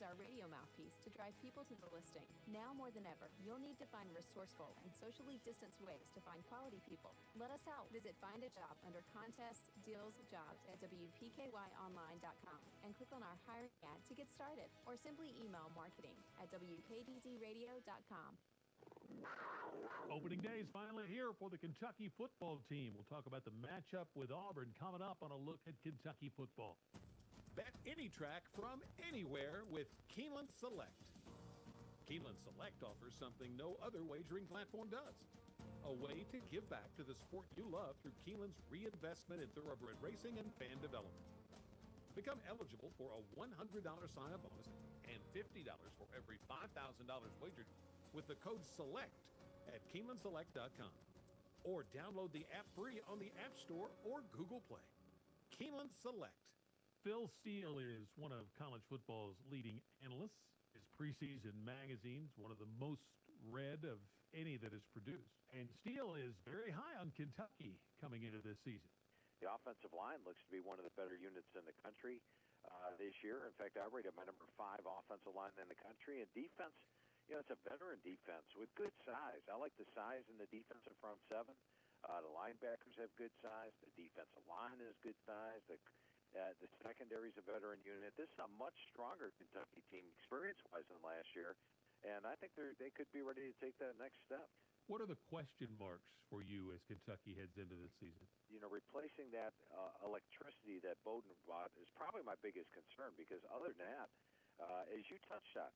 our radio mouthpiece to drive people to the listing. Now more than ever, you'll need to find resourceful and socially distanced ways to find quality people. Let us help. Visit Find a Job under Contests, Deals, Jobs at WPKYonline.com and click on our hiring ad to get started, or simply email marketing@WKDZradio.com. Opening day is finally here for the Kentucky football team. We'll talk about the matchup with Auburn coming up on a look at Kentucky football. Bet any track from anywhere with Keeneland Select. Keeneland Select offers something no other wagering platform does. A way to give back to the sport you love through Keeneland's reinvestment in thoroughbred racing and fan development. Become eligible for a $100 sign-up bonus and $50 for every $5,000 wagered with the code SELECT at KeenelandSelect.com. Or download the app free on the App Store or Google Play. Keeneland Select. Phil Steele is one of college football's leading analysts. His preseason magazine's one of the most read of any that is produced. And Steele is very high on Kentucky coming into this season. The offensive line looks to be one of the better units in the country this year. In fact, I rated my number 5 offensive line in the country. And defense, it's a veteran defense with good size. I like the size in the defensive front seven. The linebackers have good size. The defensive line is good size. The secondary is a veteran unit. This is a much stronger Kentucky team experience-wise than last year, and I think they could be ready to take that next step. What are the question marks for you as Kentucky heads into this season? Replacing that electricity that Bowden brought is probably my biggest concern, because other than that, as you touched on,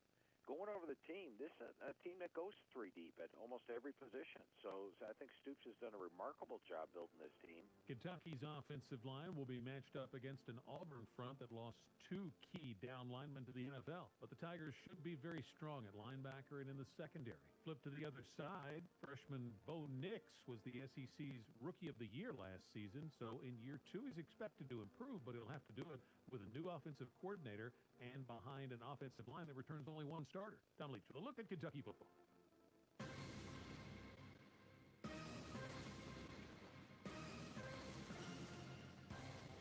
going over the team, this is a team that goes 3 deep at almost every position. So I think Stoops has done a remarkable job building this team. Kentucky's offensive line will be matched up against an Auburn front that lost 2 key down linemen to the NFL. But the Tigers should be very strong at linebacker and in the secondary. Flip to the other side, freshman Bo Nix was the SEC's Rookie of the Year last season. So in year 2, he's expected to improve, but he'll have to do it with a new offensive coordinator and behind an offensive line that returns only 1 starter. Don Leach with a look at Kentucky football.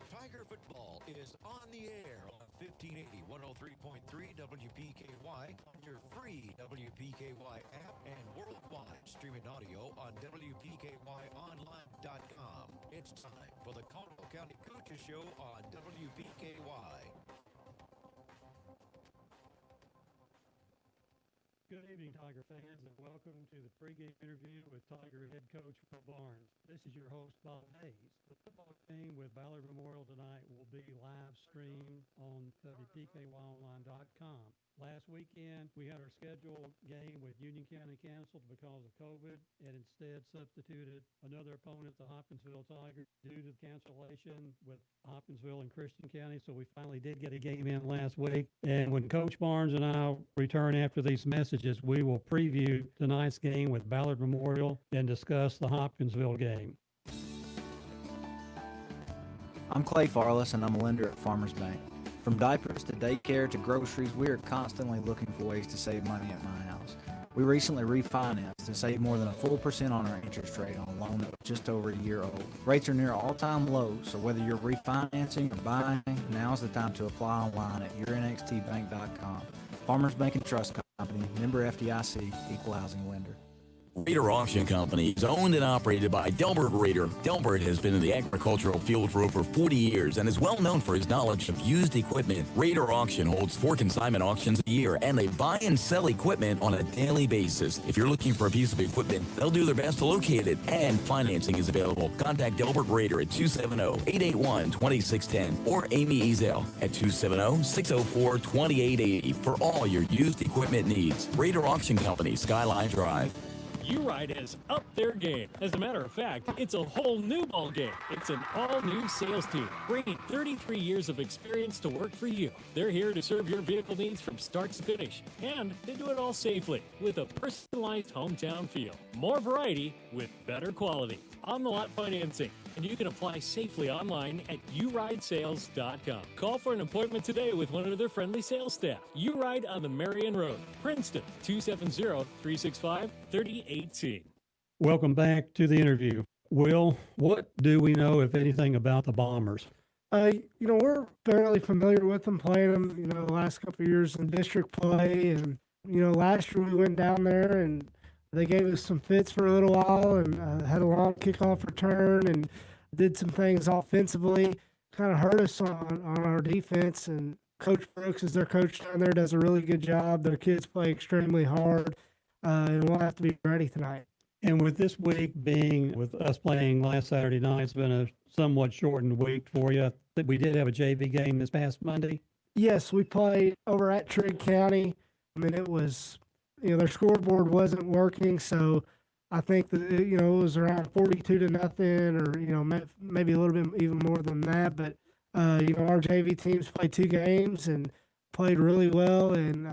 Tiger football is on the air on 1580 103.3 WPKY on your free WPKY app and worldwide streaming audio on WPKYonline.com. It's time for the Caldwell County Coaches Show on WPKY. Good evening, Tiger fans, and welcome to the pregame interview with Tiger head coach Will Barnes. This is your host, Bob Hayes. The football game with Ballard Memorial tonight will be live streamed on WPKYonline.com. Last weekend, we had our scheduled game with Union County canceled because of COVID, and instead substituted another opponent, the Hopkinsville Tigers, due to the cancellation with Hopkinsville and Christian County. So we finally did get a game in last week. And when Coach Barnes and I return after these messages, we will preview tonight's game with Ballard Memorial and discuss the Hopkinsville game. I'm Clay Farless, and I'm a lender at Farmers Bank. From diapers to daycare to groceries, we are constantly looking for ways to save money at my house. We recently refinanced and saved more than a full % on our interest rate on a loan that was just over a year old. Rates are near all-time lows, so whether you're refinancing or buying, now's the time to apply online at yournxtbank.com. Farmers Bank and Trust Company, member FDIC, equal housing lender. Raider Auction Company is owned and operated by Delbert Raider. Delbert has been in the agricultural field for over 40 years and is well known for his knowledge of used equipment. Raider Auction holds 4 consignment auctions a year, and they buy and sell equipment on a daily basis. If you're looking for a piece of equipment, they'll do their best to locate it, and financing is available. Contact Delbert Raider at 270-881-2610 or Amy Ezel at 270-604-2880 for all your used equipment needs. Raider Auction Company, Skyline Drive. U-Ride has upped their game. As a matter of fact, it's a whole new ball game. It's an all-new sales team, bringing 33 years of experience to work for you. They're here to serve your vehicle needs from start to finish, and they do it all safely with a personalized hometown feel. More variety with better quality. On-the-lot financing, and you can apply safely online at uridesales.com. Call for an appointment today with one of their friendly sales staff. U-Ride on the Marion Road, Princeton, 270-365-3018. Welcome back to the interview. Will, what do we know, if anything, about the Bombers? We're fairly familiar with them, playing them, the last couple of years in district play. And, last year we went down there and they gave us some fits for a little while and had a long kickoff return and did some things offensively, kind of hurt us on our defense. And Coach Brooks is their coach down there, does a really good job. Their kids play extremely hard, and we'll have to be ready tonight. And with this week being, with us playing last Saturday night, it's been a somewhat shortened week for you. We did have a JV game this past Monday. Yes, we played over at Trigg County. I mean, it was, their scoreboard wasn't working, so I think that, it was around 42-0 or, maybe a little bit even more than that. But, our JV teams played 2 games and played really well. And,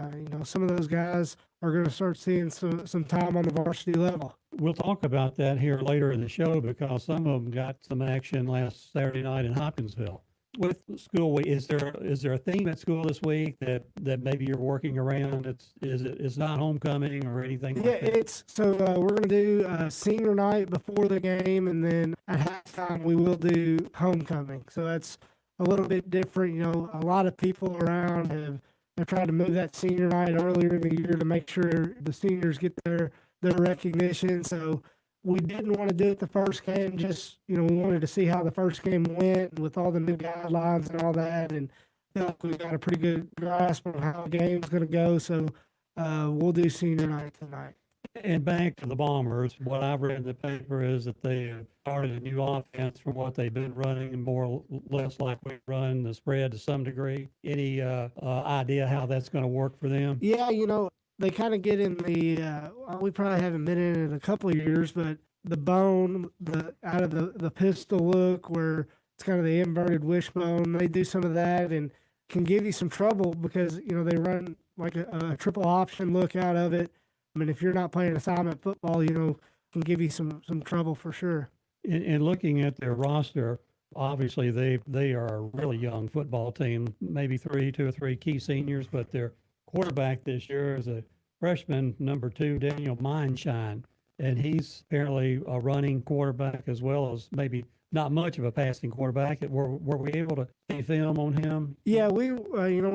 some of those guys are going to start seeing some time on the varsity level. We'll talk about that here later in the show because some of them got some action last Saturday night in Hopkinsville. With school week, is there a theme at school this week that maybe you're working around? It's not homecoming or anything? Yeah, like that? we're going to do senior night before the game, and then at halftime we will do homecoming. So that's a little bit different. A lot of people around have tried to move that senior night earlier in the year to make sure the seniors get their recognition. So we didn't want to do it the first game. Just, we wanted to see how the first game went with all the new guidelines and all that. And I feel like we got a pretty good grasp on how the game's going to go. So we'll do senior night tonight. And back to the Bombers, what I've read in the paper is that they have started a new offense from what they've been running, and more or less like we run the spread to some degree. Any idea how that's going to work for them? Yeah, they kind of get in the, we probably haven't been in it in a couple of years, but the bone, out of the pistol look where it's kind of the inverted wishbone, they do some of that and can give you some trouble because, they run like a triple option look out of it. I mean, if you're not playing assignment football, can give you some trouble for sure. In looking at their roster, obviously they are a really young football team, maybe 2 or 3 key seniors, but their quarterback this year is a freshman, number 2, Daniel Mindshine, and he's apparently a running quarterback as well as maybe not much of a passing quarterback. Were we able to see film on him? Yeah, we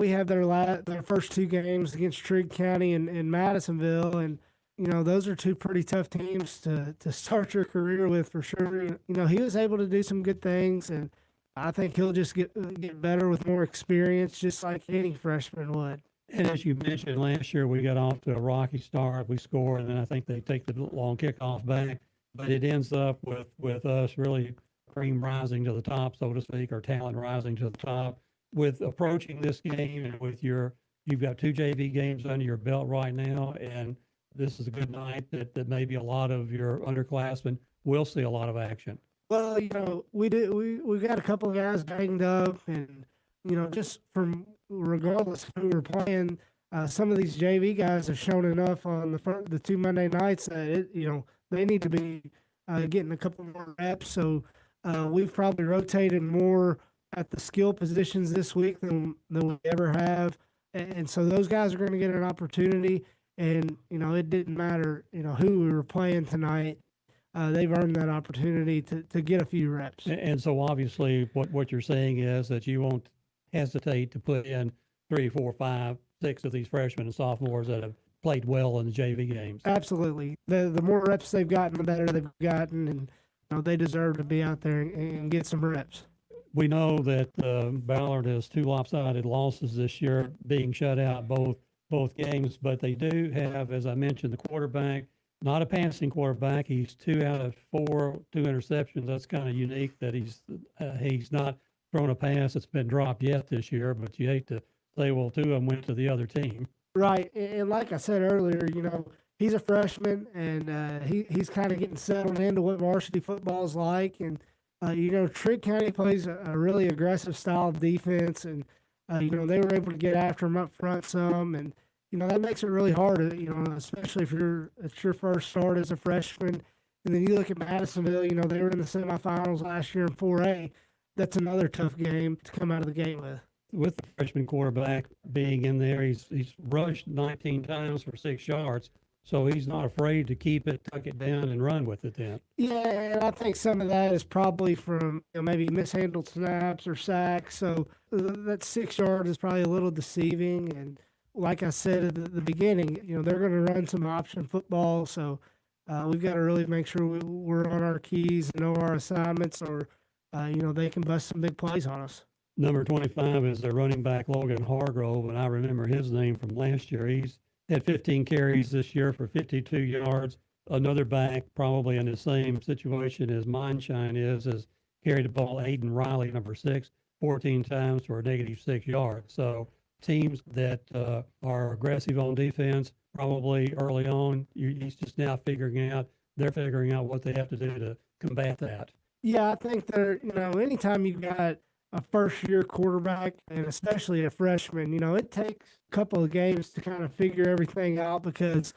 have their first 2 games against Trigg County and Madisonville, and those are 2 pretty tough teams to start your career with for sure. He was able to do some good things, and I think he'll just get better with more experience, just like any freshman would. And as you mentioned, last year we got off to a rocky start. We score, and then I think they take the long kickoff back. But it ends up with us really cream rising to the top, so to speak, or talent rising to the top. With approaching this game and with you've got 2 JV games under your belt right now, and this is a good night that maybe a lot of your underclassmen will see a lot of action. Well, we got a couple of guys banged up, and just from regardless of who we're playing, some of these JV guys have shown enough on the 2 Monday nights that they need to be getting a couple more reps. So we've probably rotated more at the skill positions this week than we ever have, and so those guys are going to get an opportunity. And it didn't matter who we were playing tonight. They've earned that opportunity to get a few reps. And so obviously what you're saying is that you won't hesitate to put in 3, 4, 5, 6 of these freshmen and sophomores that have played well in the JV games. Absolutely. The more reps they've gotten, the better they've gotten, and they deserve to be out there and get some reps. We know that Ballard has 2 lopsided losses this year, being shut out both games, but they do have, as I mentioned, the quarterback, not a passing quarterback. He's 2 out of 4, 2 interceptions. That's kind of unique that he's not thrown a pass that's been dropped yet this year, but you hate to say, well, 2 of them went to the other team. Right. And like I said earlier, he's a freshman, and he's kind of getting settled into what varsity football is like. And, Trigg County plays a really aggressive style of defense, and, they were able to get after him up front some, and, that makes it really hard, especially if it's your first start as a freshman. And then you look at Madisonville, they were in the semifinals last year in 4A. That's another tough game to come out of the gate with. With the freshman quarterback being in there, he's rushed 19 times for 6 yards, so he's not afraid to keep it, tuck it down, and run with it then. Yeah, and I think some of that is probably from maybe mishandled snaps or sacks. So that 6 yard is probably a little deceiving. And like I said at the beginning, they're going to run some option football. So we've got to really make sure we're on our keys and know our assignments, or they can bust some big plays on us. Number 25 is their running back, Logan Hargrove, and I remember his name from last year. He's had 15 carries this year for 52 yards. Another back, probably in the same situation as Mindshine has carried the ball. Aiden Riley, number 6, 14 times for a -6 yards. So teams that are aggressive on defense, probably early on, he's just now figuring out what they have to do to combat that. Yeah, I think anytime you've got a first-year quarterback, and especially a freshman, it takes a couple of games to kind of figure everything out, because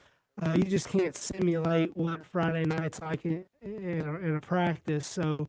you just can't simulate what Friday night's like in a practice. So,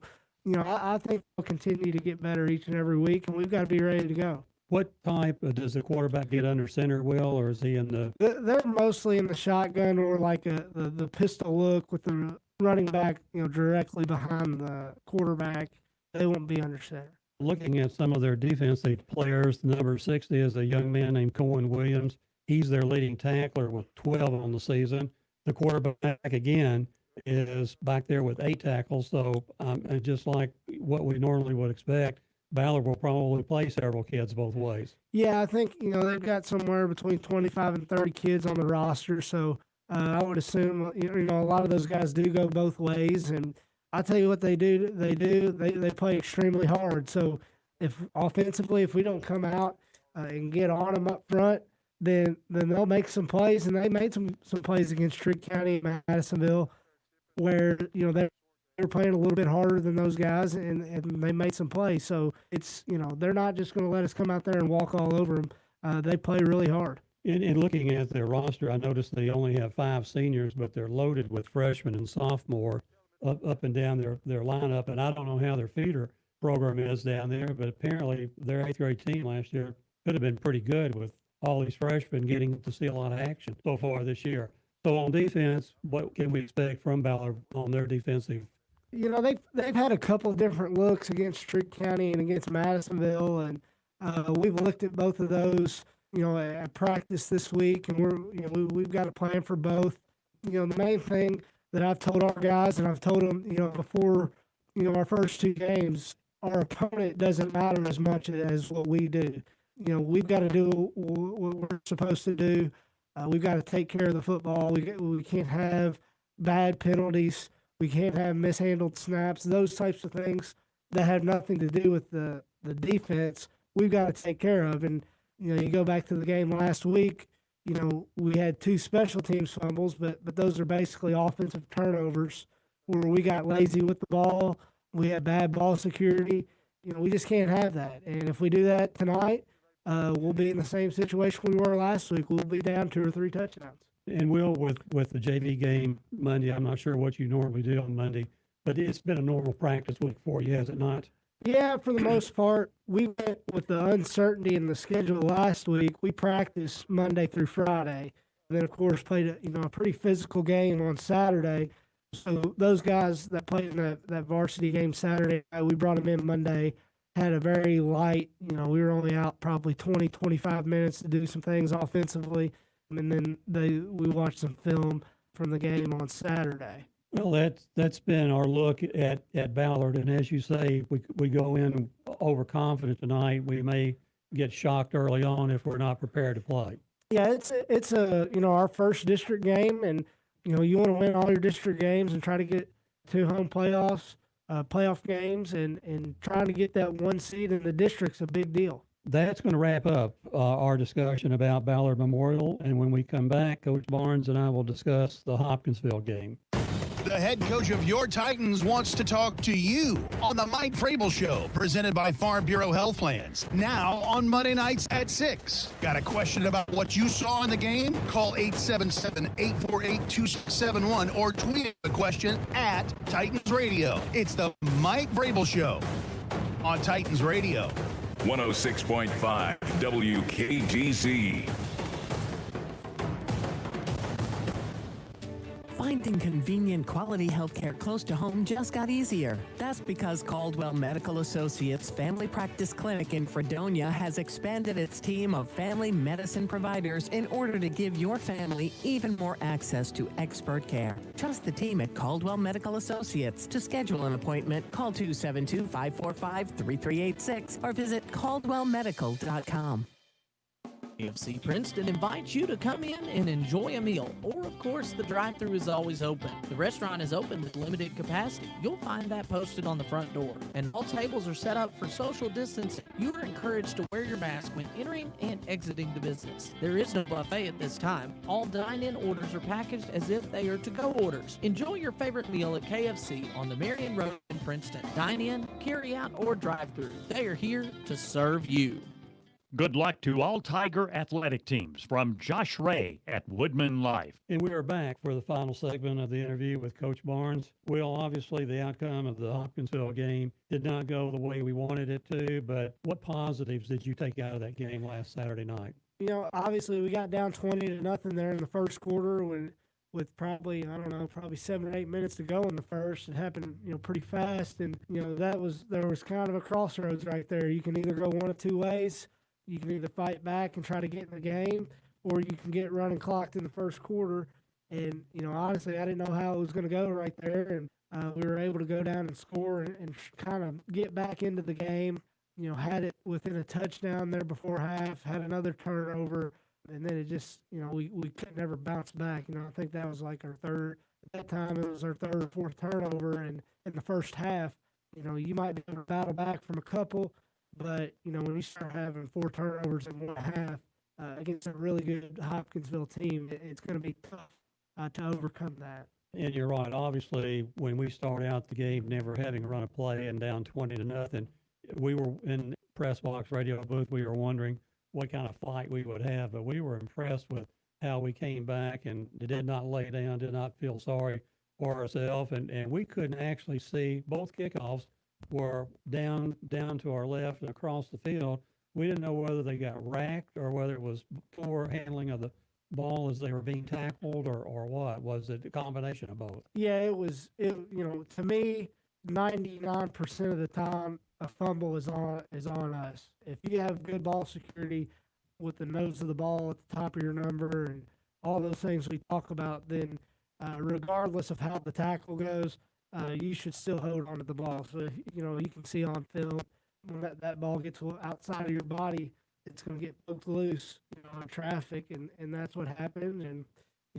I think we'll continue to get better each and every week, and we've got to be ready to go. What type does the quarterback get under center, Will, or is he in the? They're mostly in the shotgun, or like the pistol look with the running back, directly behind the quarterback. They won't be under center. Looking at some of their defensive players, number 60 is a young man named Cohen Williams. He's their leading tackler with 12 on the season. The quarterback, again, is back there with 8 tackles. So just like what we normally would expect, Ballard will probably play several kids both ways. Yeah, I think, they've got somewhere between 25 and 30 kids on the roster. So I would assume, a lot of those guys do go both ways. And I tell you what they do. They play extremely hard. So if we don't come out and get on them up front, then they'll make some plays. And they made some plays against Trigg County and Madisonville, where they're playing a little bit harder than those guys, and they made some plays. So it's they're not just going to let us come out there and walk all over them. They play really hard. In looking at their roster, I noticed they only have 5 seniors, but they're loaded with freshmen and sophomore up and down their lineup. And I don't know how their feeder program is down there, but apparently their 8th grade team last year could have been pretty good with all these freshmen getting to see a lot of action so far this year. So on defense, what can we expect from Ballard on their defensive? They've had a couple of different looks against Trigg County and against Madisonville, and we've looked at both of those, at practice this week, and we've got a plan for both. The main thing that I've told our guys, and I've told them, before, our first 2 games, our opponent doesn't matter as much as what we do. We've got to do what we're supposed to do. We've got to take care of the football. We can't have bad penalties. We can't have mishandled snaps. Those types of things that have nothing to do with the defense, we've got to take care of. And, you go back to the game last week, we had 2 special teams fumbles, but those are basically offensive turnovers where we got lazy with the ball. We had bad ball security. We just can't have that. And if we do that tonight, we'll be in the same situation we were last week. We'll be down 2 or 3 touchdowns. And Will, with the JV game Monday, I'm not sure what you normally do on Monday, but it's been a normal practice week for you, has it not? Yeah, for the most part. We went with the uncertainty in the schedule last week. We practiced Monday through Friday, and then, of course, played a pretty physical game on Saturday. So those guys that played in that varsity game Saturday, we brought them in Monday, had a very light, we were only out probably 20, 25 minutes to do some things offensively. And then we watched some film from the game on Saturday. Well, that's been our look at Ballard, and as you say, we go in overconfident tonight. We may get shocked early on if we're not prepared to play. Yeah, it's our first district game, and you want to win all your district games and try to get to home playoff games, and trying to get that 1 seed in the district's a big deal. That's going to wrap up our discussion about Ballard Memorial. And when we come back, Coach Barnes and I will discuss the Hopkinsville game. The head coach of your Titans wants to talk to you on the Mike Vrabel Show, presented by Farm Bureau Health Plans. Now on Monday nights at 6. Got a question about what you saw in the game? Call 877-848-2671 or tweet a question at Titans Radio. It's the Mike Vrabel Show on Titans Radio. 106.5 WKGC. Finding convenient, quality healthcare close to home just got easier. That's because Caldwell Medical Associates Family Practice Clinic in Fredonia has expanded its team of family medicine providers in order to give your family even more access to expert care. Trust the team at Caldwell Medical Associates. To schedule an appointment, call 272-545-3386 or visit caldwellmedical.com. AFC Princeton invites you to come in and enjoy a meal. Or, of course, the drive-thru is always open. The restaurant is open with limited capacity. You'll find that posted on the front door. And all tables are set up for social distancing. You are encouraged to wear your mask when entering and exiting the business. There is no buffet at this time. All dine-in orders are packaged as if they are to-go orders. Enjoy your favorite meal at KFC on the Marion Road in Princeton. Dine in, carry out, or drive-thru. They are here to serve you. Good luck to all Tiger athletic teams from Josh Ray at Woodman Life. And we are back for the final segment of the interview with Coach Barnes. Well, obviously the outcome of the Hopkinsville game did not go the way we wanted it to, but what positives did you take out of that game last Saturday night? You know, obviously we got down 20-0 there in the first quarter with probably 7 or 8 minutes to go in the first. It happened, pretty fast. And, there was kind of a crossroads right there. You can either go one of two ways. You can either fight back and try to get in the game, or you can get running clocked in the first quarter. And, honestly, I didn't know how it was going to go right there. And we were able to go down and score and kind of get back into the game. Had it within a touchdown there before half, had another turnover, and then it just, we could never bounce back. I think that was like our third, at that time it was our third or fourth turnover. And in the first half, you might be able to battle back from a couple. But, when you start having 4 turnovers in one half against a really good Hopkinsville team, it's going to be tough to overcome that. And you're right. Obviously, when we started out the game never having run a play and down 20-0, we were in the press box radio booth. We were wondering what kind of fight we would have. But we were impressed with how we came back and did not lay down, did not feel sorry for ourselves. And we couldn't actually see both kickoffs were down to our left and across the field. We didn't know whether they got racked or whether it was poor handling of the ball as they were being tackled or what. Was it a combination of both? Yeah, to me, 99% of the time, a fumble is on us. If you have good ball security with the nose of the ball at the top of your number and all those things we talk about, then regardless of how the tackle goes, you should still hold on to the ball. So, you can see on film when that ball gets outside of your body, it's going to get poked loose, in traffic, and that's what happened. And,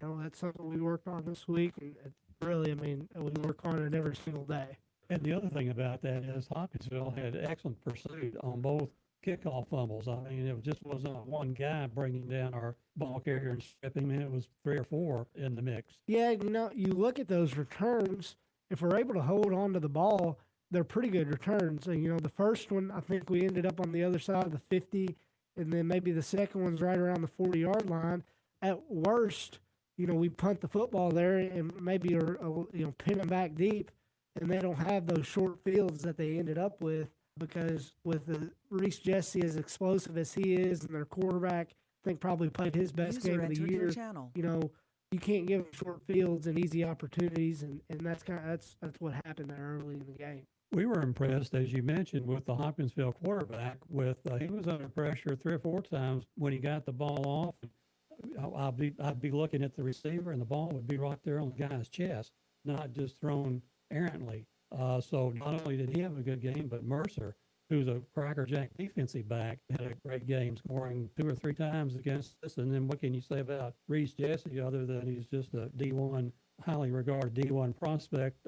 that's something we worked on this week. And really, we work on it every single day. And the other thing about that is Hopkinsville had excellent pursuit on both kickoff fumbles. It just wasn't one guy bringing down our ball carrier and stripping him. It was 3 or 4 in the mix. Yeah, you look at those returns. If we're able to hold on to the ball, they're pretty good returns. And, the first one, I think we ended up on the other side of the 50, and then maybe the second one's right around the 40-yard line. At worst, we punt the football there and maybe pin them back deep, and they don't have those short fields that they ended up with because with Reese Jesse as explosive as he is and their quarterback, I think probably played his best game of the year. You can't give them short fields and easy opportunities, and that's what happened there early in the game. We were impressed, as you mentioned, with the Hopkinsville quarterback. He was under pressure 3 or 4 times when he got the ball off. I'd be looking at the receiver, and the ball would be right there on the guy's chest, not just thrown errantly. So not only did he have a good game, but Mercer, who's a crackerjack defensive back, had a great game, scoring 2 or 3 times against us. And then what can you say about Reese Jesse other than he's just a D1, highly regarded D1 prospect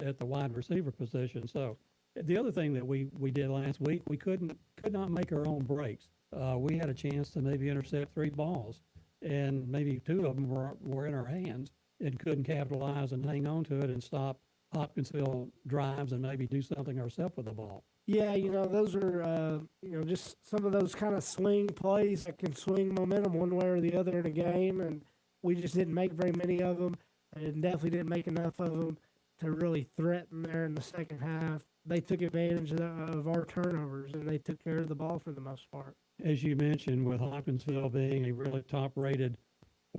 at the wide receiver position? So the other thing that we did last week, we could not make our own breaks. We had a chance to maybe intercept 3 balls, and maybe 2 of them were in our hands and couldn't capitalize and hang on to it and stop Hopkinsville drives and maybe do something ourselves with the ball. Yeah, those are, just some of those kind of swing plays that can swing momentum one way or the other in a game, and we just didn't make very many of them, and definitely didn't make enough of them to really threaten there in the second half. They took advantage of our turnovers, and they took care of the ball for the most part. As you mentioned, with Hopkinsville being a really top-rated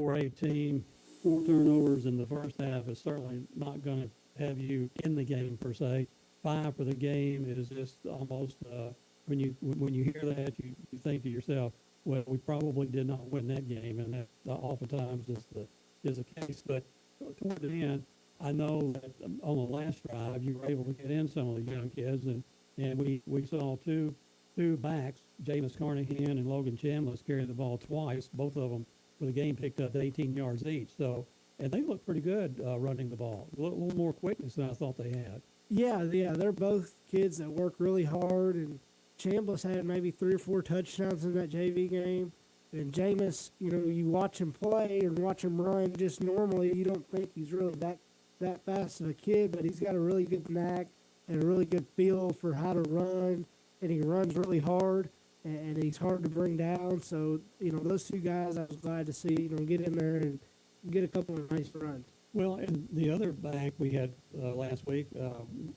4A team, 4 turnovers in the first half is certainly not going to have you in the game per se. 5 for the game is just almost when you hear that, you think to yourself, well, we probably did not win that game, and that oftentimes is the case. But toward the end, I know that on the last drive, you were able to get in some of the young kids, and we saw two backs, Jameis Carnahan and Logan Chambliss, carry the ball twice, both of them with the game picked up 18 yards each. So, and they looked pretty good running the ball, a little more quickness than I thought they had. Yeah, they're both kids that work really hard, and Chambliss had maybe 3 or 4 touchdowns in that JV game. And Jameis, you watch him play and watch him run just normally, you don't think he's really that fast of a kid, but he's got a really good knack and a really good feel for how to run, and he runs really hard, and he's hard to bring down. So, those two guys I was glad to see, get in there and get a couple of nice runs. Well, and the other back we had last week,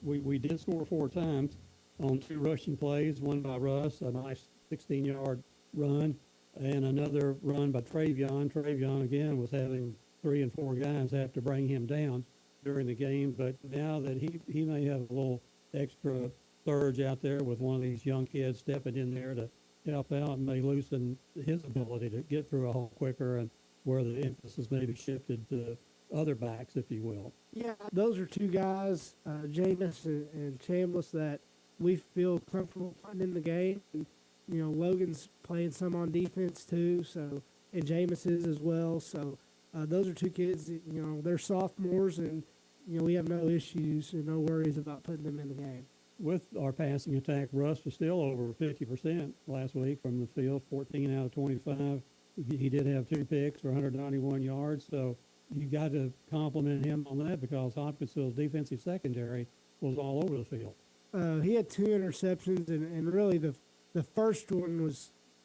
we did score 4 times on 2 rushing plays, one by Russ, a nice 16-yard run, and another run by Travion. Travion, again, was having 3 and 4 guys have to bring him down during the game, but now that he may have a little extra surge out there with one of these young kids stepping in there to help out, and may loosen his ability to get through a hole quicker, and where the emphasis may be shifted to other backs, if you will. Yeah, those are 2 guys, Jameis and Chambliss, that we feel comfortable putting in the game. And, Logan's playing some on defense too, so, and Jameis is as well. So those are 2 kids, they're sophomores, and, we have no issues and no worries about putting them in the game. With our passing attack, Russ was still over 50% last week from the field, 14 out of 25. He did have 2 picks for 191 yards, so you got to compliment him on that, because Hopkinsville's defensive secondary was all over the field. He had 2 interceptions, and really the first one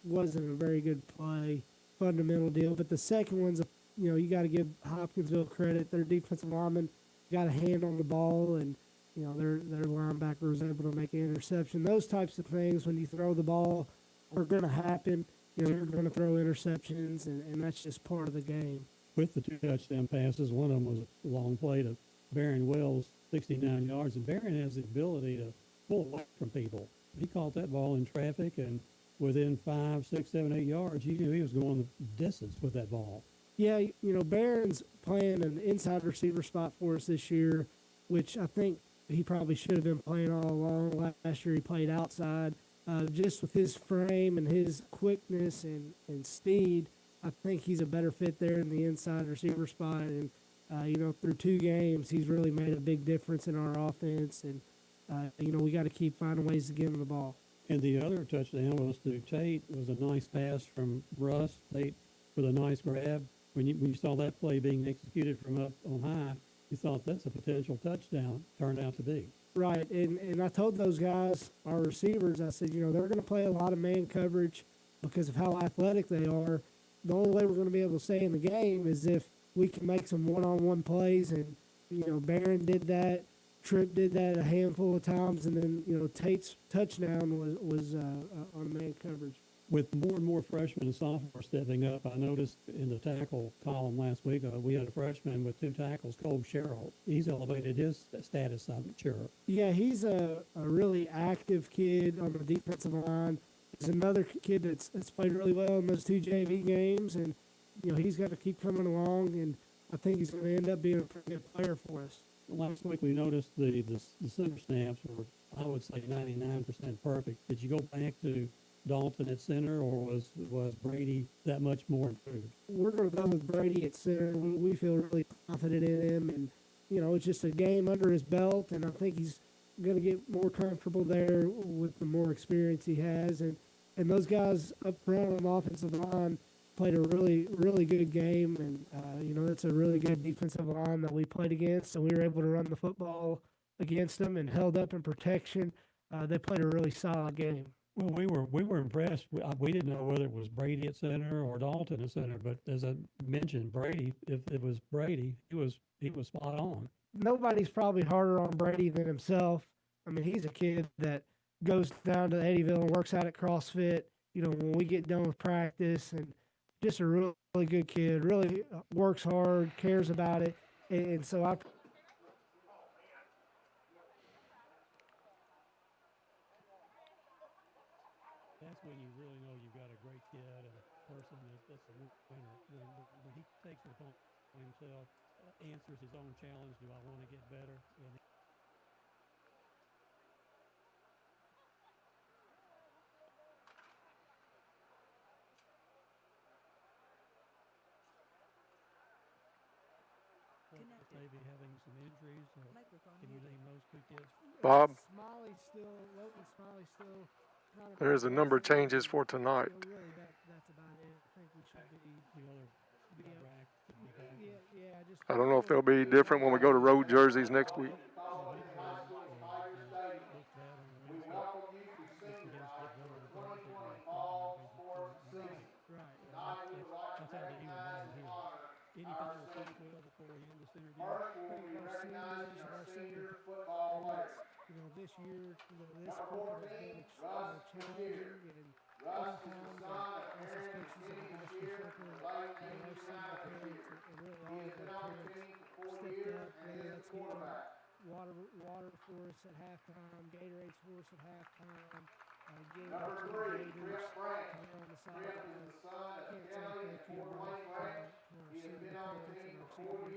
wasn't a very good play, fundamental deal, but the second one's you got to give Hopkinsville credit. Their defensive lineman got a hand on the ball, and their linebacker was able to make an interception. Those types of things, when you throw the ball, are going to happen. You're going to throw interceptions, and that's just part of the game. With the 2 touchdown passes, one of them was a long play to Barron Wells, 69 yards, and Barron has the ability to pull away from people. He caught that ball in traffic, and within 5, 6, 7, 8 yards, you knew he was going the distance with that ball. Yeah, Barron's playing an inside receiver spot for us this year, which I think he probably should have been playing all along. Last year he played outside. Just with his frame and his quickness and speed, I think he's a better fit there in the inside receiver spot. And, through 2 games, he's really made a big difference in our offense. And, we got to keep finding ways to get him the ball. And the other touchdown was to Tate. It was a nice pass from Russ. Tate with a nice grab. When you saw that play being executed from up on high, you thought that's a potential touchdown. Turned out to be. Right, and I told those guys, our receivers, I said, they're going to play a lot of man coverage because of how athletic they are. The only way we're going to be able to stay in the game is if we can make some one-on-one plays, and, Barron did that, Tripp did that a handful of times, and then, Tate's touchdown was on man coverage. With more and more freshmen and sophomores stepping up, I noticed in the tackle column last week, we had a freshman with 2 tackles, Cole Sherrill. He's elevated his status, I'm sure. Yeah, he's a really active kid on the defensive line. He's another kid that's played really well in those 2 JV games, and, he's got to keep coming along, and I think he's going to end up being a pretty good player for us. Last week we noticed the center snaps were, I would say, 99% perfect. Did you go back to Dalton at center, or was Brady that much more improved? We're going to go with Brady at center. We feel really confident in him, and it's just a game under his belt, and I think he's going to get more comfortable there with the more experience he has. And those guys up front on the offensive line played a really, really good game, and it's a really good defensive line that we played against, so we were able to run the football against them and held up in protection. They played a really solid game. Well, we were impressed. We didn't know whether it was Brady at center or Dalton at center, but as I mentioned, Brady, if it was Brady, he was spot on. Nobody's probably harder on Brady than himself. I mean, he's a kid that goes down to Eddyville and works out at CrossFit. When we get done with practice, and just a really, really good kid. Really works hard, cares about it, and so I. That's when you really know you've got a great kid and a person that's a winner. When he takes it upon himself, answers his own challenge. Do I want to get better? And maybe having some injuries. Can you name those two kids? Bob, Smiley's still, Logan Smiley's still kind of. there's a number of changes for tonight. Really, that's about it. I think we should be. I don't know if they'll be different when we go to road jerseys next week. Any final thoughts before we end this interview? Our senior football players. This year, this sport has been challenging, and sometimes us as coaches and guys for our senior parents and really all of our parents stepped up. Whether that's getting water for us at halftime, Gatorades for us at halftime. Getting our Gators on the sideline. Can't say thank you enough for our senior parents and our seniors for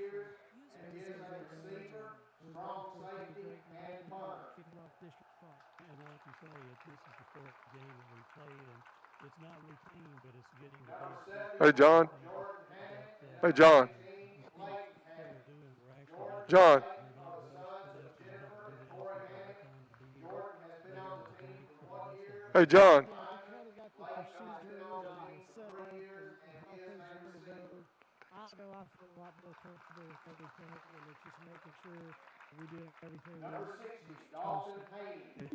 everything they've done. We're looking forward to a great night and kicking off district talk. And like you say, this is the fourth game that we played, and it's not routine, but it's getting to be. Hey, John. Hey, John. John. Hey, John. I feel a lot more comfortable with everything, and it's just making sure we do everything we're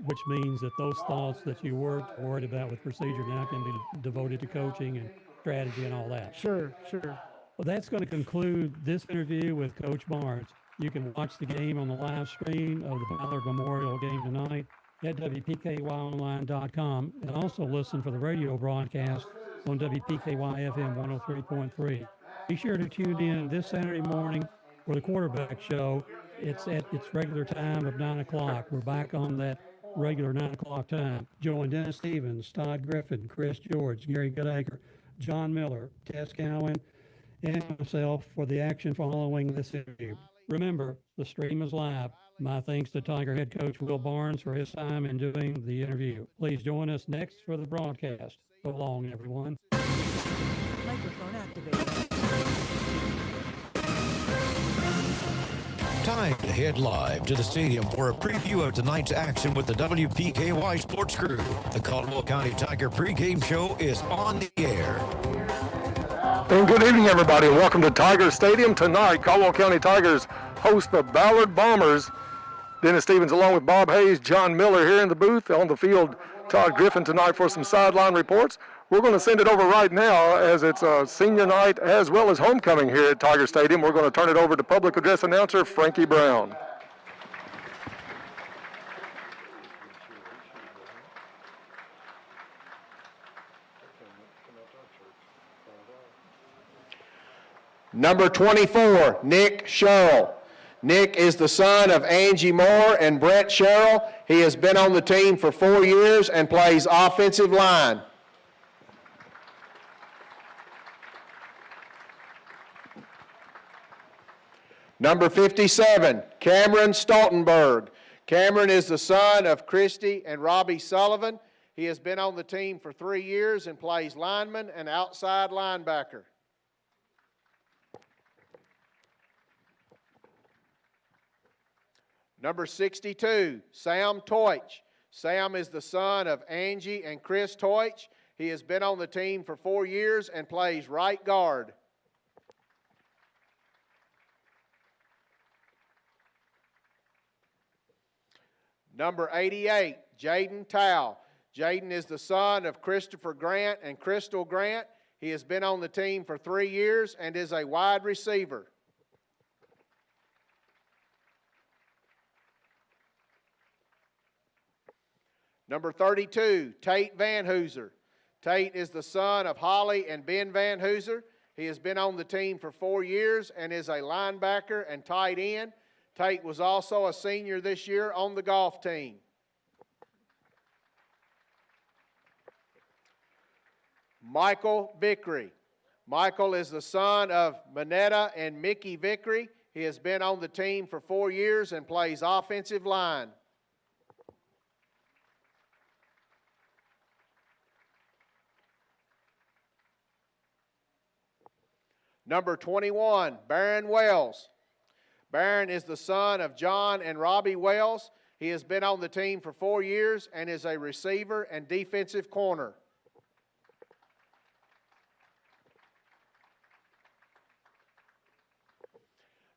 which means that those thoughts that you weren't worried about with procedure now can be devoted to coaching and strategy and all that. Sure. Well, that's going to conclude this interview with Coach Barnes. You can watch the game on the live stream of the Ballard Memorial game tonight at WPKYonline.com, and also listen for the radio broadcast on WPKY FM 103.3. Be sure to tune in this Saturday morning for the quarterback show. It's at its regular time of 9 o'clock. We're back on that regular 9 o'clock time. Join Dennis Stevens, Todd Griffin, Chris George, Gary Goodacre, John Miller, Tess Cowan, and myself for the action following this interview. Remember, the stream is live. My thanks to Tiger head coach Will Barnes for his time in doing the interview. Please join us next for the broadcast. So long, everyone. Microphone activated. Time to head live to the stadium for a preview of tonight's action with the WPKY Sports Crew. The Caldwell County Tiger pregame show is on the air. And good evening, everybody, and welcome to Tiger Stadium. Tonight, Caldwell County Tigers host the Ballard Bombers. Dennis Stevens along with Bob Hayes, John Miller here in the booth. On the field, Todd Griffin tonight for some sideline reports. We're going to send it over right now as it's a senior night as well as homecoming here at Tiger Stadium. We're going to turn it over to public address announcer Frankie Brown. Number 24, Nick Sherrill. Nick is the son of Angie Moore and Brett Sherrill. He has been on the team for 4 years and plays offensive line. Number 57, Cameron Stoltenberg. Cameron is the son of Christy and Robbie Sullivan. He has been on the team for 3 years and plays lineman and outside linebacker. Number 62, Sam Teutsch. Sam is the son of Angie and Chris Teutsch. He has been on the team for 4 years and plays right guard. Number 88, Jaden Tao. Jaden is the son of Christopher Grant and Crystal Grant. He has been on the team for 3 years and is a wide receiver. Number 32, Tate Van Hooser. Tate is the son of Holly and Ben Van Hooser. He has been on the team for 4 years and is a linebacker and tight end. Tate was also a senior this year on the golf team. Michael Vickery. Michael is the son of Manetta and Mickey Vickery. He has been on the team for 4 years and plays offensive line. Number 21, Barron Wells. Barron is the son of John and Robbie Wells. He has been on the team for 4 years and is a receiver and defensive corner.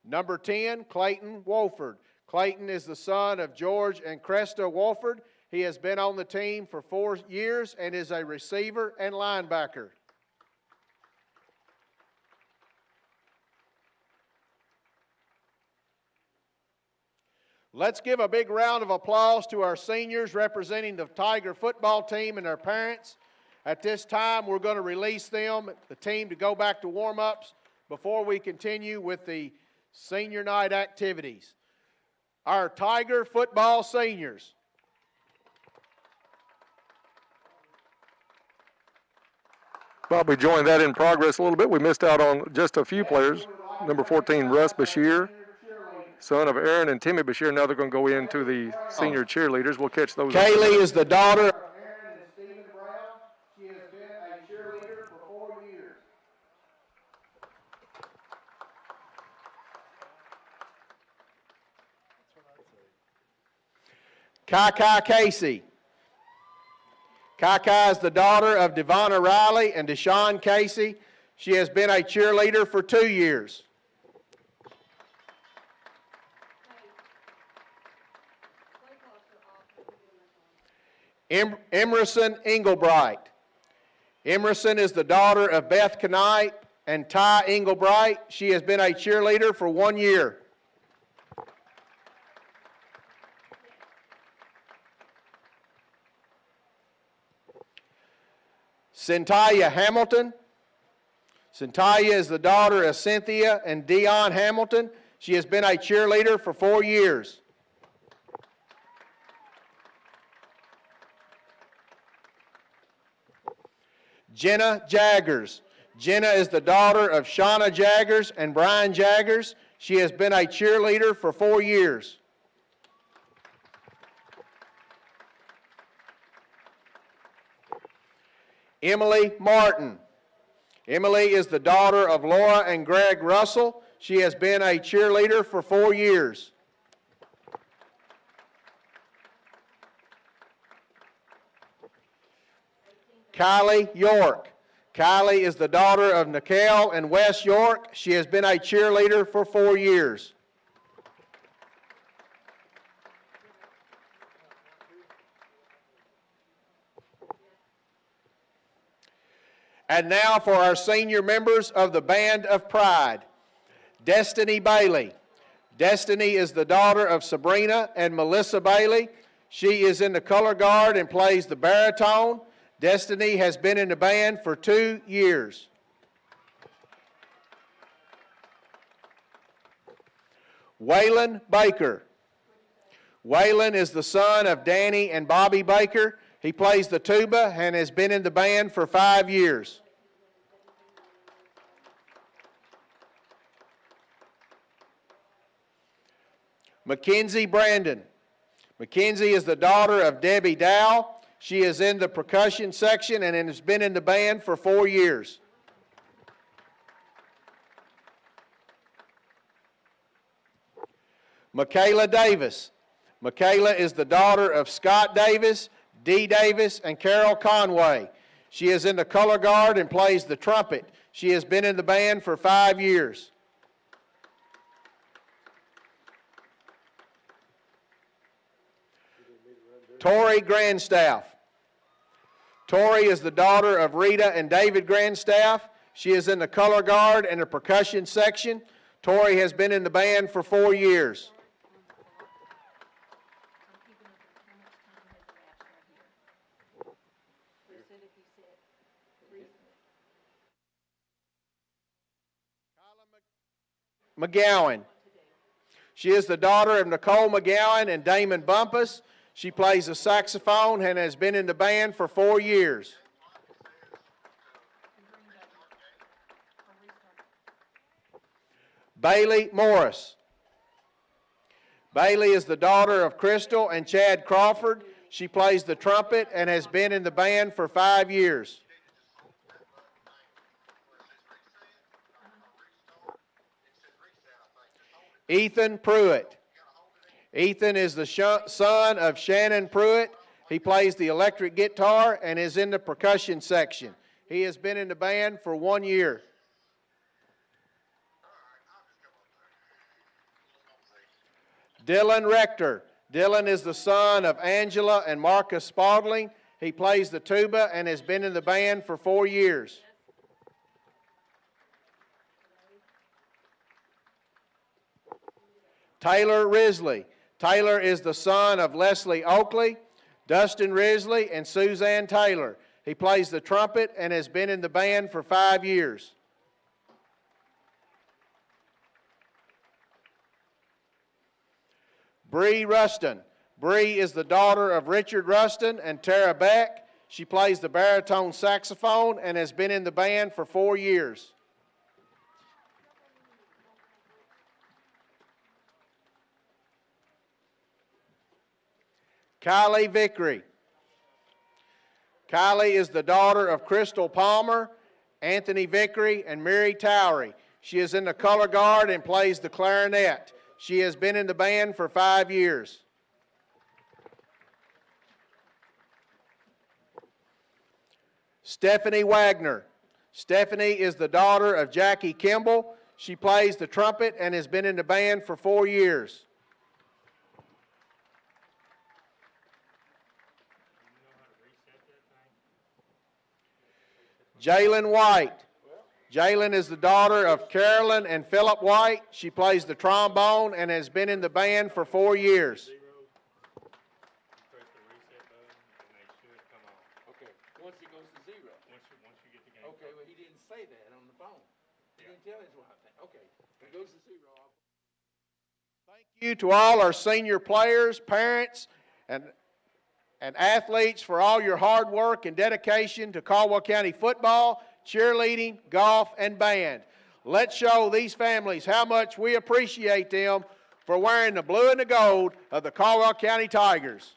Number 10, Clayton Wolford. Clayton is the son of George and Cresta Wolford. He has been on the team for 4 years and is a receiver and linebacker. Let's give a big round of applause to our seniors representing the Tiger football team and their parents. At this time, we're going to release them, the team, to go back to warm-ups before we continue with the senior night activities. Our Tiger football seniors. Probably joined that in progress a little bit. We missed out on just a few players. Number 14, Russ Bashir, son of Aaron and Timmy Bashir. Now they're going to go into the senior cheerleaders. We'll catch those. Kaylee is the daughter of Aaron and Stephen Brown. She has been a cheerleader for 4 years. Kai Casey. Kai is the daughter of Devonna Riley and Deshaun Casey. She has been a cheerleader for 2 years. Emerson Englebright. Emerson is the daughter of Beth Knight and Ty Englebright. She has been a cheerleader for 1 year. Cynthia Hamilton. Cynthia is the daughter of Cynthia and Dion Hamilton. She has been a cheerleader for 4 years. Jenna Jaggers. Jenna is the daughter of Shauna Jaggers and Brian Jaggers. She has been a cheerleader for 4 years. Emily Martin. Emily is the daughter of Laura and Greg Russell. She has been a cheerleader for 4 years. Kylie York. Kylie is the daughter of Nicole and Wes York. She has been a cheerleader for 4 years. And now for our senior members of the Band of Pride. Destiny Bailey. Destiny is the daughter of Sabrina and Melissa Bailey. She is in the color guard and plays the baritone. Destiny has been in the band for 2 years. Waylon Baker. Waylon is the son of Danny and Bobby Baker. He plays the tuba and has been in the band for 5 years. Mackenzie Brandon. Mackenzie is the daughter of Debbie Dow. She is in the percussion section and has been in the band for 4 years. Michaela Davis. Michaela is the daughter of Scott Davis, Dee Davis, and Carol Conway. She is in the color guard and plays the trumpet. She has been in the band for 5 years. Tori Grandstaff. Tori is the daughter of Rita and David Grandstaff. She is in the color guard and the percussion section. Tori has been in the band for 4 years. McGowan. She is the daughter of Nicole McGowan and Damon Bumpus. She plays the saxophone and has been in the band for 4 years. Bailey Morris. Bailey is the daughter of Crystal and Chad Crawford. She plays the trumpet and has been in the band for 5 years. Ethan Pruitt. Ethan is the son of Shannon Pruitt. He plays the electric guitar and is in the percussion section. He has been in the band for 1 year. Dylan Rector. Dylan is the son of Angela and Marcus Spalding. He plays the tuba and has been in the band for 4 years. Taylor Risley. Taylor is the son of Leslie Oakley, Dustin Risley, and Suzanne Taylor. He plays the trumpet and has been in the band for 5 years. Bree Rustin. Bree is the daughter of Richard Rustin and Tara Beck. She plays the baritone saxophone and has been in the band for 4 years. Kylie Vickery. Kylie is the daughter of Crystal Palmer, Anthony Vickery, and Mary Towery. She is in the color guard and plays the clarinet. She has been in the band for 5 years. Stephanie Wagner. Stephanie is the daughter of Jackie Kimball. She plays the trumpet and has been in the band for 4 years. Jalen White. Jalen is the daughter of Carolyn and Philip White. She plays the trombone and has been in the band for 4 years. Okay, once it goes to zero. Once you get the game. Okay, well, he didn't say that on the phone. He didn't tell his wife that. Okay, when it goes to zero. Thank you to all our senior players, parents, and athletes for all your hard work and dedication to Caldwell County football, cheerleading, golf, and band. Let's show these families how much we appreciate them for wearing the blue and the gold of the Caldwell County Tigers.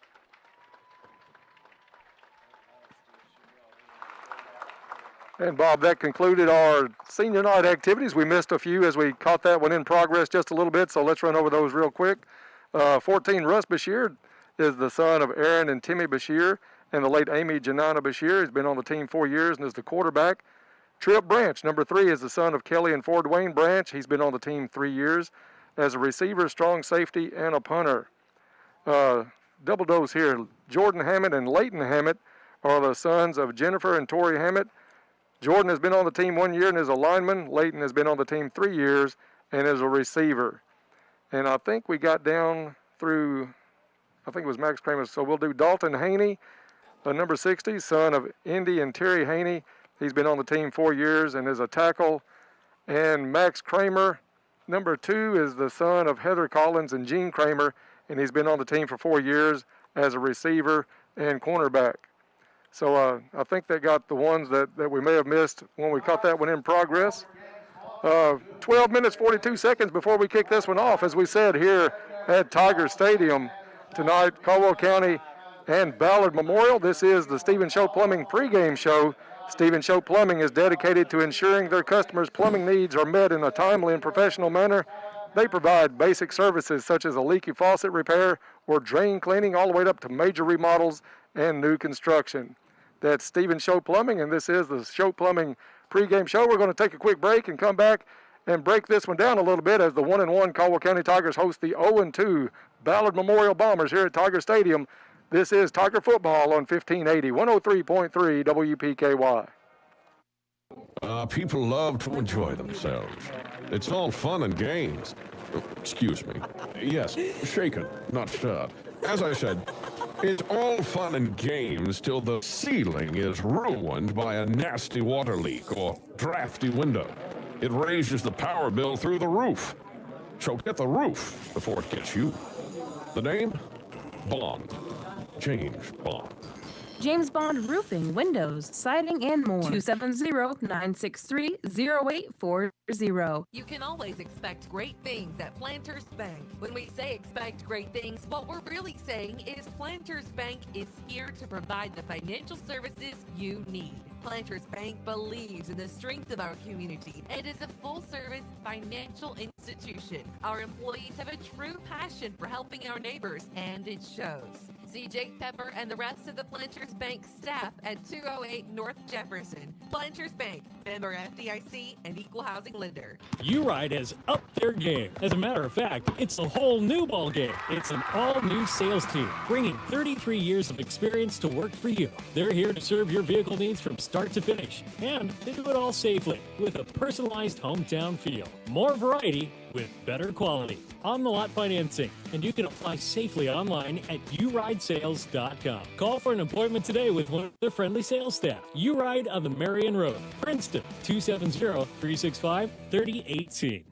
And Bob, that concluded our senior night activities. We missed a few as we caught that one in progress just a little bit, so let's run over those real quick. 14, Russ Bashir is the son of Aaron and Timmy Bashir and the late Amy Janana Bashir. He's been on the team 4 years and is the quarterback. Trip Branch, number 3, is the son of Kelly and Ford Wayne Branch. He's been on the team 3 years as a receiver, strong safety, and a punter. Double dose here. Jordan Hammett and Leighton Hammett are the sons of Jennifer and Tori Hammett. Jordan has been on the team 1 year and is a lineman. Leighton has been on the team 3 years and is a receiver. And I think we got down through, I think it was Max Kramer. So we'll do Dalton Haney, number 60, son of Indy and Terry Haney. He's been on the team 4 years and is a tackle. And Max Kramer, number 2, is the son of Heather Collins and Gene Kramer, and he's been on the team for 4 years as a receiver and cornerback. So I think they got the ones that we may have missed when we caught that one in progress. 12 minutes, 42 seconds before we kick this one off. As we said here at Tiger Stadium tonight, Caldwell County and Ballard Memorial. This is the Stephen Show Plumbing pregame show. Stephen Show Plumbing is dedicated to ensuring their customers' plumbing needs are met in a timely and professional manner. They provide basic services such as a leaky faucet repair or drain cleaning, all the way up to major remodels and new construction. That's Stephen Show Plumbing, and this is the Show Plumbing pregame show. We're going to take a quick break and come back and break this one down a little bit as the 1-1 Caldwell County Tigers host the 0-2 Ballard Memorial Bombers here at Tiger Stadium. This is Tiger Football on 1580, 103.3 WPKY. People love to enjoy themselves. It's all fun and games. Excuse me. Yes, shaken, not stirred. As I said, it's all fun and games till the ceiling is ruined by a nasty water leak or drafty window. it raises the power bill through the roof. So get the roof before it gets you. The name? Bond. James Bond. James Bond Roofing, Windows, Siding, and more. 270-963-0840. You can always expect great things at Planters Bank. When we say expect great things, what we're really saying is Planters Bank is here to provide the financial services you need. Planters Bank believes in the strength of our community and is a full-service financial institution. Our employees have a true passion for helping our neighbors, and it shows. See Jake Pepper and the rest of the Planters Bank staff at 208 North Jefferson. Planters Bank, member FDIC and equal housing lender. U-Ride has upped their game. As a matter of fact, it's a whole new ball game. It's an all-new sales team, bringing 33 years of experience to work for you. They're here to serve your vehicle needs from start to finish, and they do it all safely with a personalized hometown feel. More variety with better quality. On-the-lot financing, and you can apply safely online at uridesales.com. Call for an appointment today with one of their friendly sales staff. U-Ride on the Marion Road, Princeton, 270-365-3018.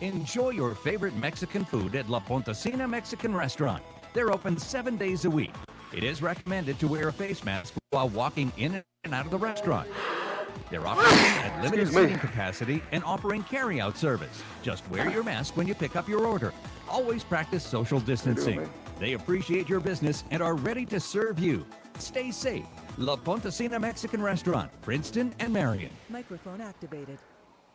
Enjoy your favorite Mexican food at La Pontesina Mexican Restaurant. They're open 7 days a week. It is recommended to wear a face mask while walking in and out of the restaurant. They're operating at limited seating capacity and offering carry-out service. Just wear your mask when you pick up your order. Always practice social distancing. They appreciate your business and are ready to serve you. Stay safe. La Pontesina Mexican Restaurant, Princeton and Marion. Microphone activated.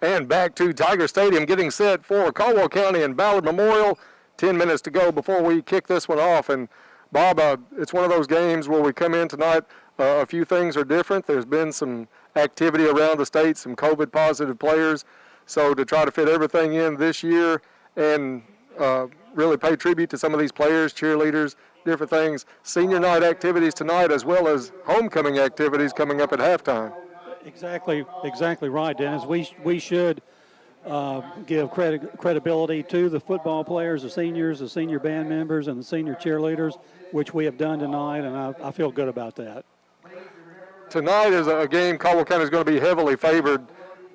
And back to Tiger Stadium, getting set for Caldwell County and Ballard Memorial. 10 minutes to go before we kick this one off. And Bob, it's one of those games where we come in tonight. A few things are different. There's been some activity around the state, some COVID positive players. So to try to fit everything in this year and really pay tribute to some of these players, cheerleaders, different things, senior night activities tonight as well as homecoming activities coming up at halftime. Exactly right, Dennis. We should give credibility to the football players, the seniors, the senior band members, and the senior cheerleaders, which we have done tonight, and I feel good about that. Tonight is a game Caldwell County is going to be heavily favored.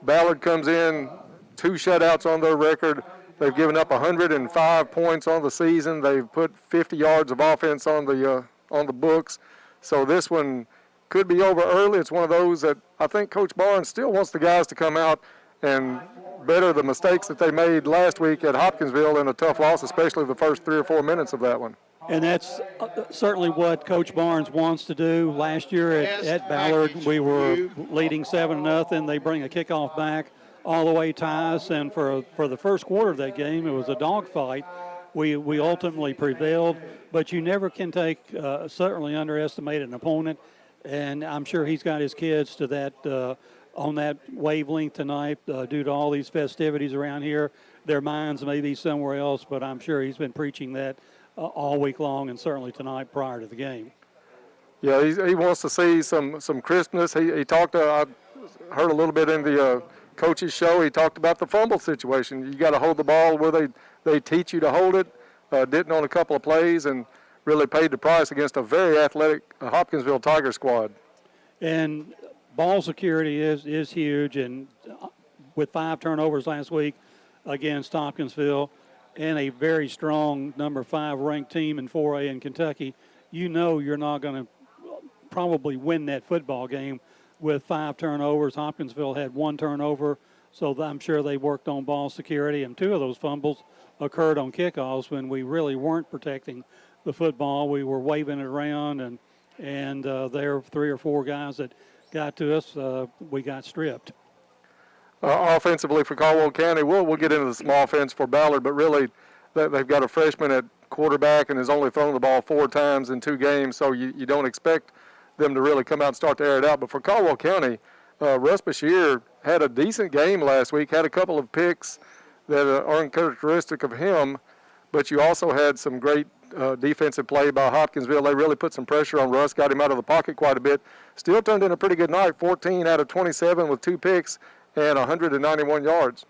Ballard comes in, 2 shutouts on their record. They've given up 105 points on the season. They've put 50 yards of offense on the books. So this one could be over early. It's one of those that I think Coach Barnes still wants the guys to come out and better the mistakes that they made last week at Hopkinsville in a tough loss, especially the first 3 or 4 minutes of that one. And that's certainly what Coach Barnes wants to do. Last year at Ballard, we were leading 7-0. They bring a kickoff back all the way ties, and for the first quarter of that game, it was a dogfight. We ultimately prevailed, but you never can certainly underestimate an opponent, and I'm sure he's got his kids to that on that wavelength tonight due to all these festivities around here. Their minds may be somewhere else, but I'm sure he's been preaching that all week long, and certainly tonight prior to the game. Yeah, he wants to see some crispness. He talked. I heard a little bit in the coach's show. He talked about the fumble situation. You got to hold the ball where they teach you to hold it. Didn't on a couple of plays and really paid the price against a very athletic Hopkinsville Tiger squad. And ball security is huge. And with 5 turnovers last week against Hopkinsville, and a very strong number 5 ranked team in 4A in Kentucky, you know you're not going to probably win that football game with 5 turnovers. Hopkinsville had 1 turnover, so I'm sure they worked on ball security, and 2 of those fumbles occurred on kickoffs when we really weren't protecting the football. We were waving it around, and there were 3 or 4 guys that got to us. We got stripped. Offensively for Caldwell County, we'll get into the small offense for Ballard, but really they've got a freshman at quarterback and has only thrown the ball 4 times in 2 games, so you don't expect them to really come out and start to air it out. But for Caldwell County, Russ Bashir had a decent game last week, had a couple of picks that are uncharacteristic of him, but you also had some great defensive play by Hopkinsville. They really put some pressure on Russ, got him out of the pocket quite a bit. Still turned in a pretty good night, 14 out of 27 with 2 picks and 191 yards.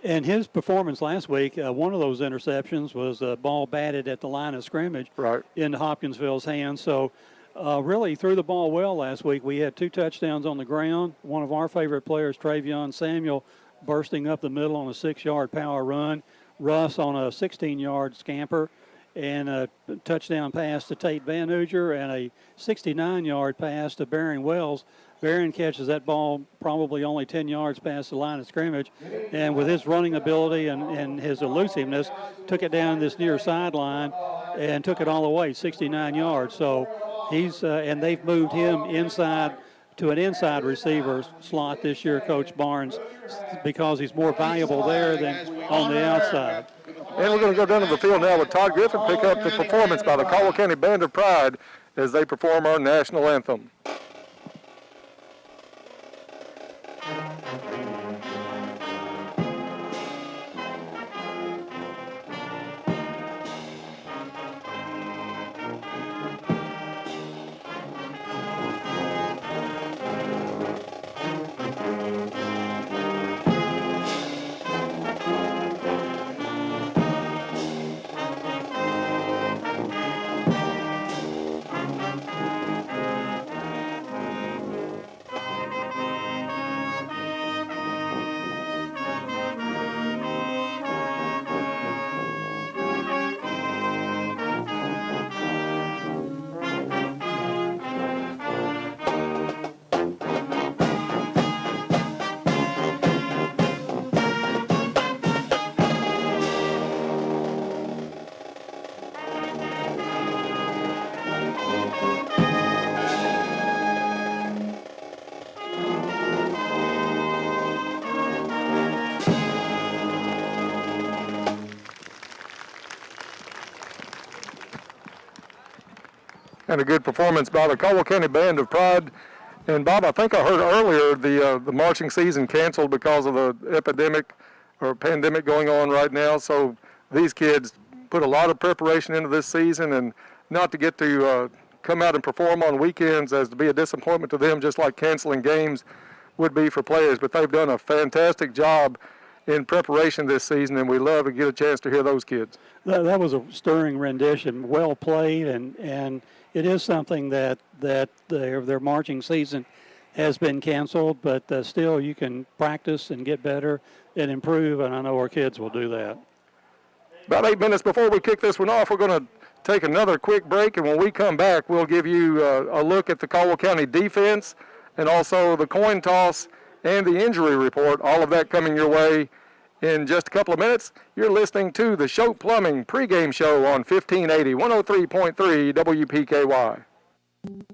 And his performance last week, one of those interceptions was a ball batted at the line of scrimmage into Hopkinsville's hands. So really threw the ball well last week. We had 2 touchdowns on the ground. One of our favorite players, Travion Samuel, bursting up the middle on a 6-yard power run. Russ on a 16-yard scamper, and a touchdown pass to Tate Van Uger, and a 69-yard pass to Barron Wells. Barron catches that ball probably only 10 yards past the line of scrimmage, and with his running ability and his elusiveness, took it down this near sideline and took it all the way, 69 yards. So he's and they've moved him inside to an inside receiver slot this year, Coach Barnes, because he's more valuable there than on the outside. And we're going to go down to the field now with Todd Griffin, pick up the performance by the Caldwell County Band of Pride as they perform our national anthem. And a good performance by the Caldwell County Band of Pride. And Bob, I think I heard earlier the marching season canceled because of the epidemic or pandemic going on right now. So these kids put a lot of preparation into this season, and not to get to come out and perform on weekends as to be a disappointment to them, just like canceling games would be for players. But they've done a fantastic job in preparation this season, and we love to get a chance to hear those kids. That was a stirring rendition, well played, and it is something that their marching season has been canceled, but still you can practice and get better and improve, and I know our kids will do that. About 8 minutes before we kick this one off, we're going to take another quick break, and when we come back, we'll give you a look at the Caldwell County defense and also the coin toss and the injury report, all of that coming your way in just a couple of minutes. You're listening to the Shope Plumbing pregame show on 1580, 103.3 WPKY.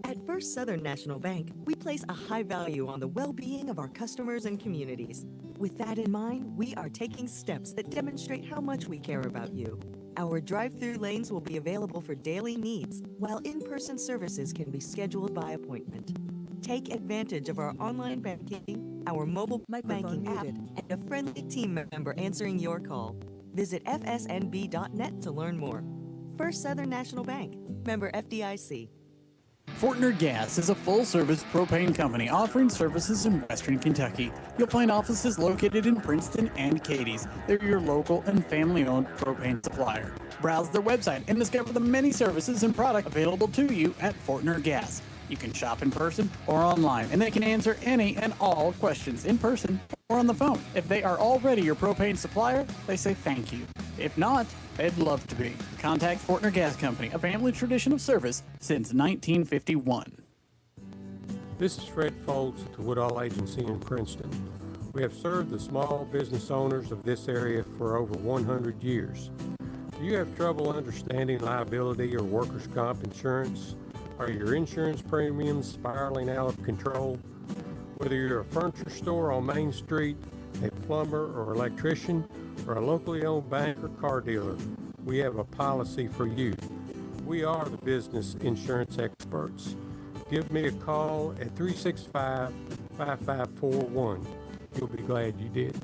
At First Southern National Bank, we place a high value on the well-being of our customers and communities. With that in mind, we are taking steps that demonstrate how much we care about you. Our drive-through lanes will be available for daily needs, while in-person services can be scheduled by appointment. Take advantage of our online banking, our mobile banking app, and a friendly team member answering your call. Visit fsnb.net to learn more. First Southern National Bank, member FDIC. Fortner Gas is a full-service propane company offering services in Western Kentucky. You'll find offices located in Princeton and Cadiz. They're your local and family-owned propane supplier. Browse their website and discover the many services and products available to you at Fortner Gas. You can shop in person or online, and they can answer any and all questions in person or on the phone. If they are already your propane supplier, they say thank you. If not, they'd love to be. Contact Fortner Gas Company, a family tradition of service since 1951. This is Fred Foltz at the Woodall Agency in Princeton. We have served the small business owners of this area for over 100 years. Do you have trouble understanding liability or workers' comp insurance? Are your insurance premiums spiraling out of control? Whether you're a furniture store on Main Street, a plumber or electrician, or a locally owned bank or car dealer, we have a policy for you. We are the business insurance experts. Give me a call at 365-5541. You'll be glad you did.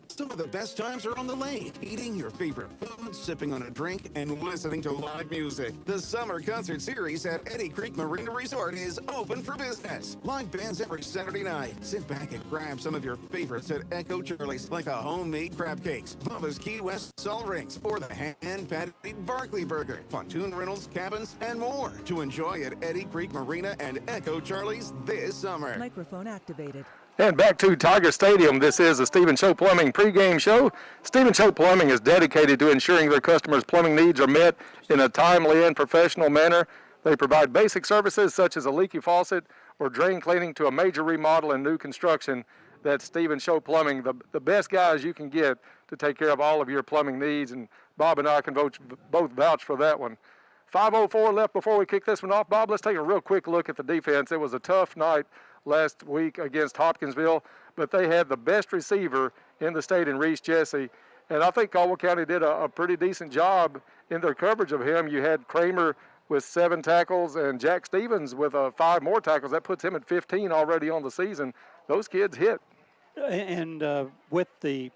Some of the best times are on the lake, eating your favorite food, sipping on a drink, and listening to live music. The Summer Concert Series at Eddy Creek Marina Resort is open for business. Live bands every Saturday night. Sit back and grab some of your favorites at Echo Charlie's, like the homemade crab cakes, Bubba's Key West salt rings, or the hand-patted Barkley Burger, pontoon rentals, cabins, and more to enjoy at Eddy Creek Marina and Echo Charlie's this summer. Microphone activated. And back to Tiger Stadium. This is the Stephen Show Plumbing pregame show. Stephen Show Plumbing is dedicated to ensuring their customers' plumbing needs are met in a timely and professional manner. They provide basic services such as a leaky faucet or drain cleaning to a major remodel and new construction. That's Stephen Show Plumbing, the best guys you can get to take care of all of your plumbing needs. And Bob and I can both vouch for that one. 5:04 left before we kick this one off. Bob, let's take a real quick look at the defense. It was a tough night last week against Hopkinsville, but they had the best receiver in the state in Reese Jesse. And I think Caldwell County did a pretty decent job in their coverage of him. You had Kramer with 7 tackles and Jack Stevens with 5 more tackles. That puts him at 15 already on the season. Those kids hit. And with the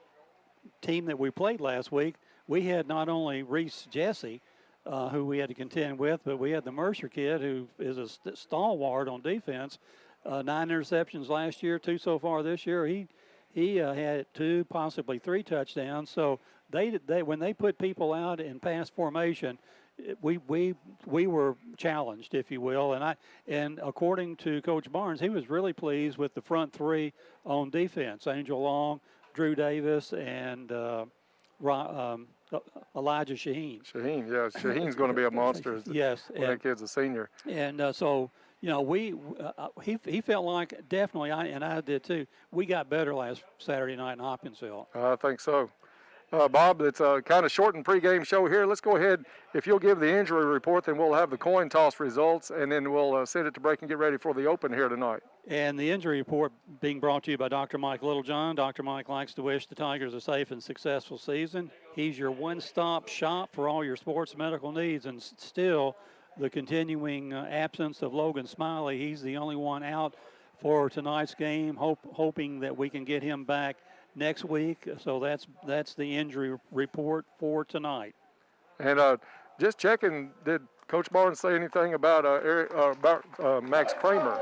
team that we played last week, we had not only Reese Jesse, who we had to contend with, but we had the Mercer kid, who is a stalwart on defense. 9 interceptions last year, 2 so far this year. He had 2, possibly 3 touchdowns. So they when they put people out in pass formation, we were challenged, if you will. And according to Coach Barnes, he was really pleased with the front 3 on defense: Angel Long, Drew Davis, and Elijah Shaheen. Shaheen, yeah, Shaheen's going to be a monster. Yes, when that kid's a senior. And so, you know, he felt like definitely, I did too. We got better last Saturday night in Hopkinsville. I think so. Bob, it's a kind of shortened pregame show here. Let's go ahead. If you'll give the injury report, then we'll have the coin toss results, and then we'll send it to break and get ready for the open here tonight. And the injury report being brought to you by Dr. Mike Littlejohn. Dr. Mike likes to wish the Tigers a safe and successful season. He's your one-stop shop for all your sports medical needs, and still the continuing absence of Logan Smiley. He's the only one out for tonight's game, hoping that we can get him back next week. So that's the injury report for tonight. And just checking, did Coach Barnes say anything about Max Kramer?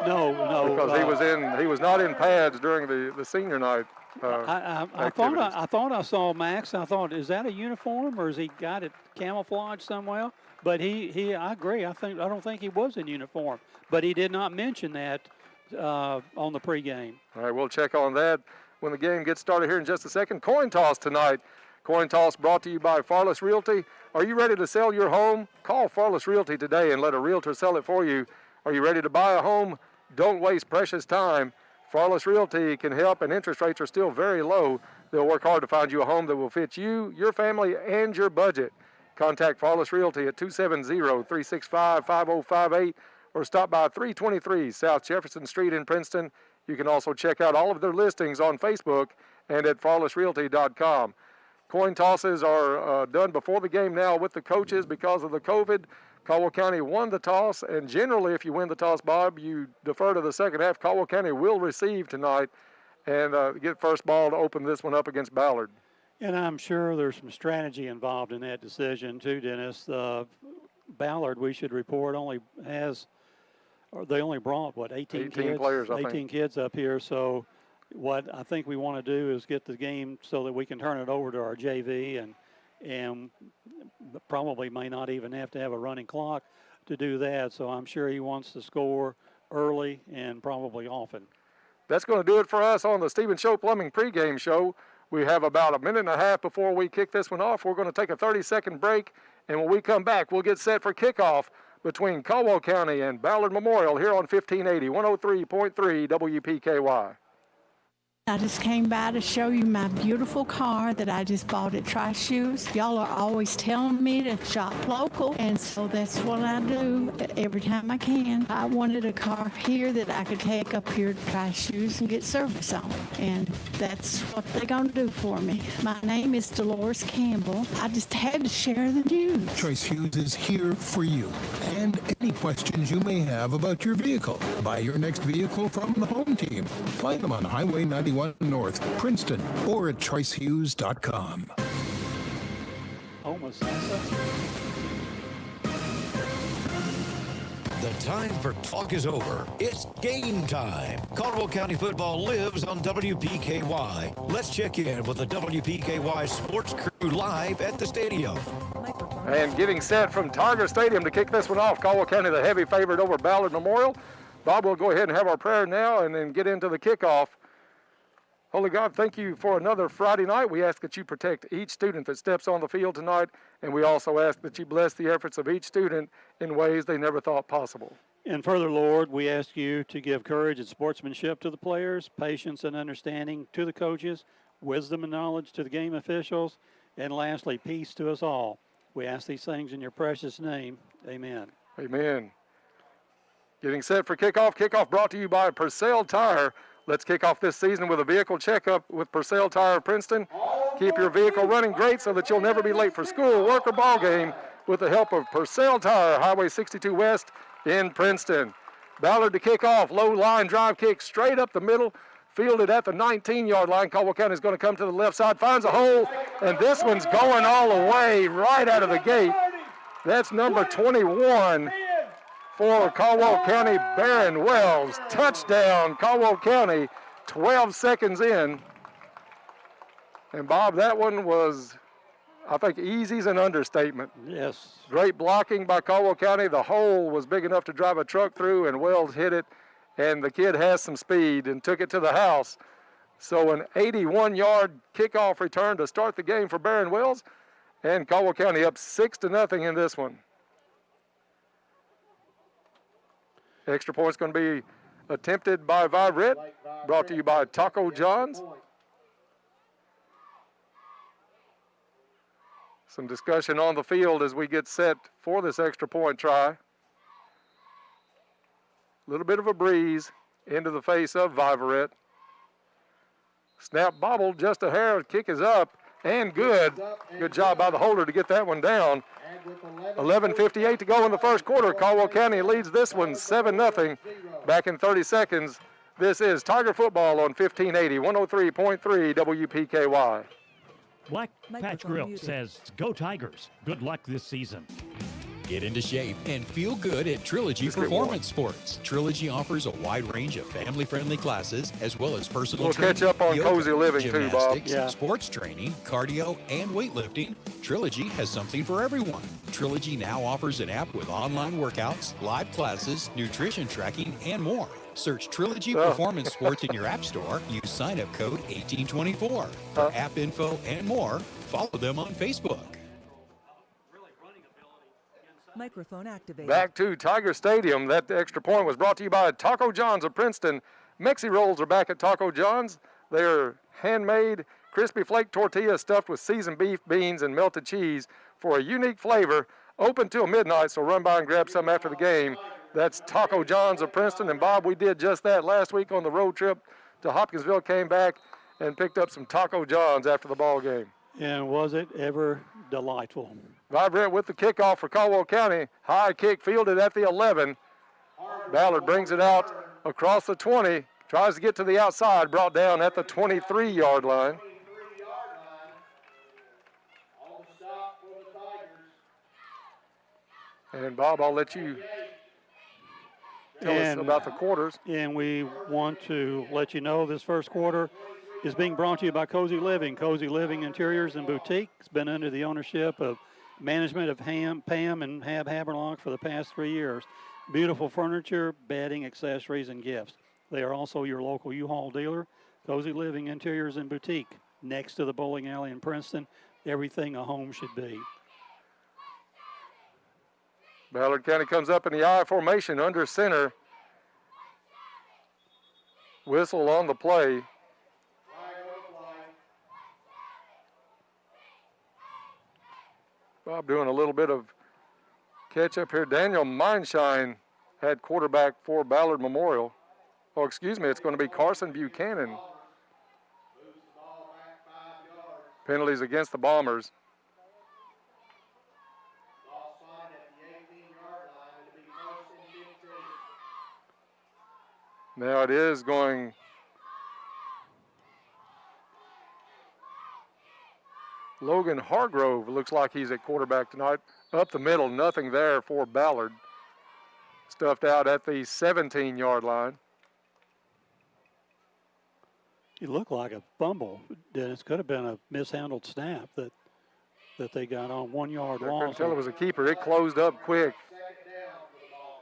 No. Because he was not in pads during the senior night. I thought I saw Max. I thought, is that a uniform or has he got it camouflaged somewhere? But I agree. I don't think he was in uniform, but he did not mention that on the pregame. All right, we'll check on that when the game gets started here in just a second. Coin toss tonight. Coin toss brought to you by Farless Realty. Are you ready to sell your home? Call Farless Realty today and let a realtor sell it for you. Are you ready to buy a home? Don't waste precious time. Farless Realty can help, and interest rates are still very low. They'll work hard to find you a home that will fit you, your family, and your budget. Contact Farless Realty at 270-365-5058 or stop by 323 South Jefferson Street in Princeton. You can also check out all of their listings on Facebook and at farlessrealty.com. Coin tosses are done before the game now with the coaches because of the COVID. Caldwell County won the toss, and generally if you win the toss, Bob, you defer to the second half. Caldwell County will receive tonight and get first ball to open this one up against Ballard. And I'm sure there's some strategy involved in that decision too, Dennis. Ballard, we should report, they only brought, 18 kids? Players, I 18 think. kids up here. So what I think we want to do is get the game so that we can turn it over to our JV and probably may not even have to have a running clock to do that. So I'm sure he wants to score early and probably often. That's going to do it for us on the Stephen Show Plumbing pregame show. We have about a minute and a half before we kick this one off. We're going to take a 30-second break, and when we come back, we'll get set for kickoff between Caldwell County and Ballard Memorial here on 1580, 103.3 WPKY. I just came by to show you my beautiful car that I just bought at Tri Shoes. Y'all are always telling me to shop local, and so that's what I do every time I can. I wanted a car here that I could take up here to Tri Shoes and get service on, and that's what they're going to do for me. My name is Dolores Campbell. I just had to share the news. Choice Hughes is here for you and any questions you may have about your vehicle. Buy your next vehicle from the home team. Find them on Highway 91 North, Princeton, or at choicehughes.com. Almost. The time for talk is over. It's game time. Caldwell County football lives on WPKY. Let's check in with the WPKY sports crew live at the stadium. And getting set from Tiger Stadium to kick this one off. Caldwell County the heavy favorite over Ballard Memorial. Bob, we'll go ahead and have our prayer now and then get into the kickoff. Holy God, thank you for another Friday night. We ask that you protect each student that steps on the field tonight, and we also ask that you bless the efforts of each student in ways they never thought possible. And further, Lord, we ask you to give courage and sportsmanship to the players, patience and understanding to the coaches, wisdom and knowledge to the game officials, and lastly, peace to us all. We ask these things in your precious name. Amen. Amen. Getting set for kickoff. Kickoff brought to you by Purcell Tire. Let's kick off this season with a vehicle checkup with Purcell Tire of Princeton. Keep your vehicle running great so that you'll never be late for school, work, or ball game with the help of Purcell Tire, Highway 62 West in Princeton. Ballard to kick off. Low line drive kick straight up the middle. Fielded at the 19-yard line. Caldwell County is going to come to the left side, finds a hole, and this one's going all the way right out of the gate. That's number 21 for Caldwell County, Barron Wells. Touchdown, Caldwell County, 12 seconds in. And Bob, that one was, I think, easy's an understatement. Yes. Great blocking by Caldwell County. The hole was big enough to drive a truck through, and Wells hit it. And the kid has some speed and took it to the house. So an 81-yard kickoff return to start the game for Barron Wells. And Caldwell County up 6-0 in this one. Extra point's going to be attempted by Vibrett, brought to you by Taco John's. Some discussion on the field as we get set for this extra point try. A little bit of a breeze into the face of Viverett. Snap bobbled just a hair. Kick is up and good. Good job by the holder to get that one down. 11:58 to go in the first quarter. Caldwell County leads this one 7-0. Back in 30 seconds. This is Tiger football on 1580, 103.3 WPKY. Black Patch Grill says, "Go Tigers. Good luck this season." Get into shape and feel good at Trilogy Performance Sports. Trilogy offers a wide range of family-friendly classes as well as personal training, catch up on yoga, cozy living too, Bob. gymnastics, sports training, cardio, and weightlifting. Trilogy has something for everyone. Trilogy now offers an app with online workouts, live classes, nutrition tracking, and more. Search Trilogy Performance Sports in your app store. Use sign-up code 1824 for app info and more. Follow them on Facebook. Microphone activated. Back to Tiger Stadium. That extra point was brought to you by Taco John's of Princeton. Mexi Rolls are back at Taco John's. They're handmade crispy flake tortillas stuffed with seasoned beef, beans, and melted cheese for a unique flavor. Open till midnight, so run by and grab some after the game. That's Taco John's of Princeton. And Bob, we did just that last week on the road trip to Hopkinsville. Came back and picked up some Taco John's after the ball game. And was it ever delightful? Vibrett with the kickoff for Caldwell County. High kick fielded at the 11. Ballard brings it out across the 20. Tries to get to the outside. Brought down at the 23-yard line. And Bob, I'll let you tell us about the quarters. And we want to let you know this first quarter is being brought to you by Cozy Living. Cozy Living Interiors and Boutique. It's been under the ownership of management of Pam and Hab Haberlock for the past 3 years. Beautiful furniture, bedding, accessories, and gifts. They are also your local U-Haul dealer. Cozy Living Interiors and Boutique, next to the bowling alley in Princeton. Everything a home should be. Ballard County comes up in the I formation under center. Whistle on the play. Bob doing a little bit of catch up here. Daniel Mindshine had quarterback for Ballard Memorial. Oh, excuse me, it's going to be Carson Buchanan. Penalties against the Bombers. Now it is going Logan Hargrove. Looks like he's at quarterback tonight. Up the middle, nothing there for Ballard. Stuffed out at the 17-yard line. It looked like a fumble, Dennis. Could have been a mishandled snap that they got on 1 yard I loss. couldn't tell it was a keeper. It closed up quick.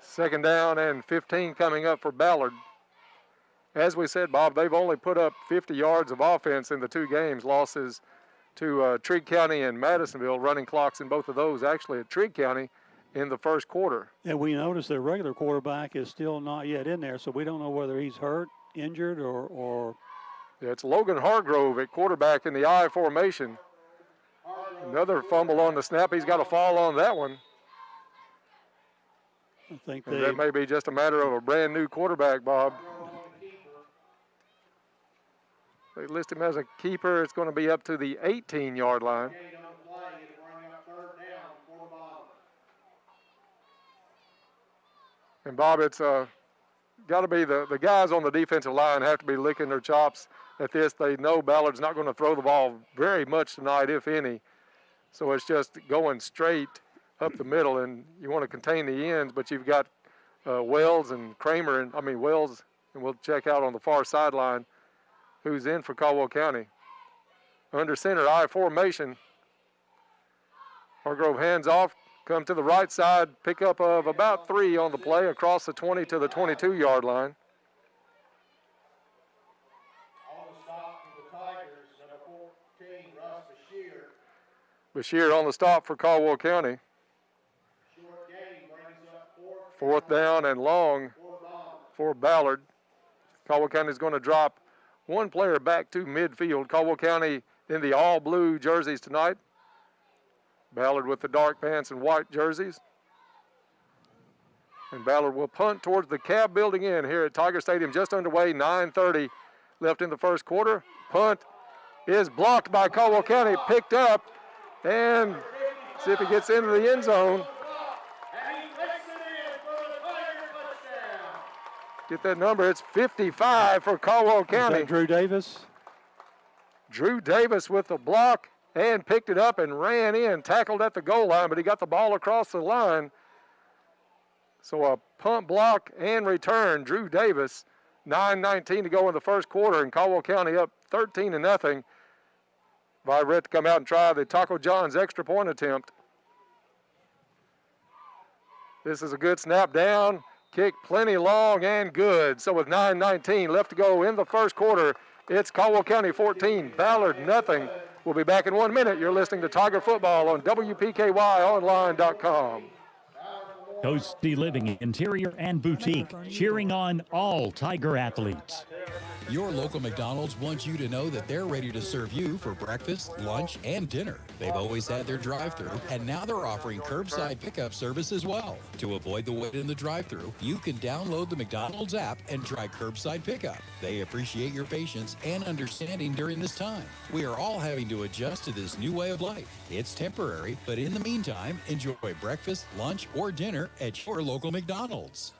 Second down and 15 coming up for Ballard. As we said, Bob, they've only put up 50 yards of offense in the two games. Losses to Trigg County and Madisonville, running clocks in both of those actually at Trigg County in the first quarter. And we noticed their regular quarterback is still not yet in there, so we don't know whether he's hurt, injured, or... Yeah, it's Logan Hargrove at quarterback in the I formation. Another fumble on the snap. He's got a fall on that one. I think and that may be just a matter of a brand new quarterback, Bob. They list him as a keeper. It's going to be up to the 18-yard line. And Bob, it's got to be the guys on the defensive line have to be licking their chops at this. They know Ballard's not going to throw the ball very much tonight, if any. So it's just going straight up the middle, and you want to contain the ends, but you've got Wells and Kramer, and Wells, and we'll check out on the far sideline who's in for Caldwell County. Under center, I formation. Hargrove hands off, come to the right side, pickup of about 3 on the play across the 20 to the 22-yard line. Bashir on the stop for Caldwell County. Fourth down and long for Ballard. Caldwell County is going to drop one player back to midfield. Caldwell County in the all-blue jerseys tonight. Ballard with the dark pants and white jerseys. And Ballard will punt towards the Cab building in here at Tiger Stadium. Just underway, 9:30 left in the first quarter. Punt is blocked by Caldwell County, picked up, and see if he gets into the end zone. Get that number, it's 55 for Caldwell County. Is that Drew Davis? Drew Davis with the block and picked it up and ran in, tackled at the goal line, but he got the ball across the line. So a punt block and return, Drew Davis. 9:19 to go in the first quarter, and Caldwell County up 13-0. Vibrett to come out and try the Taco John's extra point attempt. This is a good snap down. Kick plenty long and good. So with 9:19 left to go in the first quarter, it's Caldwell County 14, Ballard nothing. We'll be back in 1 minute. You're listening to Tiger Football on WPKYonline.com. Coasty Living, Interior and Boutique, cheering on all Tiger athletes. Your local McDonald's wants you to know that they're ready to serve you for breakfast, lunch, and dinner. They've always had their drive-thru, and now they're offering curbside pickup service as well. To avoid the wait in the drive-thru, you can download the McDonald's app and try curbside pickup. They appreciate your patience and understanding during this time. We are all having to adjust to this new way of life. It's temporary, but in the meantime, enjoy breakfast, lunch, or dinner at your local McDonald's.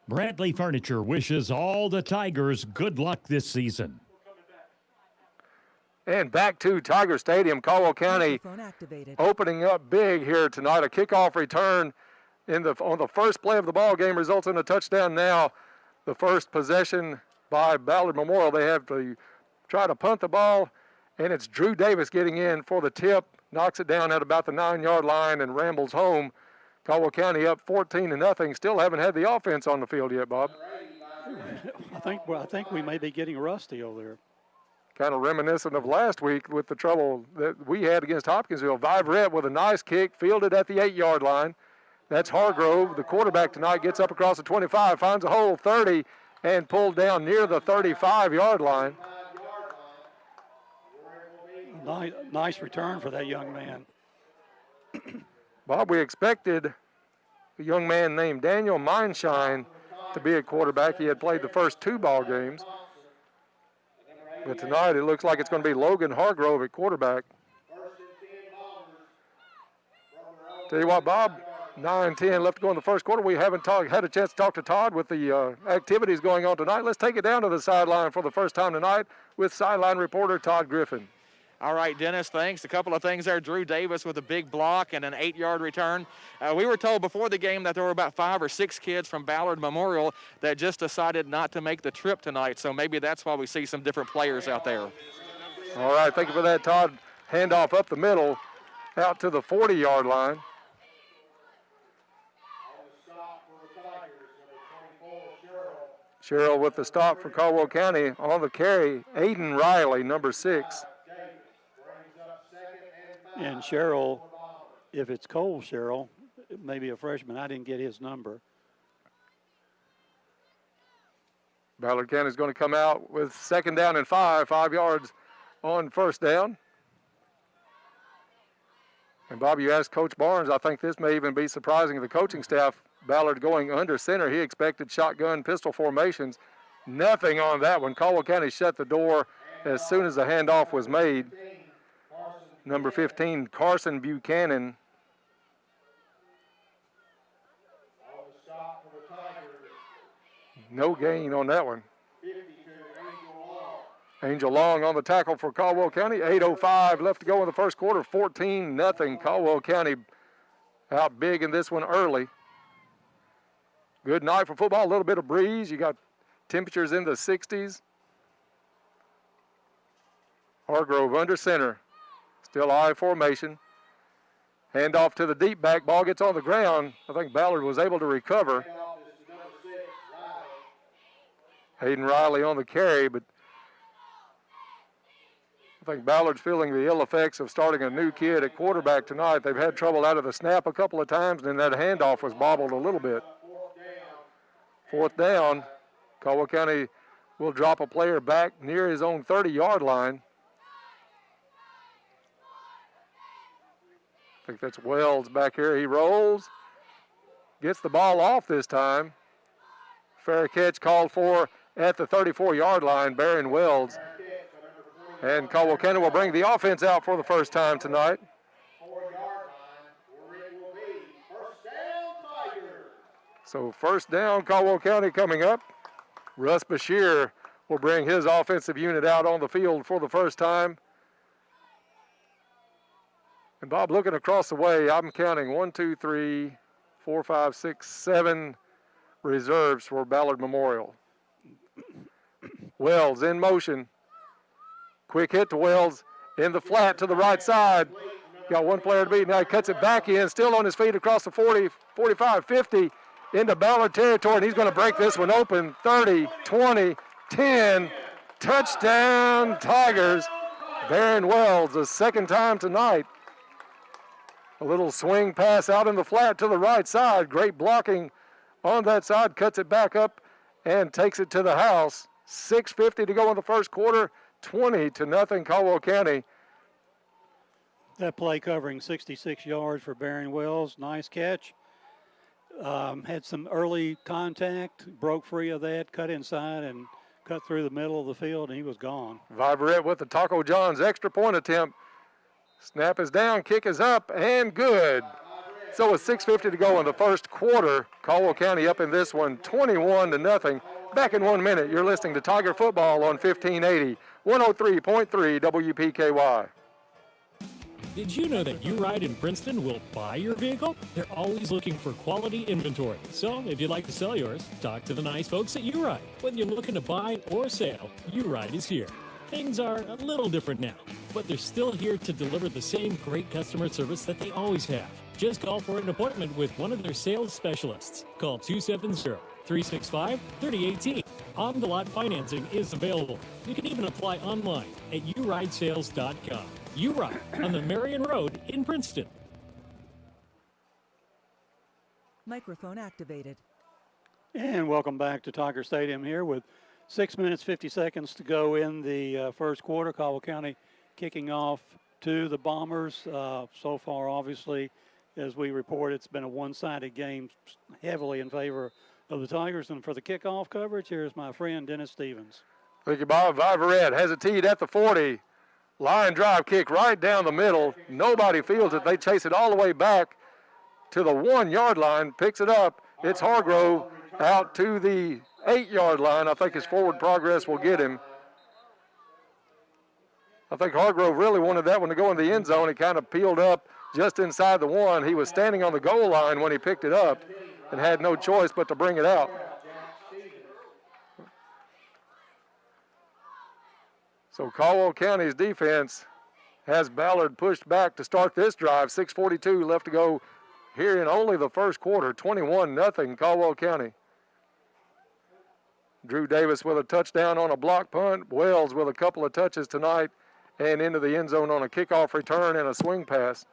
Bradley Furniture wishes all the Tigers good luck this season. And back to Tiger Stadium, Caldwell County opening up big here tonight. A kickoff return on the first play of the ball game results in a touchdown. Now the first possession by Ballard Memorial. They have to try to punt the ball, and it's Drew Davis getting in for the tip, knocks it down at about the 9-yard line and rambles home. Caldwell County up 14-0. Still haven't had the offense on the field yet, Bob. I think we may be getting rusty over there. Kind of reminiscent of last week with the trouble that we had against Hopkinsville. Vibrett with a nice kick, fielded at the 8-yard line. That's Hargrove. The quarterback tonight gets up across the 25, finds a hole, 30, and pulled down near the 35-yard line. Nice return for that young man. Bob, we expected a young man named Daniel Mindshine to be a quarterback. He had played the first 2 ball games. But tonight it looks like it's going to be Logan Hargrove at quarterback. Tell you what, Bob, 9-10 left to go in the first quarter. We haven't had a chance to talk to Todd with the activities going on tonight. Let's take it down to the sideline for the first time tonight with sideline reporter Todd Griffin. All right, Dennis, thanks. A couple of things there. Drew Davis with a big block and an 8-yard return. We were told before the game that there were about 5 or 6 kids from Ballard Memorial that just decided not to make the trip tonight, so maybe that's why we see some different players out there. All right, thank you for that, Todd. Handoff up the middle, out to the 40-yard line. Sherrill with the stop for Caldwell County. On the carry, Aiden Riley, number 6. And Sherrill, if it's Cole Sherrill, maybe a freshman. I didn't get his number. Ballard County's going to come out with 2nd down and 5 yards on 1st down. And Bob, you asked Coach Barnes, I think this may even be surprising to the coaching staff. Ballard going under center. He expected shotgun pistol formations. Nothing on that one. Caldwell County shut the door as soon as the handoff was made. Number 15, Carson Buchanan. No gain on that one. Angel Long on the tackle for Caldwell County. 8:05 left to go in the first quarter. 14-0. Caldwell County out big in this one early. Good night for football. A little bit of breeze. You got temperatures in the 60s. Hargrove under center. Still I formation. Hand off to the deep back. Ball gets on the ground. I think Ballard was able to recover. Hayden Riley on the carry, but I think Ballard's feeling the ill effects of starting a new kid at quarterback tonight. They've had trouble out of the snap a couple of times, and then that handoff was bobbled a little bit. 4th down. Caldwell County will drop a player back near his own 30-yard line. I think that's Wells back here. He rolls, gets the ball off this time. Fair catch called for at the 34-yard line, Barron Wells. And Caldwell County will bring the offense out for the first time tonight. So 1st down, Caldwell County coming up. Russ Bashir will bring his offensive unit out on the field for the first time. And Bob, looking across the way, I'm counting 1, 2, 3, 4, 5, 6, 7 reserves for Ballard Memorial. Wells in motion. Quick hit to Wells in the flat to the right side. Got one player to beat. Now he cuts it back in, still on his feet across the 40, 45, 50 into Ballard territory, and he's going to break this one open. 30, 20, 10. Touchdown, Tigers. Barron Wells, the 2nd time tonight. A little swing pass out in the flat to the right side. Great blocking on that side. Cuts it back up and takes it to the house. 6:50 to go in the first quarter. 20-0 Caldwell County. That play covering 66 yards for Barron Wells. Nice catch. Had some early contact, broke free of that, cut inside, and cut through the middle of the field, and he was gone. Viverette with the Taco John's extra point attempt. Snap is down, kick is up, and good. So with 6:50 to go in the first quarter, Caldwell County up in this one, 21-0. Back in 1 minute, you're listening to Tiger Football on 1580, 103.3 WPKY. Did you know that U-Ride in Princeton will buy your vehicle? They're always looking for quality inventory. So if you'd like to sell yours, talk to the nice folks at U-Ride. Whether you're looking to buy or sell, U-Ride is here. Things are a little different now, but they're still here to deliver the same great customer service that they always have. Just call for an appointment with one of their sales specialists. Call 270-365-3018. On-the-lot financing is available. You can even apply online at uridesales.com. U-Ride on the Marion Road in Princeton. Microphone activated. And welcome back to Tiger Stadium here with 6 minutes, 50 seconds to go in the first quarter. Caldwell County kicking off to the Bombers. So far, obviously, as we report, it's been a one-sided game heavily in favor of the Tigers. And for the kickoff coverage, here's my friend Dennis Stevens. Thank you, Bob. Viverette has it teed at the 40. Line drive kick right down the middle. Nobody fields it. They chase it all the way back to the 1-yard line. Picks it up. It's Hargrove out to the 8-yard line. I think his forward progress will get him. I think Hargrove really wanted that one to go in the end zone. He kind of peeled up just inside the 1. He was standing on the goal line when he picked it up and had no choice but to bring it out. So Caldwell County's defense has Ballard pushed back to start this drive. 6:42 left to go here in only the first quarter. 21-0 Caldwell County. Drew Davis with a touchdown on a block punt. Wells with a couple of touches tonight and into the end zone on a kickoff return and a swing pass.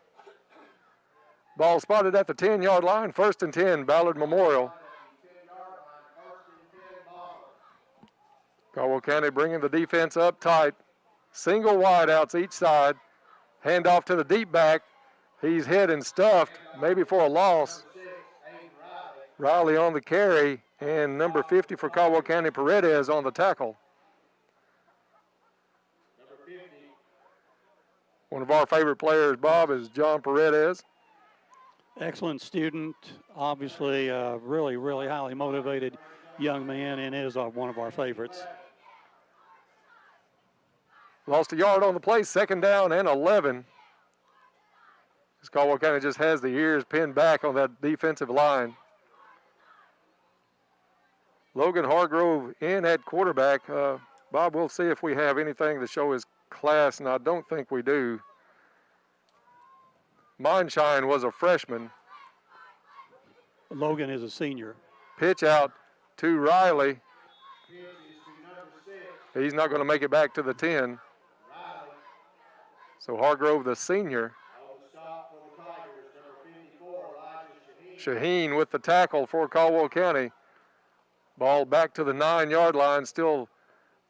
Ball spotted at the 10-yard line, 1st and 10, Ballard Memorial. Caldwell County bringing the defense up tight. Single wideouts each side. Handoff to the deep back. He's hit and stuffed, maybe for a loss. Riley on the carry, and number 50 for Caldwell County, Paredes on the tackle. One of our favorite players, Bob, is John Paredes. Excellent student, obviously really, really highly motivated young man, and is one of our favorites. Lost a yard on the play, 2nd down and 11. As Caldwell County just has the ears pinned back on that defensive line. Logan Hargrove in at quarterback. Bob, we'll see if we have anything to show his class, and I don't think we do. Mindshine was a freshman. Logan is a senior. Pitch out to Riley. He's not going to make it back to the 10. So Hargrove, the senior. Shaheen with the tackle for Caldwell County. Ball back to the 9-yard line. Still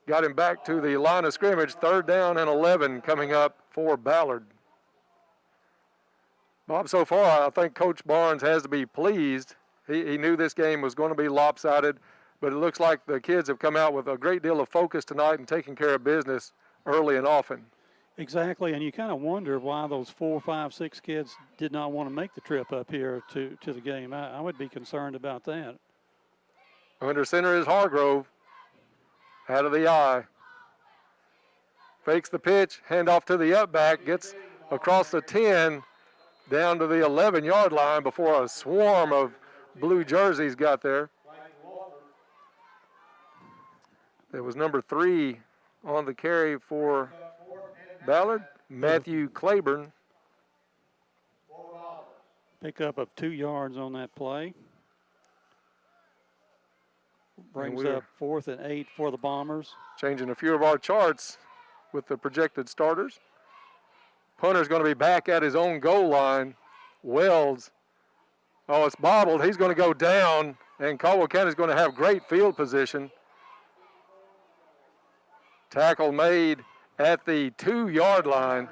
got him back to the line of scrimmage. 3rd down and 11 coming up for Ballard. Bob, so far I think Coach Barnes has to be pleased. He knew this game was going to be lopsided, but it looks like the kids have come out with a great deal of focus tonight and taking care of business early and often. Exactly, and you kind of wonder why those 4, 5, 6 kids did not want to make the trip up here to the game. I would be concerned about that. Under center is Hargrove. Out of the eye. Fakes the pitch, handoff to the up back, gets across the 10, down to the 11-yard line before a swarm of blue jerseys got there. There was number 3 on the carry for Ballard, Matthew Claiborne. Pickup of 2 yards on that play. Brings up 4th and 8 for the Bombers. Changing a few of our charts with the projected starters. Punter's going to be back at his own goal line. Wells, oh, it's bobbled. He's going to go down, and Caldwell County's going to have great field position. Tackle made at the 2-yard line.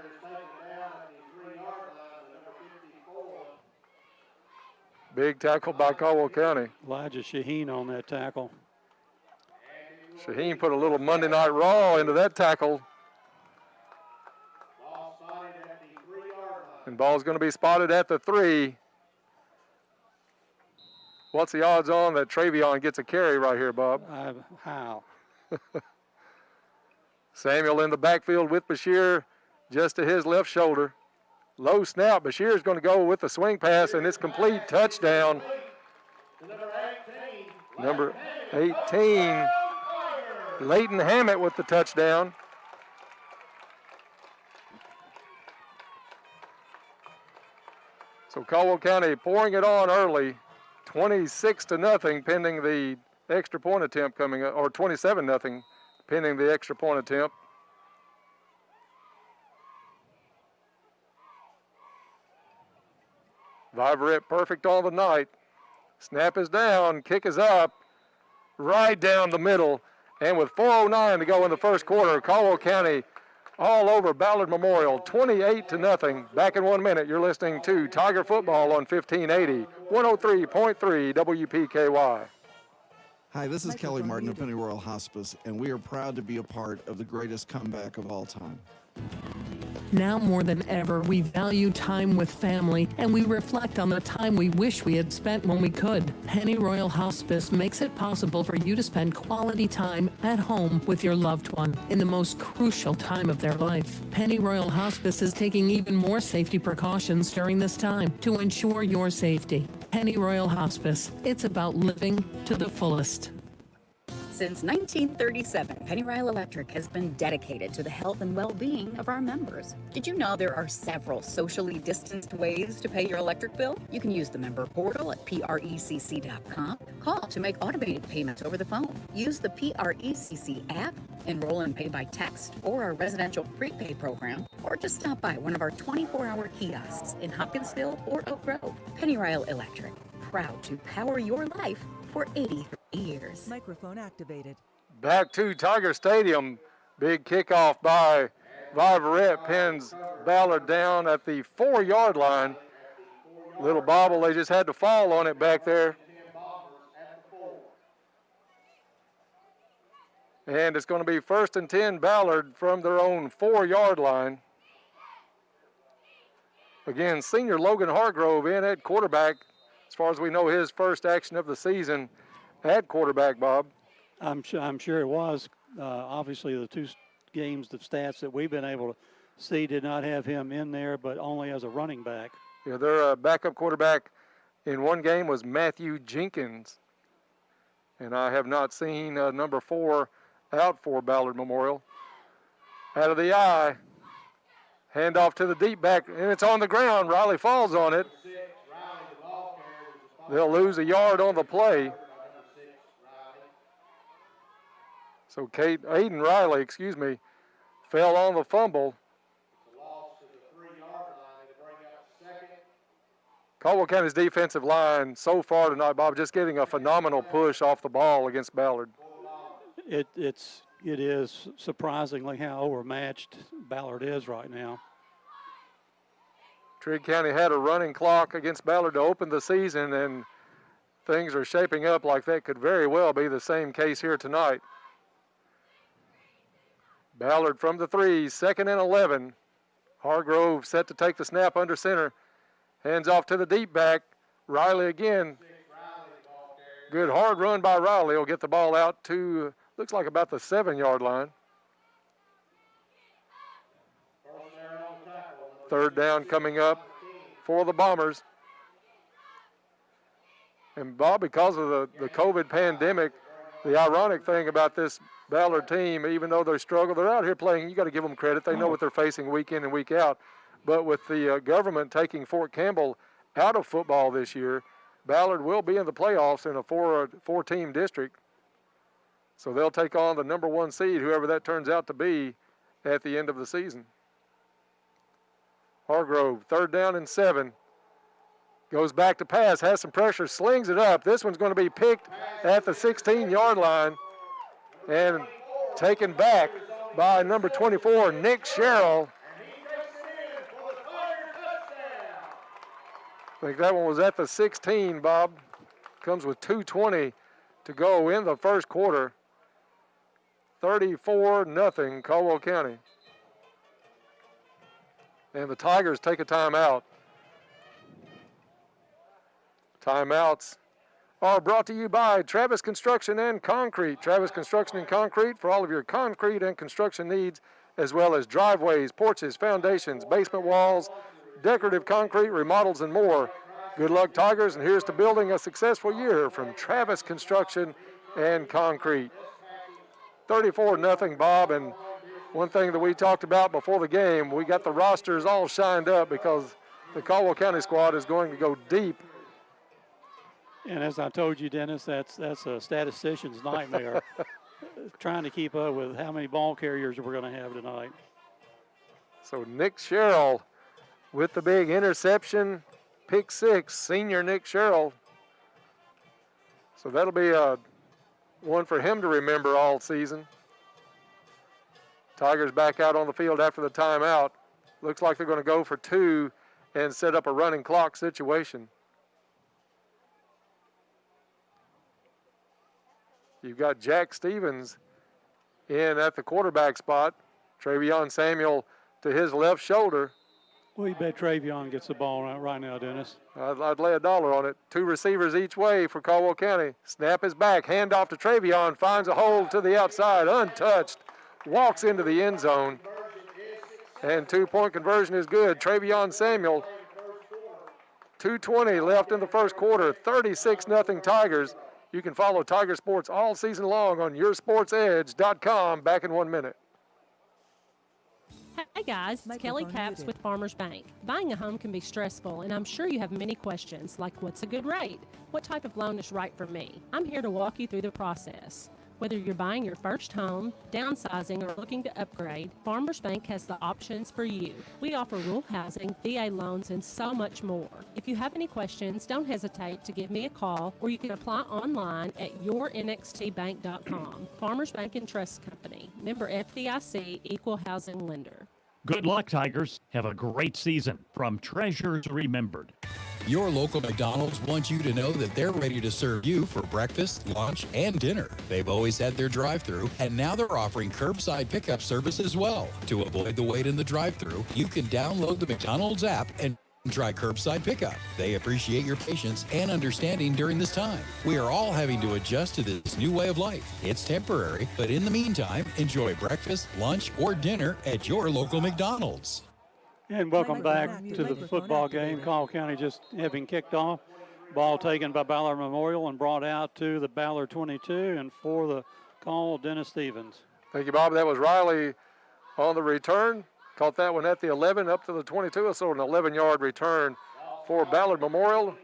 Big tackle by Caldwell County. Elijah Shaheen on that tackle. Shaheen put a little Monday Night Raw into that tackle. And ball's going to be spotted at the 3. What's the odds on that Travion gets a carry right here, Bob? How? Samuel in the backfield with Bashir just to his left shoulder. Low snap. Bashir's going to go with the swing pass, and it's complete. Touchdown. Number 18, Leighton Hammett with the touchdown. So Caldwell County pouring it on early, 26-0 pending the extra point attempt coming up, or 27-0 pending the extra point attempt. Viverette perfect all the night. Snap is down, kick is up, right down the middle. And with 4:09 to go in the first quarter, Caldwell County all over Ballard Memorial, 28-0. Back in 1 minute, you're listening to Tiger Football on 1580, 103.3 WPKY. Hi, this is Kelly Martin of Penny Royal Hospice, and we are proud to be a part of the greatest comeback of all time. Now more than ever, we value time with family, and we reflect on the time we wish we had spent when we could. Penny Royal Hospice makes it possible for you to spend quality time at home with your loved one in the most crucial time of their life. Penny Royal Hospice is taking even more safety precautions during this time to ensure your safety. Penny Royal Hospice, it's about living to the fullest. Since 1937, Pennyrile Electric has been dedicated to the health and well-being of our members. Did you know there are several socially distanced ways to pay your electric bill? You can use the member portal at precc.com, call to make automated payments over the phone, use the PRECC app, enroll and pay by text or our residential prepay program, or just stop by one of our 24-hour kiosks in Hopkinsville or Oak Grove. Pennyrile Electric, proud to power your life for 83 years. Microphone activated. Back to Tiger Stadium. Big kickoff by Viverette pins Ballard down at the 4-yard line. Little bobble, they just had to fall on it back there. And it's going to be 1st and 10 Ballard from their own 4-yard line. Again, senior Logan Hargrove in at quarterback. As far as we know, his first action of the season at quarterback, Bob. I'm sure it was. Obviously, the two games, the stats that we've been able to see did not have him in there, but only as a running back. Yeah, their backup quarterback in one game was Matthew Jenkins. And I have not seen number 4 out for Ballard Memorial. Out of the eye. Handoff to the deep back, and it's on the ground. Riley falls on it. They'll lose a yard on the play. So Aiden Riley, fell on the fumble. Caldwell County's defensive line so far tonight, Bob, just getting a phenomenal push off the ball against Ballard. It is surprisingly how overmatched Ballard is right now. Trigg County had a running clock against Ballard to open the season, and things are shaping up like that could very well be the same case here tonight. Ballard from the 3, 2nd and 11. Hargrove set to take the snap under center. Hands off to the deep back. Riley again. Good hard run by Riley. He'll get the ball out to, looks like about the 7-yard line. 3rd down coming up for the Bombers. And Bob, because of the COVID pandemic, the ironic thing about this Ballard team, even though they struggle, they're out here playing. You got to give them credit. They know what they're facing week in and week out. But with the government taking Fort Campbell out of football this year, Ballard will be in the playoffs in a four-team district. So they'll take on the number 1 seed, whoever that turns out to be, at the end of the season. Hargrove, 3rd down and 7. Goes back to pass, has some pressure, slings it up. This one's going to be picked at the 16-yard line and taken back by number 24, Nick Sherrill. I think that one was at the 16, Bob. Comes with 2:20 to go in the first quarter. 34-0 Caldwell County. And the Tigers take a timeout. Timeouts are brought to you by Travis Construction and Concrete. Travis Construction and Concrete for all of your concrete and construction needs, as well as driveways, porches, foundations, basement walls, decorative concrete, remodels, and more. Good luck, Tigers, and here's to building a successful year from Travis Construction and Concrete. 34-0, Bob, and one thing that we talked about before the game, we got the rosters all shined up because the Caldwell County squad is going to go deep. And as I told you, Dennis, that's a statistician's nightmare, trying to keep up with how many ball carriers we're going to have tonight. So Nick Sherrill with the big interception, pick 6, senior Nick Sherrill. So that'll be one for him to remember all season. Tigers back out on the field after the timeout. Looks like they're going to go for 2 and set up a running clock situation. You've got Jack Stevens in at the quarterback spot. Travion Samuel to his left shoulder. Well, you bet Travion gets the ball right now, Dennis. I'd lay $1 on it. 2 receivers each way for Caldwell County. Snap is back. Hand off to Travion. Finds a hole to the outside. Untouched. Walks into the end zone. And 2-point conversion is good. Travion Samuel. 2:20 left in the first quarter. 36-0 Tigers. You can follow Tiger Sports all season long on yoursportsedge.com. Back in 1 minute. Hey guys, it's Kelly Capps with Farmers Bank. Buying a home can be stressful, and I'm sure you have many questions, like what's a good rate? What type of loan is right for me? I'm here to walk you through the process. Whether you're buying your first home, downsizing, or looking to upgrade, Farmers Bank has the options for you. We offer rural housing, VA loans, and so much more. If you have any questions, don't hesitate to give me a call, or you can apply online at yournxtbank.com. Farmers Bank and Trust Company. Member FDIC, Equal Housing Lender. Good luck, Tigers. Have a great season from Treasures Remembered. Your local McDonald's wants you to know that they're ready to serve you for breakfast, lunch, and dinner. They've always had their drive-thru, and now they're offering curbside pickup service as well. To avoid the wait in the drive-thru, you can download the McDonald's app and try curbside pickup. They appreciate your patience and understanding during this time. We are all having to adjust to this new way of life. It's temporary, but in the meantime, enjoy breakfast, lunch, or dinner at your local McDonald's. And welcome back to the football game. Caldwell County just having kicked off. Ball taken by Ballard Memorial and brought out to the Ballard 22, and for the call, Dennis Stevens. Thank you, Bob. That was Riley on the return. Caught that one at the 11 up to the 22, so an 11-yard return for Ballard Memorial.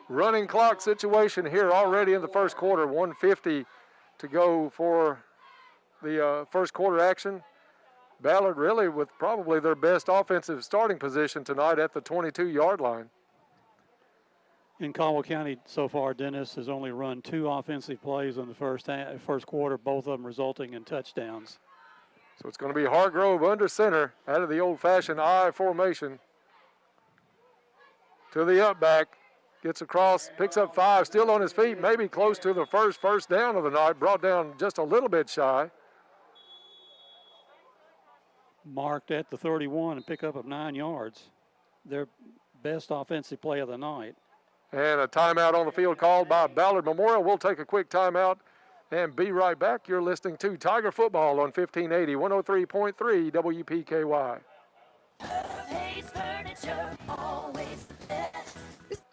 Running clock situation here already in the first quarter. 1:50 to go for the first quarter action. Ballard really with probably their best offensive starting position tonight at the 22-yard line. In Caldwell County so far, Dennis has only run 2 offensive plays in the first quarter, both of them resulting in touchdowns. So it's going to be Hargrove under center out of the old-fashioned I formation. To the up back, gets across, picks up 5, still on his feet, maybe close to the first down of the night, brought down just a little bit shy. Marked at the 31 and pick up of 9 yards. Their best offensive play of the night. And a timeout on the field called by Ballard Memorial. We'll take a quick timeout and be right back. You're listening to Tiger Football on 1580, 103.3 WPKY.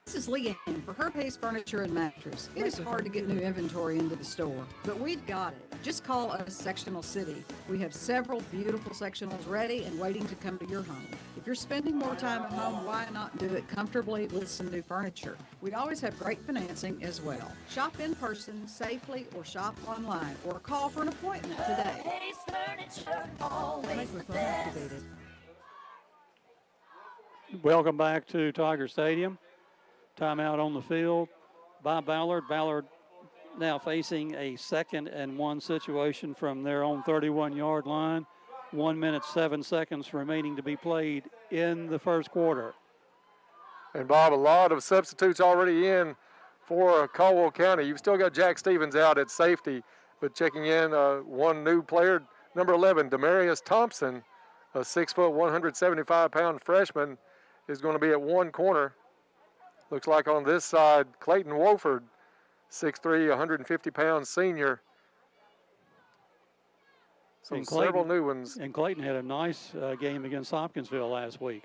This is Leanne for Herb Hayes Furniture and Mattress. It is hard to get new inventory into the store, but we've got it. Just call us Sectional City. We have several beautiful sectionals ready and waiting to come to your home. If you're spending more time at home, why not do it comfortably with some new furniture? We always have great financing as well. Shop in person safely or shop online or call for an appointment today. Hayes Furniture, always Microphone activated. Welcome back to Tiger Stadium. Timeout on the field by Ballard. Ballard now facing a 2nd and 1 situation from their own 31-yard line. 1 minute, 7 seconds remaining to be played in the first quarter. And Bob, a lot of substitutes already in for Caldwell County. You've still got Jack Stevens out at safety, but checking in one new player, number 11, Demarius Thompson, a 6', 175-pound freshman, is going to be at one corner. Looks like on this side, Clayton Wolford, 6'3", 150-pound senior. So And several new ones. And Clayton had a nice game against Hopkinsville last week.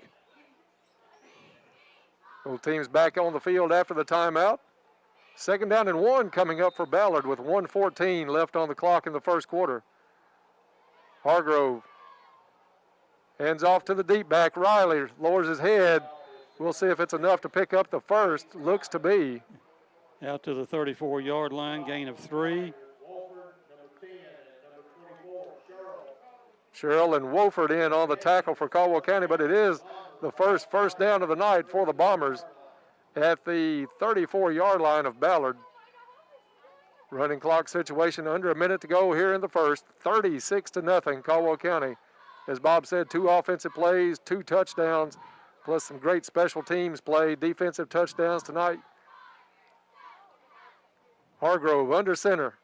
Both teams back on the field after the timeout. 2nd down and 1 coming up for Ballard with 1:14 left on the clock in the first quarter. Hargrove hands off to the deep back. Riley lowers his head. We'll see if it's enough to pick up the first. Looks to be. Out to the 34-yard line, gain of 3. Sherrill and Wolford in on the tackle for Caldwell County, but it is the first down of the night for the Bombers at the 34-yard line of Ballard. Running clock situation, under a minute to go here in the first. 36-0 Caldwell County. As Bob said, 2 offensive plays, 2 touchdowns, plus some great special teams play, defensive touchdowns tonight. Hargrove under center.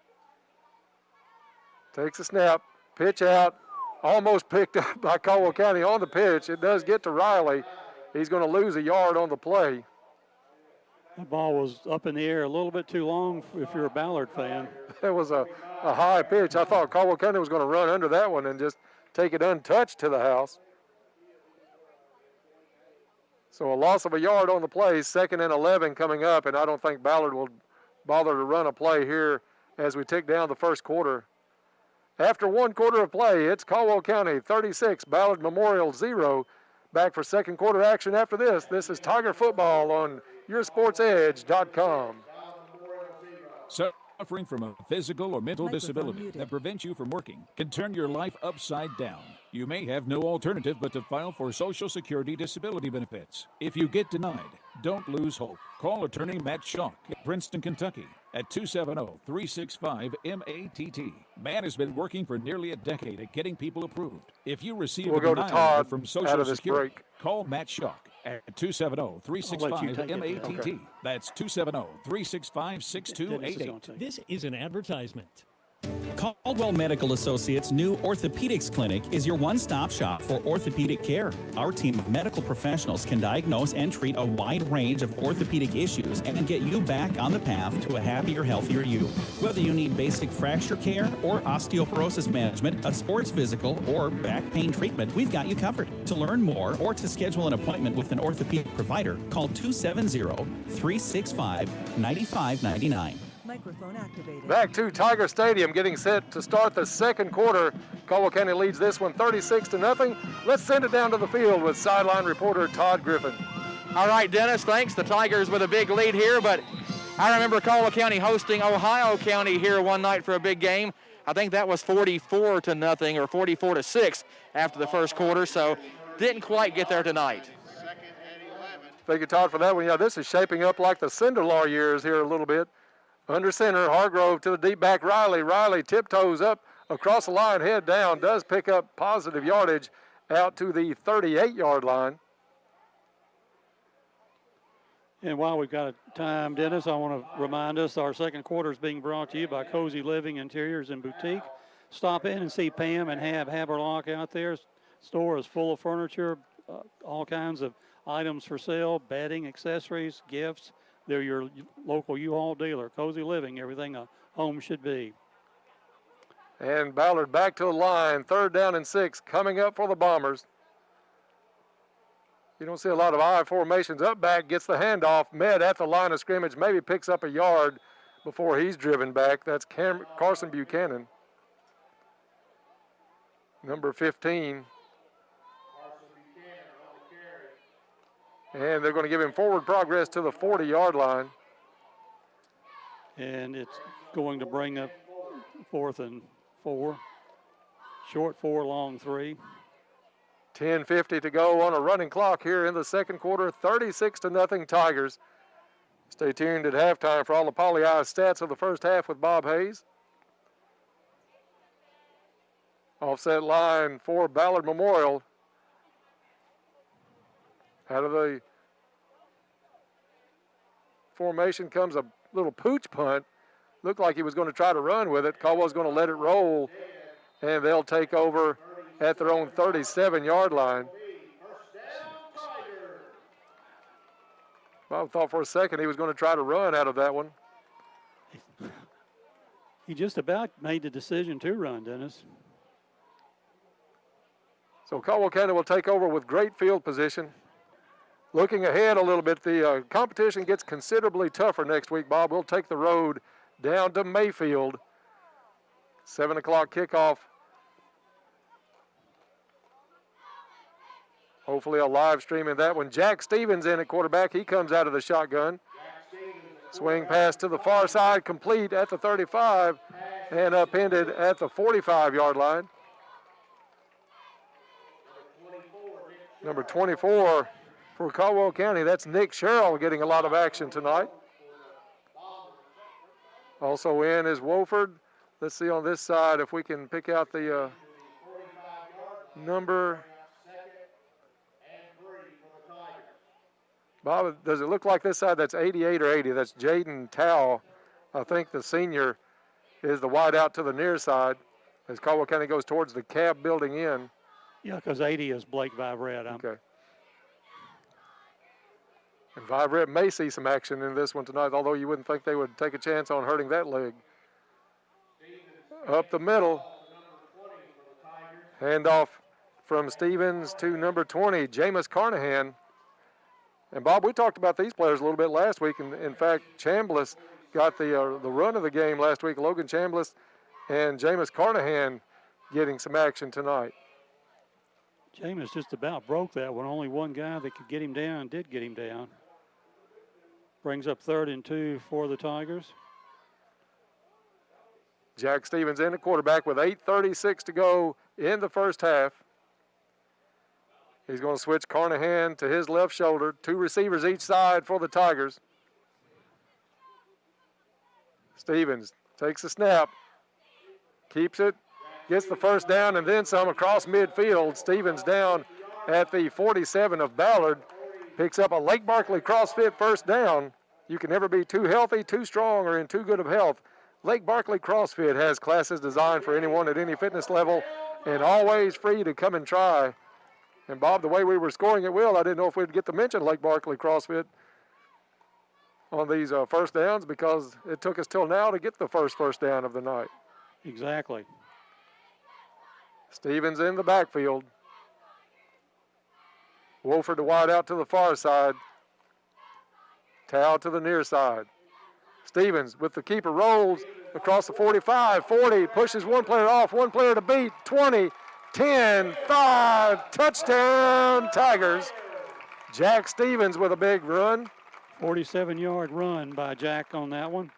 Takes a snap, pitch out, almost picked up by Caldwell County on the pitch. It does get to Riley. He's going to lose a yard on the play. The ball was up in the air a little bit too long if you're a Ballard fan. That was a high pitch. I thought Caldwell County was going to run under that one and just take it untouched to the house. So a loss of a yard on the play, 2nd and 11 coming up, and I don't think Ballard will bother to run a play here as we tick down the first quarter. After 1 quarter of play, it's Caldwell County 36, Ballard Memorial 0. Back for second quarter action after this. This is Tiger Football on YourSportsEdge.com. Suffering from a physical or mental disability that prevents you from working can turn your life upside down. You may have no alternative but to file for Social Security disability benefits. If you get denied, don't lose hope. Call attorney Matt Schock in Princeton, Kentucky at 270-365-MATT. Matt has been working for nearly a decade at getting people approved. If you receive a denial from Social Security, call Matt Schock at 270-365-MATT. That's 270-365-6288. This is an advertisement. Caldwell Medical Associates' new orthopedics clinic is your one-stop shop for orthopedic care. Our team of medical professionals can diagnose and treat a wide range of orthopedic issues and get you back on the path to a happier, healthier you. Whether you need basic fracture care or osteoporosis management, a sports physical, or back pain treatment, we've got you covered. To learn more or to schedule an appointment with an orthopedic provider, call 270-365-9599. Microphone activated. Back to Tiger Stadium, getting set to start the second quarter. Caldwell County leads this one 36-0. Let's send it down to the field with sideline reporter Todd Griffin. All right, Dennis, thanks. The Tigers with a big lead here, but I remember Caldwell County hosting Ohio County here one night for a big game. I think that was 44-0 or 44-6 after the first quarter, so didn't quite get there tonight. Thank you, Todd, for that one. Yeah, this is shaping up like the Cinderlaw years here a little bit. Under center, Hargrove to the deep back, Riley. Riley tiptoes up across the line, head down, does pick up positive yardage out to the 38-yard line. And while we've got time, Dennis, I want to remind us our second quarter is being brought to you by Cozy Living Interiors and Boutique. Stop in and see Pam and Haberlock out there. Store is full of furniture, all kinds of items for sale, bedding, accessories, gifts. They're your local U-Haul dealer. Cozy Living, everything a home should be. And Ballard back to the line, 3rd down and 6, coming up for the Bombers. You don't see a lot of I formations. Up back, gets the handoff. Med at the line of scrimmage, maybe picks up a yard before he's driven back. That's Carson Buchanan, number 15. And they're going to give him forward progress to the 40-yard line. And it's going to bring up 4th and 4. Short 4, long 3. 10:50 to go on a running clock here in the second quarter. 36-0 Tigers. Stay tuned at halftime for all the Poly Eye stats of the first half with Bob Hayes. Offset line for Ballard Memorial. Out of the formation comes a little pooch punt. Looked like he was going to try to run with it. Caldwell's going to let it roll, and they'll take over at their own 37-yard line. Bob thought for a second he was going to try to run out of that one. He just about made the decision to run, Dennis. So Caldwell County will take over with great field position. Looking ahead a little bit, the competition gets considerably tougher next week, Bob. We'll take the road down to Mayfield. 7 o'clock kickoff. Hopefully a live stream in that one. Jack Stevens in at quarterback. He comes out of the shotgun. Swing pass to the far side, complete at the 35 and upended at the 45-yard line. Number 24 for Caldwell County, that's Nick Sherrill getting a lot of action tonight. Also in is Wofford. Let's see on this side if we can pick out the number. Bob, does it look like this side that's 88 or 80? That's Jaden Towle. I think the senior is the wide out to the near side as Caldwell County goes towards the cab building in. Yeah, because 80 is Blake Vibrett. Okay. And Vibrett may see some action in this one tonight, although you wouldn't think they would take a chance on hurting that leg. Up the middle. Handoff from Stevens to number 20, Jameis Carnahan. And Bob, we talked about these players a little bit last week. And in fact, Chambliss got the run of the game last week. Logan Chambliss and Jameis Carnahan getting some action tonight. Jameis just about broke that one. Only one guy that could get him down did get him down. Brings up 3rd and 2 for the Tigers. Jack Stevens in the quarterback with 8:36 to go in the first half. He's going to switch Carnahan to his left shoulder. 2 receivers each side for the Tigers. Stevens takes the snap, keeps it, gets the first down, and then some across midfield. Stevens down at the 47 of Ballard. Picks up a Lake Barkley CrossFit first down. You can never be too healthy, too strong, or in too good of health. Lake Barkley CrossFit has classes designed for anyone at any fitness level and always free to come and try. And Bob, the way we were scoring at will, I didn't know if we'd get to mention Lake Barkley CrossFit on these first downs because it took us till now to get the first down of the night. Exactly. Stevens in the backfield. Wolford to wide out to the far side. Towle to the near side. Stevens with the keeper rolls across the 45, 40, pushes one player off, one player to beat, 20, 10, 5, touchdown Tigers. Jack Stevens with a big run. 47-yard run by Jack on that one.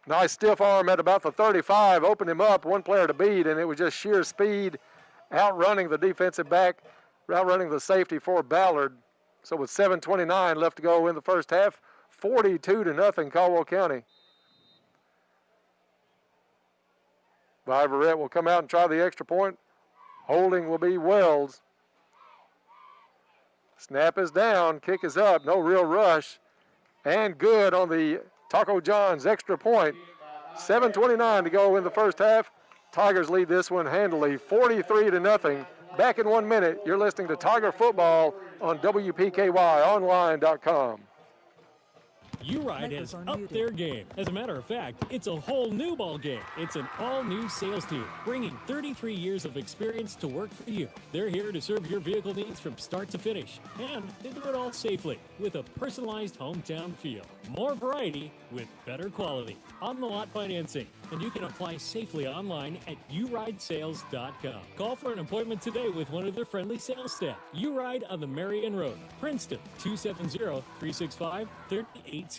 Nice stiff arm at about the 35, opened him up, one player to beat, and it was just sheer speed, outrunning the defensive back, outrunning the safety for Ballard. So with 7:29 left to go in the first half, 42-0 Caldwell County. Viverette will come out and try the extra point. Holding will be Wells. Snap is down, kick is up, no real rush, and good on the Taco John's extra point. 7:29 to go in the first half. Tigers lead this one handily, 43-0. Back in 1 minute. You're listening to Tiger Football on WPKYOnline.com. U-Ride has upped their game. As a matter of fact, it's a whole new ball game. It's an all-new sales team, bringing 33 years of experience to work for you. They're here to serve your vehicle needs from start to finish, and they do it all safely with a personalized hometown feel. More variety with better quality. On-the-lot financing, and you can apply safely online at uridesales.com. Call for an appointment today with one of their friendly sales staff. U-Ride on the Marion Road, Princeton, 270-365-3018.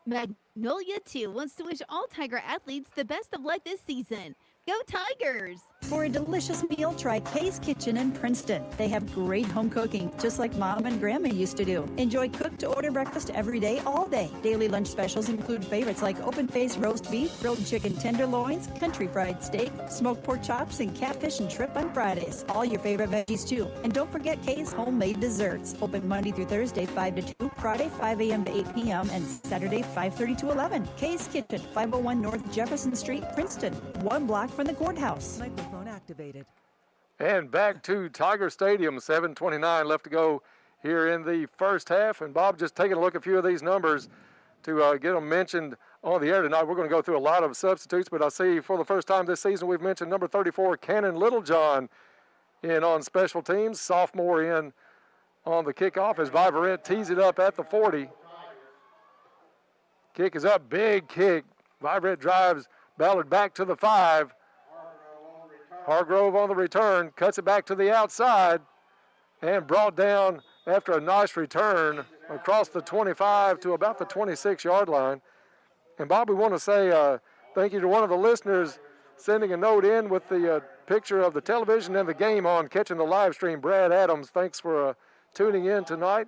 Magnolia 2 wants to wish all Tiger athletes the best of luck this season. Go Tigers! For a delicious meal, try Kay's Kitchen in Princeton. They have great home cooking, just like Mom and Grandma used to do. Enjoy cooked-to-order breakfast every day, all day. Daily lunch specials include favorites like open-faced roast beef, grilled chicken tenderloins, country fried steak, smoked pork chops, and catfish and shrimp on Fridays. All your favorite veggies, too. And don't forget Kay's homemade desserts. Open Monday through Thursday, 5 to 2, Friday, 5 a.m. to 8 p.m., and Saturday, 5:30 to 11. Kay's Kitchen, 501 North Jefferson Street, Princeton. 1 block from the courthouse. Microphone activated. And back to Tiger Stadium, 7:29 left to go here in the first half. And Bob, just taking a look at a few of these numbers to get them mentioned on the air tonight. We're going to go through a lot of substitutes, but I see for the first time this season we've mentioned number 34, Cannon Littlejohn, in on special teams. Sophomore in on the kickoff as Viverette tees it up at the 40. Kick is up, big kick. Viverette drives Ballard back to the 5. Hargrove on the return, cuts it back to the outside, and brought down after a nice return across the 25 to about the 26-yard line. And Bob, we want to say thank you to one of the listeners sending a note in with the picture of the television and the game on, catching the live stream. Brad Adams, thanks for tuning in tonight.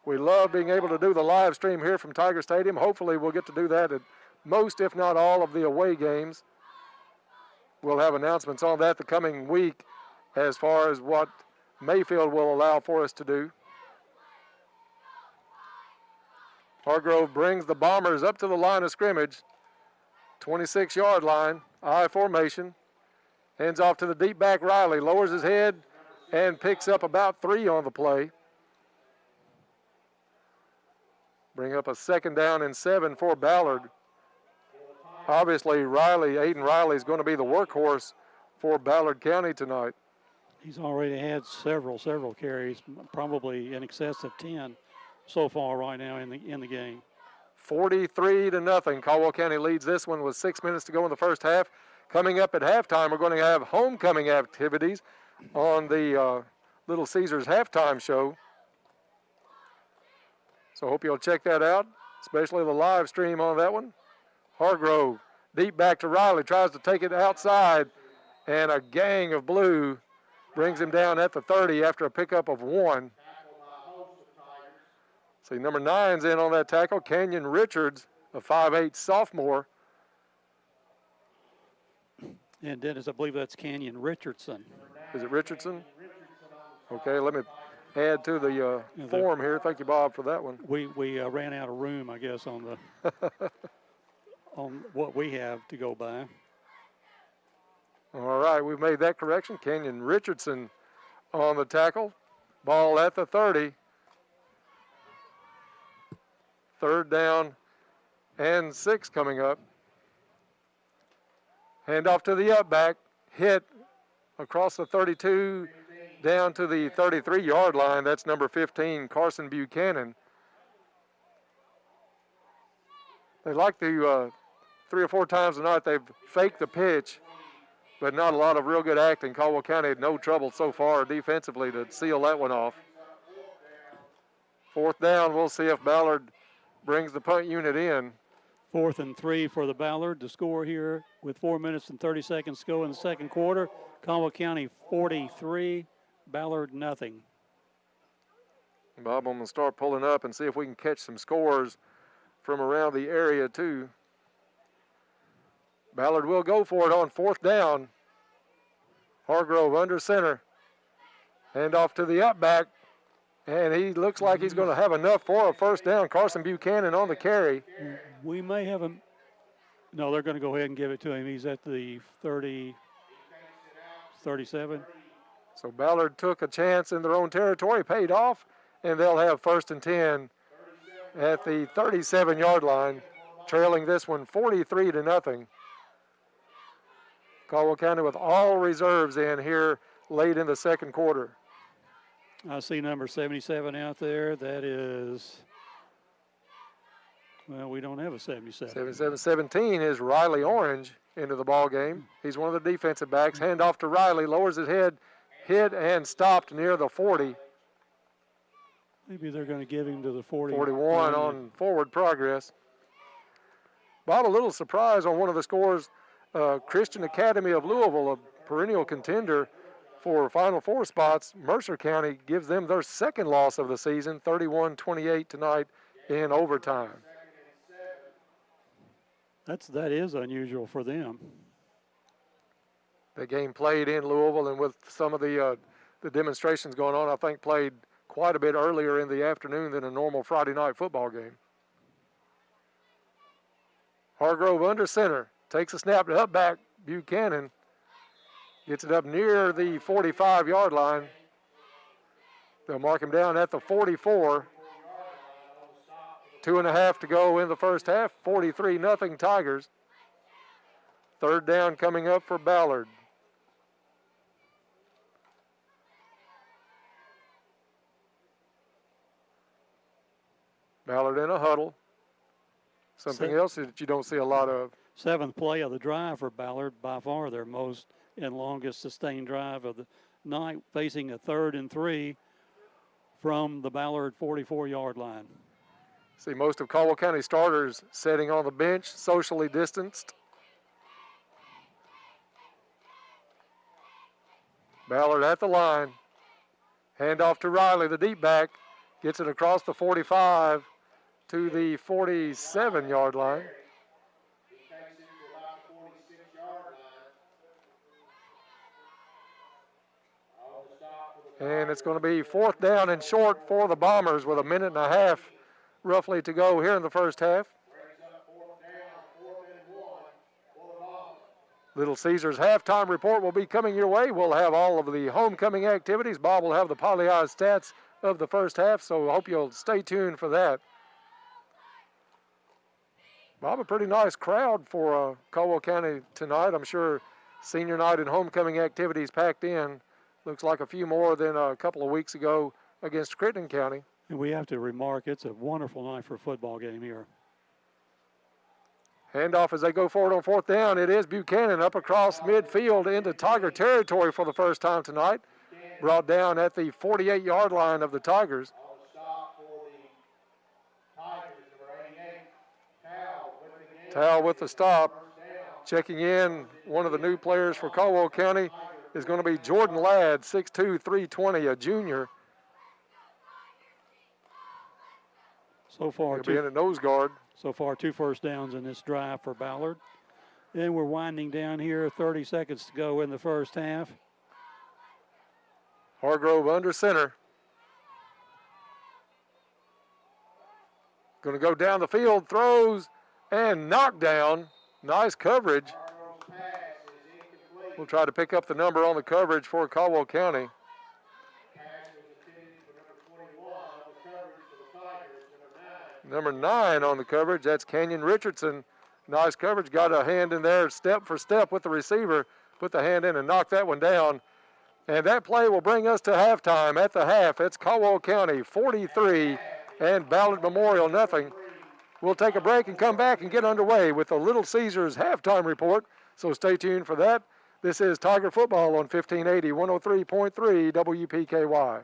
We love being able to do the live stream here from Tiger Stadium. Hopefully we'll get to do that at most, if not all, of the away games. We'll have announcements on that the coming week as far as what Mayfield will allow for us to do. Hargrove brings the Bombers up to the line of scrimmage. 26-yard line, I formation. Hands off to the deep back Riley, lowers his head and picks up about 3 on the play. Bring up a 2nd down and 7 for Ballard. Obviously, Aiden Riley is going to be the workhorse for Ballard County tonight. He's already had several carries, probably in excess of 10 so far right now in the game. 43-0. Caldwell County leads this one with 6 minutes to go in the first half. Coming up at halftime, we're going to have homecoming activities on the Little Caesars halftime show. So hope you'll check that out, especially the live stream on that one. Hargrove, deep back to Riley, tries to take it outside, and a gang of blue brings him down at the 30 after a pickup of 1. See, number 9's in on that tackle, Kenyon Richards, a 5'8" sophomore. And Dennis, I believe that's Kenyon Richardson. Is it Richardson? Okay, let me add to the form here. Thank you, Bob, for that one. We ran out of room, I guess, on the on what we have to go by. All right, we've made that correction. Kenyon Richardson on the tackle. Ball at the 30. 3rd down and 6 coming up. Handoff to the up back. Hit across the 32 down to the 33-yard line. That's number 15, Carson Buchanan. They like to, 3 or 4 times tonight, they've faked the pitch, but not a lot of real good acting. Caldwell County had no trouble so far defensively to seal that one off. 4th down, we'll see if Ballard brings the punt unit in. 4th and 3 for the Ballard. The score here with 4 minutes and 30 seconds to go in the second quarter. Caldwell County 43, Ballard nothing. Bob, I'm going to start pulling up and see if we can catch some scores from around the area too. Ballard will go for it on 4th down. Hargrove under center. Hand off to the up back. And he looks like he's going to have enough for a first down. Carson Buchanan on the carry. We may have him. No, they're going to go ahead and give it to him. He's at the 30, 37. So Ballard took a chance in their own territory, paid off, and they'll have 1st and 10 at the 37-yard line, trailing this one 43-0. Caldwell County with all reserves in here late in the second quarter. I see number 77 out there. That is, well, we don't have a 77. 17 is Riley Orange into the ball game. He's one of the defensive backs. Hand off to Riley, lowers his head, hit and stopped near the 40. Maybe they're going to give him to the 40. 41 on forward progress. Bob, a little surprise on one of the scores. Christian Academy of Louisville, a perennial contender for Final Four spots. Mercer County gives them their second loss of the season, 31-28 tonight in overtime. That is unusual for them. The game played in Louisville, and with some of the demonstrations going on, I think played quite a bit earlier in the afternoon than a normal Friday night football game. Hargrove under center, takes a snap to up back. Buchanan gets it up near the 45-yard line. They'll mark him down at the 44. 2.5 to go in the first half. 43-0 Tigers. 3rd down coming up for Ballard. Ballard in a huddle. Something else that you don't see a lot of. 7th play of the drive for Ballard, by far their most and longest sustained drive of the night, facing a 3rd and 3 from the Ballard 44-yard line. See most of Caldwell County starters sitting on the bench, socially distanced. Ballard at the line. Hand off to Riley, the deep back. Gets it across the 45 to the 47-yard line. And it's going to be 4th down and short for the Bombers with 1.5 minutes roughly to go here in the first half. Little Caesars halftime report will be coming your way. We'll have all of the homecoming activities. Bob will have the polyized stats of the first half, so I hope you'll stay tuned for that. Bob, a pretty nice crowd for Caldwell County tonight. I'm sure senior night and homecoming activities packed in. Looks like a few more than a couple of weeks ago against Crittenden County. And we have to remark, it's a wonderful night for a football game here. Handoff as they go forward on fourth down. It is Buchanan up across midfield into Tiger territory for the first time tonight. Brought down at the 48-yard line of the Tigers. Towel with the stop. Checking in, one of the new players for Caldwell County is going to be Jordan Ladd, 6'2", 320, a junior. So far, He'll be in a nose guard. So far, 2 first downs in this drive for Ballard. Then we're winding down here, 30 seconds to go in the first half. Hargrove under center. Going to go down the field, throws, and knockdown. Nice coverage. We'll try to pick up the number on the coverage for Caldwell County. Number 9 on the coverage, that's Canyon Richardson. Nice coverage, got a hand in there step for step with the receiver. Put the hand in and knocked that one down. And that play will bring us to halftime. At the half, it's Caldwell County 43 and Ballard Memorial nothing. We'll take a break and come back and get underway with the Little Caesars halftime report. So stay tuned for that. This is Tiger Football on 1580, 103.3 WPKY.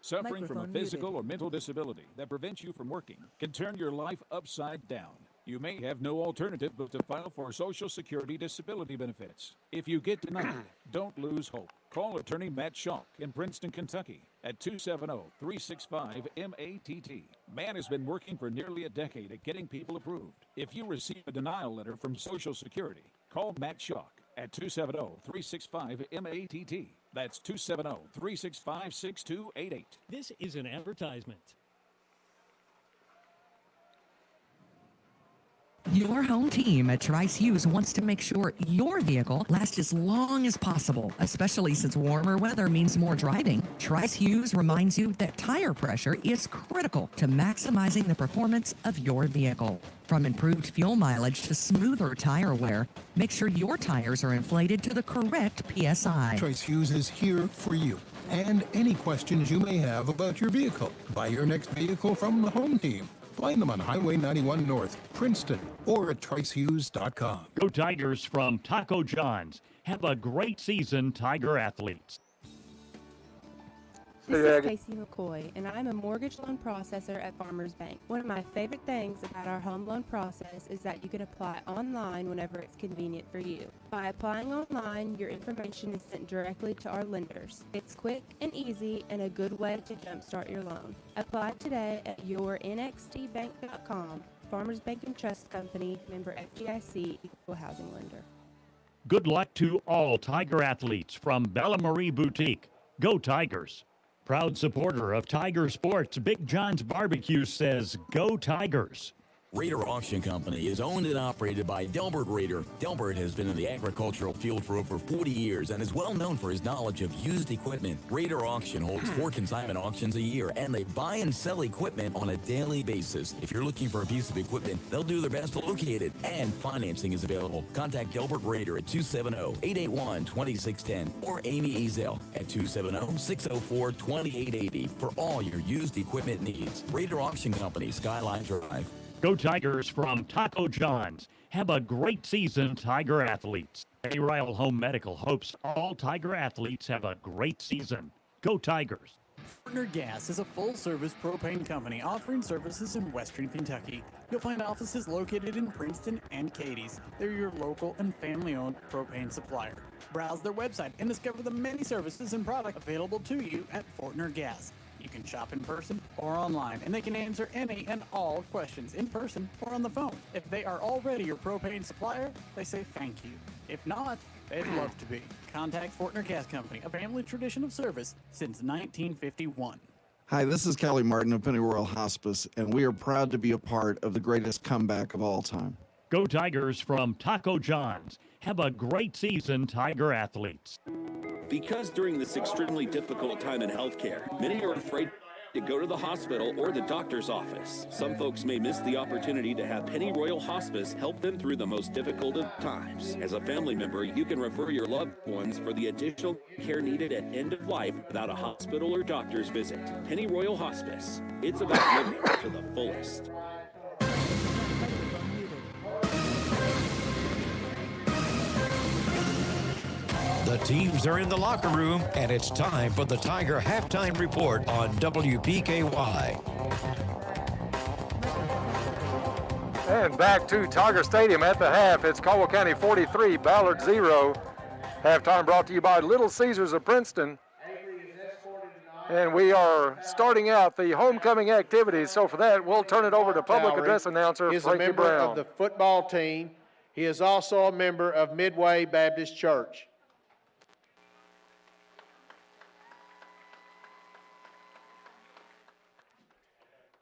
Suffering from a physical or mental disability that prevents you from working can turn your life upside down. You may have no alternative but to file for Social Security disability benefits. If you get denied, don't lose hope. Call attorney Matt Schalk in Princeton, Kentucky at 270-365-MATT. Matt has been working for nearly a decade at getting people approved. If you receive a denial letter from Social Security, call Matt Schalk at 270-365-MATT. That's 270-365-6288. This is an advertisement. Your home team at Trice Hughes wants to make sure your vehicle lasts as long as possible, especially since warmer weather means more driving. Trice Hughes reminds you that tire pressure is critical to maximizing the performance of your vehicle. From improved fuel mileage to smoother tire wear, make sure your tires are inflated to the correct PSI. Trice Hughes is here for you and any questions you may have about your vehicle. Buy your next vehicle from the home team. Find them on Highway 91 North, Princeton, or at tricehughes.com. Go Tigers from Taco John's. Have a great season, Tiger athletes. This is Casey McCoy, and I'm a mortgage loan processor at Farmers Bank. One of my favorite things about our home loan process is that you can apply online whenever it's convenient for you. By applying online, your information is sent directly to our lenders. It's quick and easy and a good way to jumpstart your loan. Apply today at yournxtbank.com. Farmers Bank and Trust Company, member FDIC, equal housing lender. Good luck to all Tiger athletes from Bella Marie Boutique. Go Tigers. Proud supporter of Tiger Sports, Big John's Barbecue says, go Tigers. Raider Auction Company is owned and operated by Delbert Raider. Delbert has been in the agricultural field for over 40 years and is well known for his knowledge of used equipment. Raider Auction holds 4 consignment auctions a year, and they buy and sell equipment on a daily basis. If you're looking for a piece of equipment, they'll do their best to locate it, and financing is available. Contact Delbert Raider at 270-881-2610 or Amy Ezel at 270-604-2880 for all your used equipment needs. Raider Auction Company, Skyline Drive. Go Tigers from Taco John's. Have a great season, Tiger athletes. A-Ryle Home Medical hopes all Tiger athletes have a great season. Go Tigers. Fortner Gas is a full-service propane company offering services in western Kentucky. You'll find offices located in Princeton and Cadiz. They're your local and family-owned propane supplier. Browse their website and discover the many services and products available to you at Fortner Gas. You can shop in person or online, and they can answer any and all questions in person or on the phone. If they are already your propane supplier, they say thank you. If not, they'd love to be. Contact Fortner Gas Company, a family tradition of service since 1951. Hi, this is Kelly Martin of Pennyroyal Hospice, and we are proud to be a part of the greatest comeback of all time. Go Tigers from Taco John's. Have a great season, Tiger athletes. Because during this extremely difficult time in healthcare, many are afraid to go to the hospital or the doctor's office. Some folks may miss the opportunity to have Pennyroyal Hospice help them through the most difficult of times. As a family member, you can refer your loved ones for the additional care needed at end of life without a hospital or doctor's visit. Pennyroyal Hospice. It's about living to the fullest. The teams are in the locker room, and it's time for the Tiger Halftime Report on WPKY. And back to Tiger Stadium at the half. It's Caldwell County 43, Ballard 0. Halftime brought to you by Little Caesars of Princeton. And we are starting out the homecoming activities. So for that, we'll turn it over to public address announcer He is a Frankie member Brown. of the football team. He is also a member of Midway Baptist Church.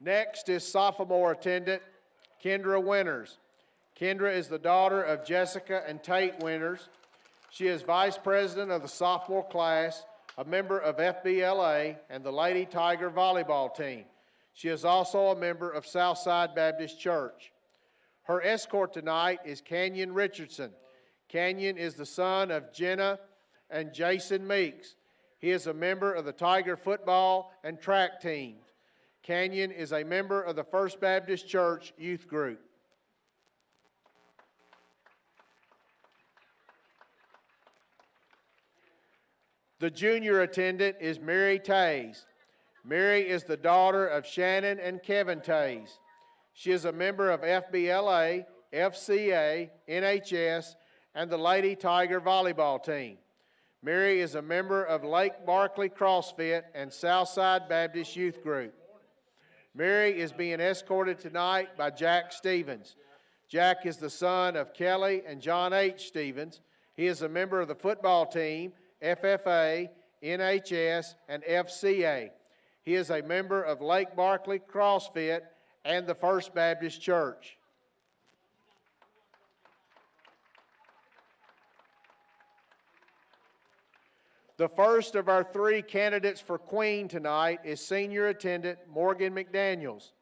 Next is sophomore attendant Kendra Winters. Kendra is the daughter of Jessica and Tate Winters. She is vice president of the sophomore class, a member of FBLA and the Lady Tiger volleyball team. She is also a member of Southside Baptist Church. Her escort tonight is Canyon Richardson. Canyon is the son of Jenna and Jason Meeks. He is a member of the Tiger football and track teams. Canyon is a member of the First Baptist Church youth group. The junior attendant is Mary Tays. Mary is the daughter of Shannon and Kevin Tays. She is a member of FBLA, FCA, NHS, and the Lady Tiger volleyball team. Mary is a member of Lake Barkley CrossFit and Southside Baptist Youth Group. Mary is being escorted tonight by Jack Stevens. Jack is the son of Kelly and John H. Stevens. He is a member of the football team, FFA, NHS, and FCA. He is a member of Lake Barkley CrossFit and the First Baptist Church. The first of our three candidates for Queen tonight is senior attendant Morgan McDaniels.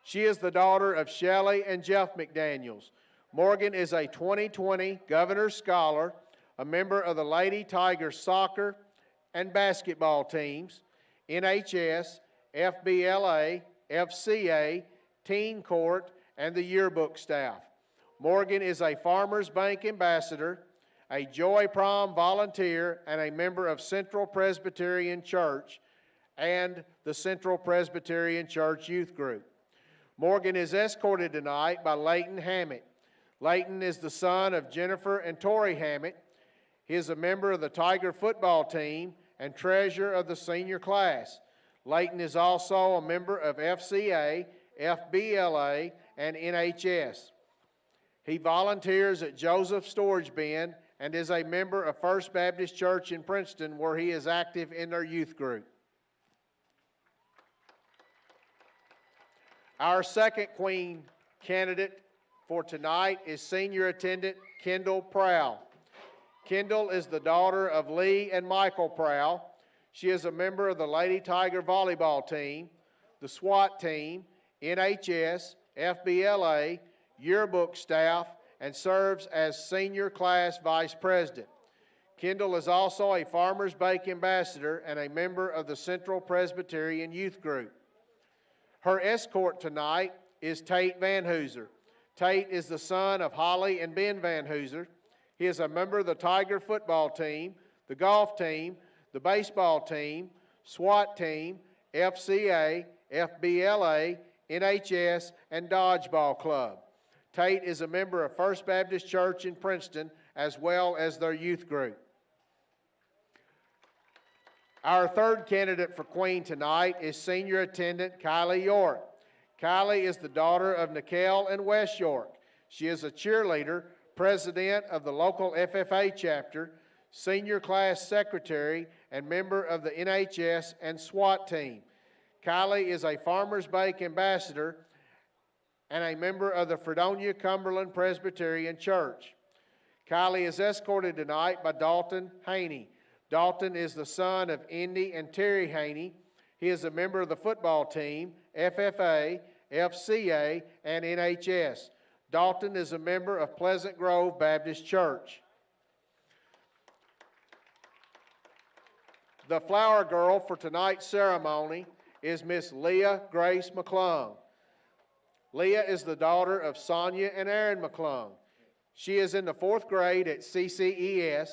She is the daughter of Shelley and Jeff McDaniels. Morgan is a 2020 Governor's Scholar, a member of the Lady Tiger soccer and basketball teams, NHS, FBLA, FCA, Teen Court, and the yearbook staff. Morgan is a Farmers Bank ambassador, a Joy Prom volunteer, and a member of Central Presbyterian Church and the Central Presbyterian Church Youth Group. Morgan is escorted tonight by Leighton Hammett. Leighton is the son of Jennifer and Tori Hammett. He is a member of the Tiger football team and treasurer of the senior class. Leighton is also a member of FCA, FBLA, and NHS. He volunteers at Joseph Storage Bin and is a member of First Baptist Church in Princeton, where he is active in their youth group. Our second Queen candidate for tonight is senior attendant Kendall Prowl. Kendall is the daughter of Lee and Michael Prowl. She is a member of the Lady Tiger volleyball team, the SWAT team, NHS, FBLA, yearbook staff, and serves as senior class vice president. Kendall is also a Farmers Bank ambassador and a member of the Central Presbyterian Youth Group. Her escort tonight is Tate Van Hooser. Tate is the son of Holly and Ben Van Hooser. He is a member of the Tiger football team, the golf team, the baseball team, SWAT team, FCA, FBLA, NHS, and Dodgeball Club. Tate is a member of First Baptist Church in Princeton, as well as their youth group. Our third candidate for Queen tonight is senior attendant Kylie York. Kylie is the daughter of Nikel and Wes York. She is a cheerleader, president of the local FFA chapter, senior class secretary, and member of the NHS and SWAT team. Kylie is a Farmers Bank ambassador and a member of the Fredonia Cumberland Presbyterian Church. Kylie is escorted tonight by Dalton Haney. Dalton is the son of Indy and Terry Haney. He is a member of the football team, FFA, FCA, and NHS. Dalton is a member of Pleasant Grove Baptist Church. The flower girl for tonight's ceremony is Miss Leah Grace McClung. Leah is the daughter of Sonia and Aaron McClung. She is in the 4th grade at CCES.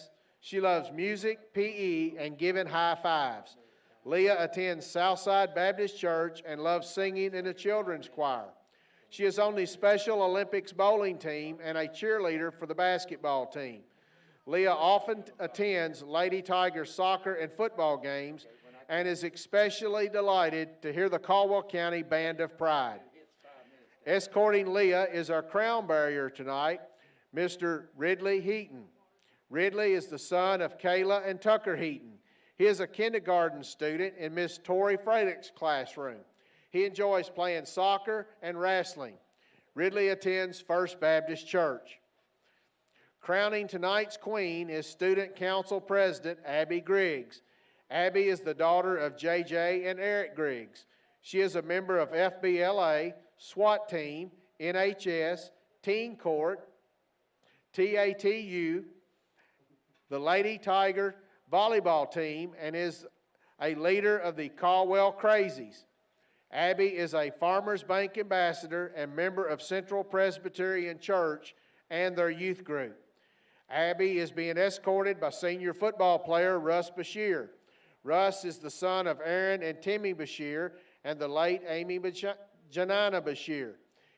She loves music, PE, and giving high fives. Leah attends Southside Baptist Church and loves singing in the children's choir. She is on the Special Olympics bowling team and a cheerleader for the basketball team. Leah often attends Lady Tigers soccer and football games and is especially delighted to hear the Caldwell County Band of Pride. Escorting Leah is our crown bearer tonight, Mr. Ridley Heaton. Ridley is the son of Kayla and Tucker Heaton. He is a kindergarten student in Miss Tori Freidich's classroom. He enjoys playing soccer and wrestling. Ridley attends First Baptist Church. Crowning tonight's queen is Student Council President Abby Griggs. Abby is the daughter of JJ and Eric Griggs. She is a member of FBLA, SWAT Team, NHS, Teen Court, TATU, the Lady Tiger volleyball team, and is a leader of the Caldwell Crazies. Abby is a Farmers Bank ambassador and member of Central Presbyterian Church and their youth group. Abby is being escorted by senior football player Russ Bashir. Russ is the son of Aaron and Timmy Bashir and the late Amy Janana Bashir.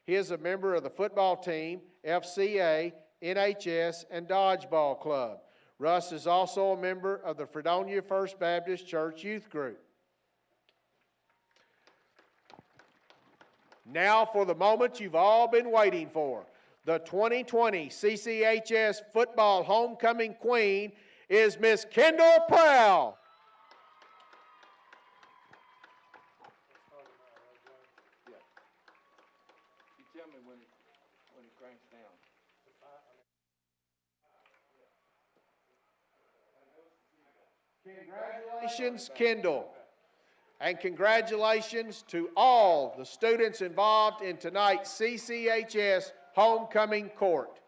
He is a member of the football team, FCA, NHS, and Dodgeball Club. Russ is also a member of the Fredonia First Baptist Church Youth Group. Now for the moment you've all been waiting for. The 2020 CCHS Football Homecoming Queen is Miss Kendall Prowl. You tell me when it cranks down. Congratulations, Kendall. And congratulations to all the students involved in tonight's CCHS Homecoming Court.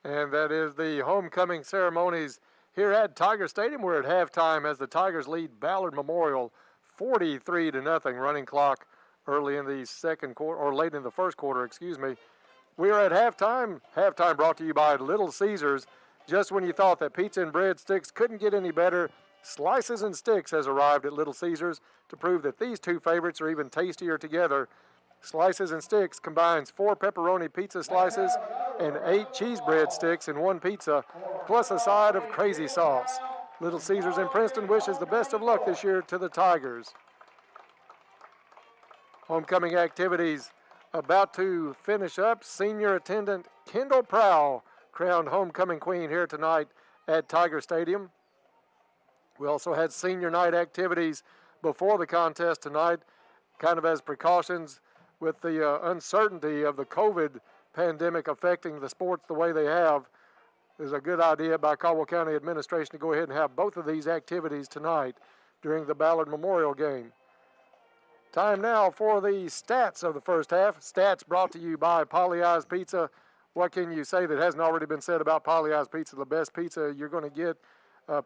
And that is the homecoming ceremonies here at Tiger Stadium. We're at halftime as the Tigers lead Ballard Memorial 43-0. Running clock early in the second quarter, or late in the first quarter, excuse me. We are at halftime. Halftime brought to you by Little Caesars. Just when you thought that pizza and breadsticks couldn't get any better, Slices and Sticks has arrived at Little Caesars to prove that these two favorites are even tastier together. Slices and Sticks combines 4 pepperoni pizza slices and 8 cheese breadsticks in one pizza, plus a side of crazy sauce. Little Caesars in Princeton wishes the best of luck this year to the Tigers. Homecoming activities about to finish up. Senior attendant Kendall Prowl crowned homecoming queen here tonight at Tiger Stadium. We also had senior night activities before the contest tonight, kind of as precautions with the uncertainty of the COVID pandemic affecting the sports the way they have. There's a good idea by Caldwell County administration to go ahead and have both of these activities tonight during the Ballard Memorial game. Time now for the stats of the first half. Stats brought to you by Polly-Eyes Pizza. What can you say that hasn't already been said about Polly-Eyes Pizza? The best pizza you're going to get.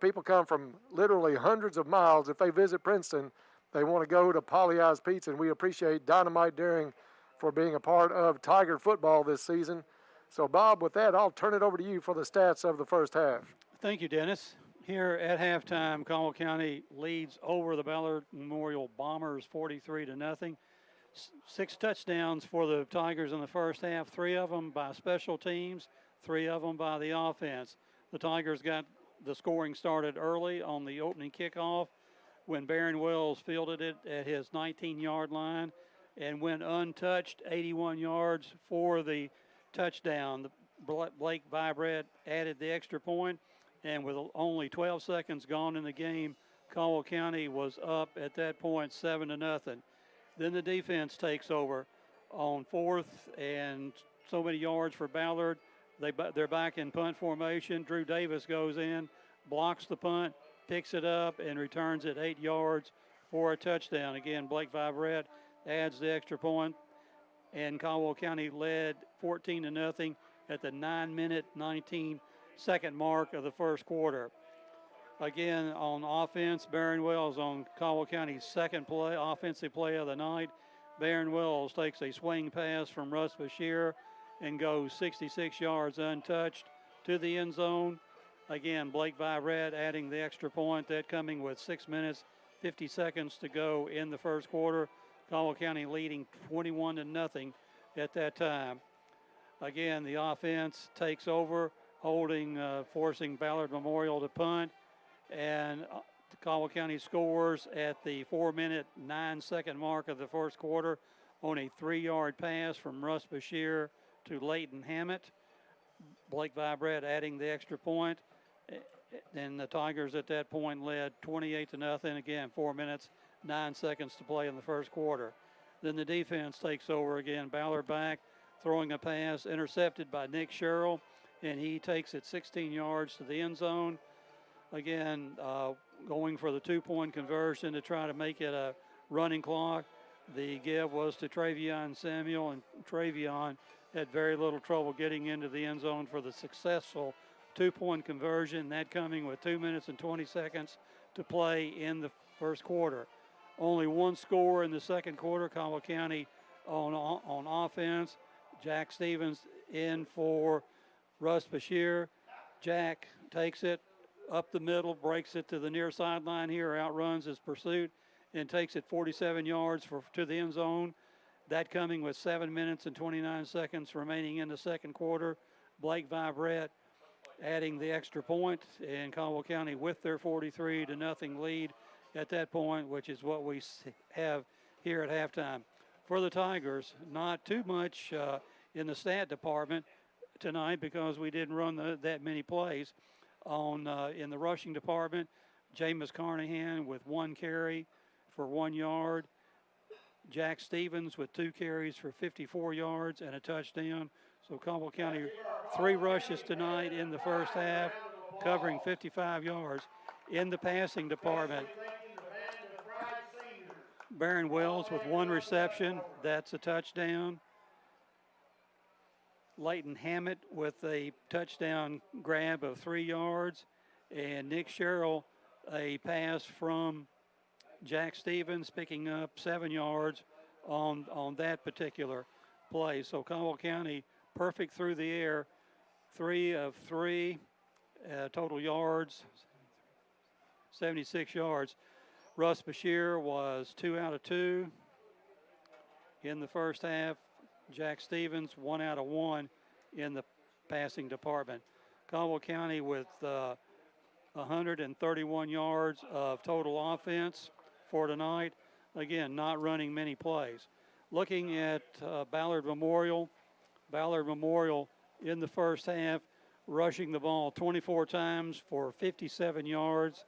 People come from literally hundreds of miles. If they visit Princeton, they want to go to Polly-Eyes Pizza, and we appreciate Dynamite Daring for being a part of Tiger football this season. So, Bob, with that, I'll turn it over to you for the stats of the first half. Thank you, Dennis. Here at halftime, Caldwell County leads over the Ballard Memorial Bombers 43-0. 6 touchdowns for the Tigers in the first half, 3 of them by special teams, 3 of them by the offense. The Tigers got the scoring started early on the opening kickoff when Barron Wells fielded it at his 19-yard line and went untouched 81 yards for the touchdown. Blake Vibret added the extra point, and with only 12 seconds gone in the game, Caldwell County was up at that point 7-0. Then the defense takes over on 4th and so many yards for Ballard. They're back in punt formation. Drew Davis goes in, blocks the punt, picks it up, and returns it 8 yards for a touchdown. Again, Blake Vibret adds the extra point, and Caldwell County led 14-0 at the 9-minute, 19-second mark of the first quarter. Again, on offense, Barron Wells on Caldwell County's second offensive play of the night. Barron Wells takes a swing pass from Russ Bashir and goes 66 yards untouched to the end zone. Again, Blake Virette adding the extra point, that coming with 6 minutes, 50 seconds to go in the first quarter. Caldwell County leading 21-0 at that time. Again, the offense takes over, forcing Ballard Memorial to punt, and Caldwell County scores at the 4-minute, 9-second mark of the first quarter on a 3-yard pass from Russ Bashir to Leighton Hammett. Blake Virette adding the extra point, and the Tigers at that point led 28-0. Again, 4 minutes, 9 seconds to play in the first quarter. Then the defense takes over again. Ballard back, throwing a pass, intercepted by Nick Sherrill, and he takes it 16 yards to the end zone. Again, going for the 2-point conversion to try to make it a running clock. The give was to Travion Samuel, and Travion had very little trouble getting into the end zone for the successful 2-point conversion, that coming with 2 minutes and 20 seconds to play in the first quarter. Only one score in the second quarter. Caldwell County on offense. Jack Stevens in for Russ Bashir. Jack takes it up the middle, breaks it to the near sideline here, outruns his pursuit, and takes it 47 yards to the end zone. That coming with 7 minutes and 29 seconds remaining in the second quarter. Blake Virette adding the extra point, and Caldwell County with their 43-0 lead at that point, which is what we have here at halftime. For the Tigers, not too much in the stat department tonight because we didn't run that many plays. In the rushing department, Jameis Carnahan with 1 carry for 1 yard. Jack Stevens with 2 carries for 54 yards and a touchdown. So Caldwell County 3 rushes tonight in the first half, covering 55 yards. In the passing department, Barron Wells with 1 reception. That's a touchdown. Leighton Hammett with a touchdown grab of 3 yards. And Nick Sherrill, a pass from Jack Stevens, picking up 7 yards on that particular play. So Caldwell County perfect through the air, 3 of 3, total yards, 76 yards. Russ Bashir was 2 out of 2 in the first half. Jack Stevens 1 out of 1 in the passing department. Caldwell County with 131 yards of total offense for tonight. Again, not running many plays. Looking at Ballard Memorial in the first half, rushing the ball 24 times for 57 yards.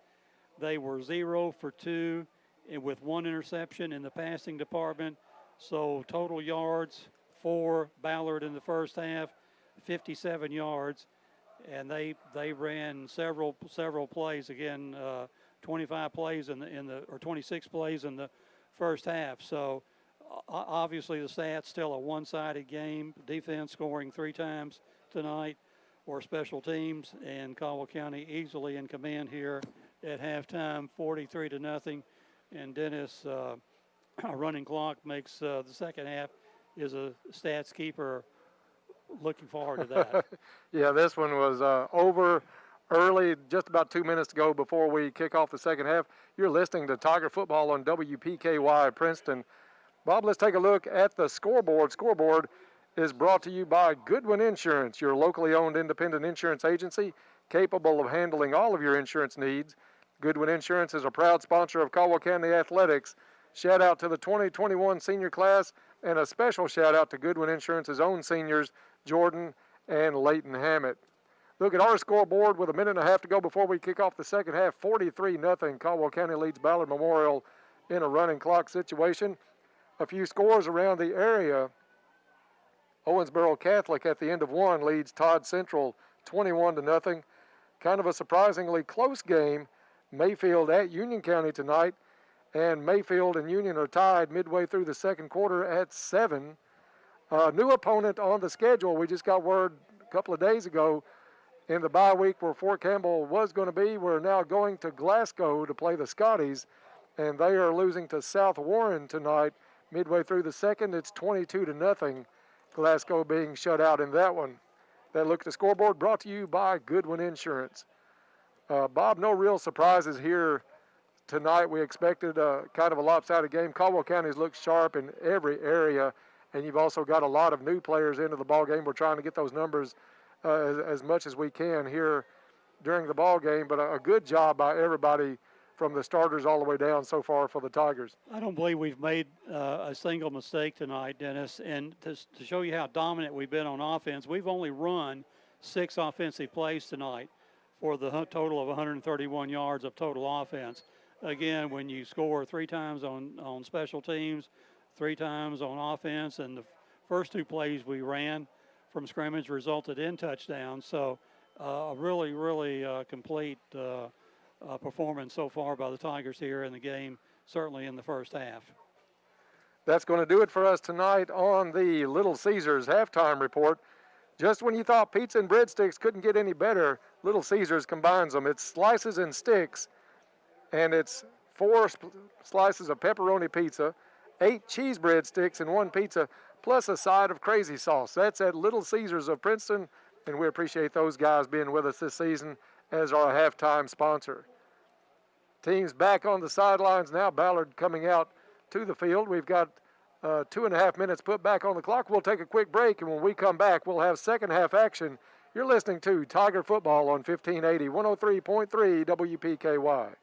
They were 0 for 2 and with 1 interception in the passing department. So total yards for Ballard in the first half, 57 yards. And they ran several plays again, 25 plays or 26 plays in the first half. So obviously the stats still a one-sided game. Defense scoring 3 times tonight, or special teams, and Caldwell County easily in command here at halftime, 43-0. And Dennis, a running clock makes the second half is a stats keeper. Looking forward to that. Yeah, this one was over early, just about 2 minutes to go before we kick off the second half. You're listening to Tiger Football on WPKY Princeton. Bob, let's take a look at the scoreboard. Scoreboard is brought to you by Goodwin Insurance, your locally owned independent insurance agency capable of handling all of your insurance needs. Goodwin Insurance is a proud sponsor of Caldwell County Athletics. Shout out to the 2021 senior class, and a special shout out to Goodwin Insurance's own seniors, Jordan and Leighton Hammett. Look at our scoreboard with 1.5 minutes to go before we kick off the second half. 43-0. Caldwell County leads Ballard Memorial in a running clock situation. A few scores around the area. Owensboro Catholic at the end of 1 leads Todd Central 21-0. Kind of a surprisingly close game. Mayfield at Union County tonight, and Mayfield and Union are tied midway through the second quarter at 7. New opponent on the schedule. We just got word a couple of days ago in the bye week where Fort Campbell was going to be. We're now going to Glasgow to play the Scotties, and they are losing to South Warren tonight midway through the second. It's 22-0. Glasgow being shut out in that one. That look at the scoreboard brought to you by Goodwin Insurance. Bob, no real surprises here tonight. We expected kind of a lopsided game. Caldwell County's looked sharp in every area, and you've also got a lot of new players into the ball game. We're trying to get those numbers as much as we can here during the ball game, but a good job by everybody from the starters all the way down so far for the Tigers. I don't believe we've made a single mistake tonight, Dennis. And to show you how dominant we've been on offense, we've only run 6 offensive plays tonight for the total of 131 yards of total offense. Again, when you score 3 times on special teams, 3 times on offense, and the first 2 plays we ran from scrimmage resulted in touchdowns. So a really, really complete performance so far by the Tigers here in the game, certainly in the first half. That's going to do it for us tonight on the Little Caesars halftime report. Just when you thought pizza and breadsticks couldn't get any better, Little Caesars combines them. It's slices and sticks, and it's 4 slices of pepperoni pizza, 8 cheese breadsticks, and 1 pizza, plus a side of crazy sauce. That's at Little Caesars of Princeton, and we appreciate those guys being with us this season as our halftime sponsor. Teams back on the sidelines now. Ballard coming out to the field. We've got 2.5 minutes put back on the clock. We'll take a quick break, and when we come back, we'll have second half action. You're listening to Tiger Football on 1580, 103.3 WPKY.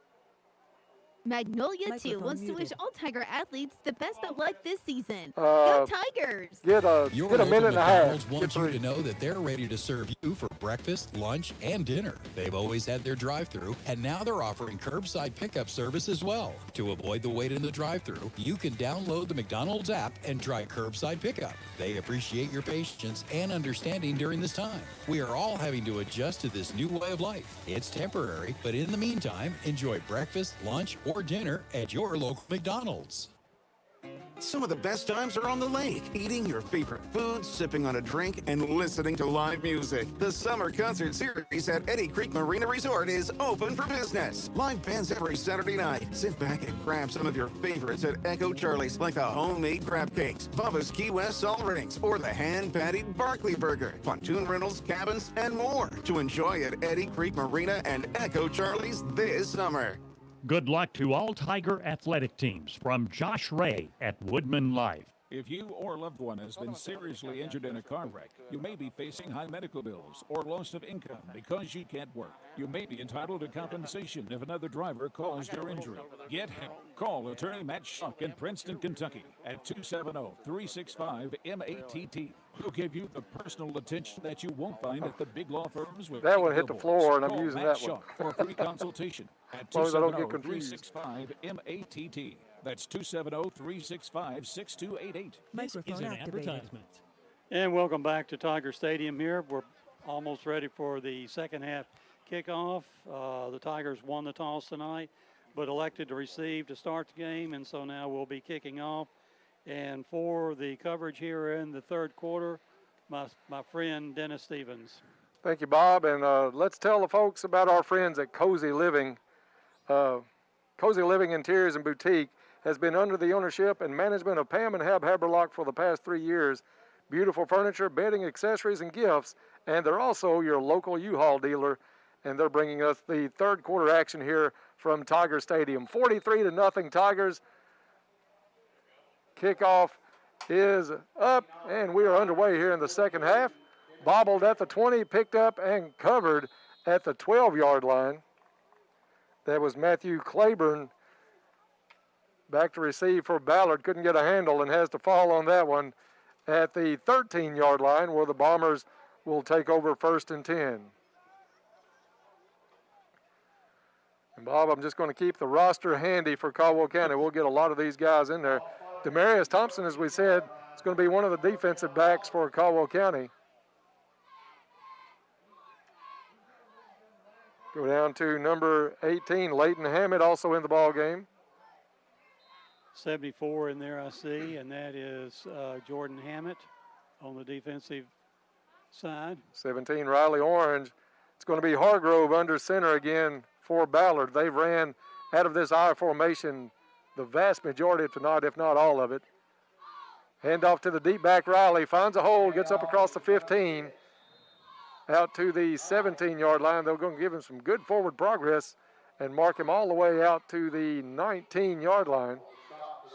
Magnolia 2 wants to wish all Tiger athletes the best of luck this season. Go Tigers! Get a minute and a half. McDonald's wants you to know that they're ready to serve you for breakfast, lunch, and dinner. They've always had their drive-thru, and now they're offering curbside pickup service as well. To avoid the wait in the drive-thru, you can download the McDonald's app and try curbside pickup. They appreciate your patience and understanding during this time. We are all having to adjust to this new way of life. It's temporary, but in the meantime, enjoy breakfast, lunch, or dinner at your local McDonald's. Some of the best times are on the lake, eating your favorite food, sipping on a drink, and listening to live music. The Summer Concert Series at Eddy Creek Marina Resort is open for business. Live bands every Saturday night. Sit back and grab some of your favorites at Echo Charlie's, like the homemade crab cakes, Bubba's Key West salt rings, or the hand-patted Barkley Burger, pontoon rentals, cabins, and more to enjoy at Eddy Creek Marina and Echo Charlie's this summer. Good luck to all Tiger athletic teams from Josh Ray at Woodman Life. If you or a loved one has been seriously injured in a car wreck, you may be facing high medical bills or loss of income because you can't work. You may be entitled to compensation if another driver caused your injury. Get help. Call attorney Matt Schuck in Princeton, Kentucky at 270-365-MATT. He'll give you the personal attention that you won't find at the big law firms. With that one hit the floor, and I'm using Matt that one. Schuck for a free consultation at 270-365-MATT. That's 270-365-6288. This is an advertisement. And welcome back to Tiger Stadium here. We're almost ready for the second half kickoff. The Tigers won the toss tonight, but elected to receive to start the game, and so now we'll be kicking off. And for the coverage here in the third quarter, my friend Dennis Stevens. Thank you, Bob. And let's tell the folks about our friends at Cozy Living. Cozy Living Interiors and Boutique has been under the ownership and management of Pam and Hab Haberlock for the past 3 years. Beautiful furniture, bedding, accessories, and gifts. And they're also your local U-Haul dealer. And they're bringing us the third quarter action here from Tiger Stadium. 43-0 Tigers. Kickoff is up, and we are underway here in the second half. Bobbled at the 20, picked up and covered at the 12-yard line. That was Matthew Claiborne back to receive for Ballard. Couldn't get a handle and has to fall on that one at the 13-yard line, where the Bombers will take over 1st and 10. And Bob, I'm just going to keep the roster handy for Caldwell County. We'll get a lot of these guys in there. Demarius Thompson, as we said, is going to be one of the defensive backs for Caldwell County. Go down to number 18, Leighton Hammett, also in the ball game. 74 in there, I see, and that is Jordan Hammett on the defensive side. 17, Riley Orange. It's going to be Hargrove under center again for Ballard. They ran out of this I formation the vast majority of tonight, if not all of it. Hand off to the deep back. Riley finds a hole, gets up across the 15, out to the 17-yard line. They're going to give him some good forward progress and mark him all the way out to the 19-yard line.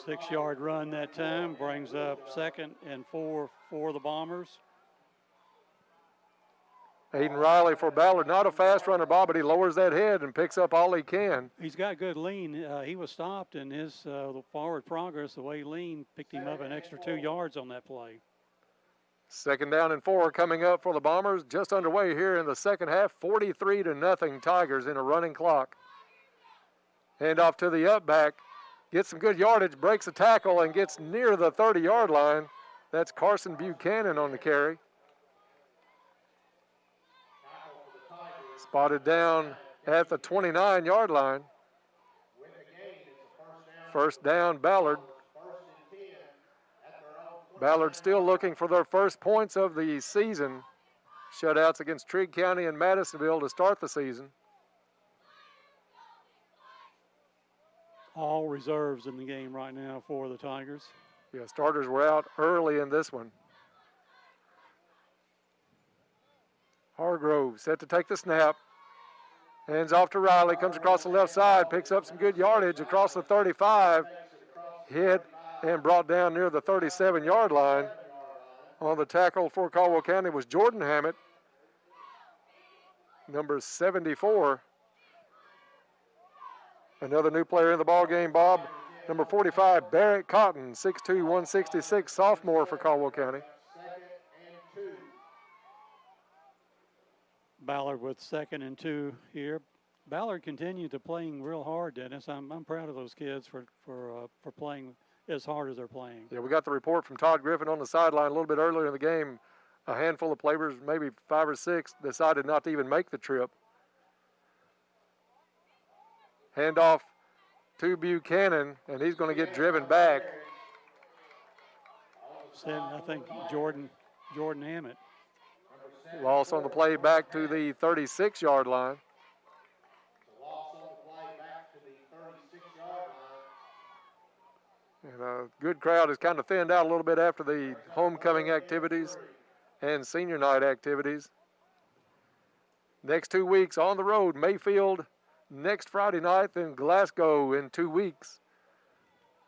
6-yard run that time, brings up 2nd and 4 for the Bombers. Aiden Riley for Ballard, not a fast runner, Bob, but he lowers that head and picks up all he can. He's got good lean. He was stopped, and his forward progress, the way he leaned, picked him up an extra 2 yards on that play. 2nd down and 4 coming up for the Bombers. Just underway here in the second half. 43-0 Tigers in a running clock. Hand off to the up back. Gets some good yardage, breaks a tackle, and gets near the 30-yard line. That's Carson Buchanan on the carry. Spotted down at the 29-yard line. First down, Ballard. Ballard still looking for their first points of the season. Shutouts against Trigg County and Madisonville to start the season. All reserves in the game right now for the Tigers. Yeah, starters were out early in this one. Hargrove set to take the snap. Hands off to Riley, comes across the left side, picks up some good yardage across the 35. Hit and brought down near the 37-yard line. On the tackle for Caldwell County was Jordan Hammett, number 74. Another new player in the ball game, Bob, number 45, Barrett Cotton, 6'2", 166, sophomore for Caldwell County. Ballard with 2nd and 2 here. Ballard continued to playing real hard, Dennis. I'm proud of those kids for playing as hard as they're playing. Yeah, we got the report from Todd Griffin on the sideline a little bit earlier in the game. A handful of players, maybe 5 or 6, decided not to even make the trip. Handoff to Buchanan, and he's going to get driven back. I think Jordan Hammett. Loss on the play back to the 36-yard line. And a good crowd has kind of thinned out a little bit after the homecoming activities and senior night activities. Next 2 weeks on the road, Mayfield next Friday night, then Glasgow in 2 weeks.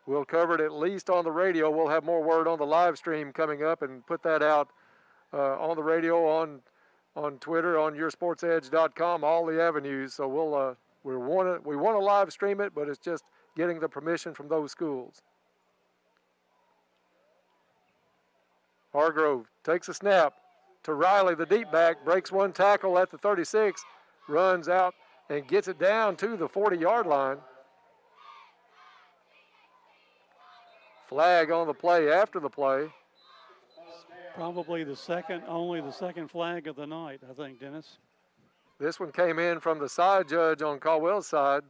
We'll cover it at least on the radio. We'll have more word on the live stream coming up and put that out on the radio, on Twitter, on yoursportsedge.com, all the avenues. So we want to live stream it, but it's just getting the permission from those schools. Hargrove takes a snap to Riley, the deep back, breaks one tackle at the 36, runs out and gets it down to the 40-yard line. Flag on the play after the play. Probably only the second flag of the night, I think, Dennis. This one came in from the side judge on Caldwell's side.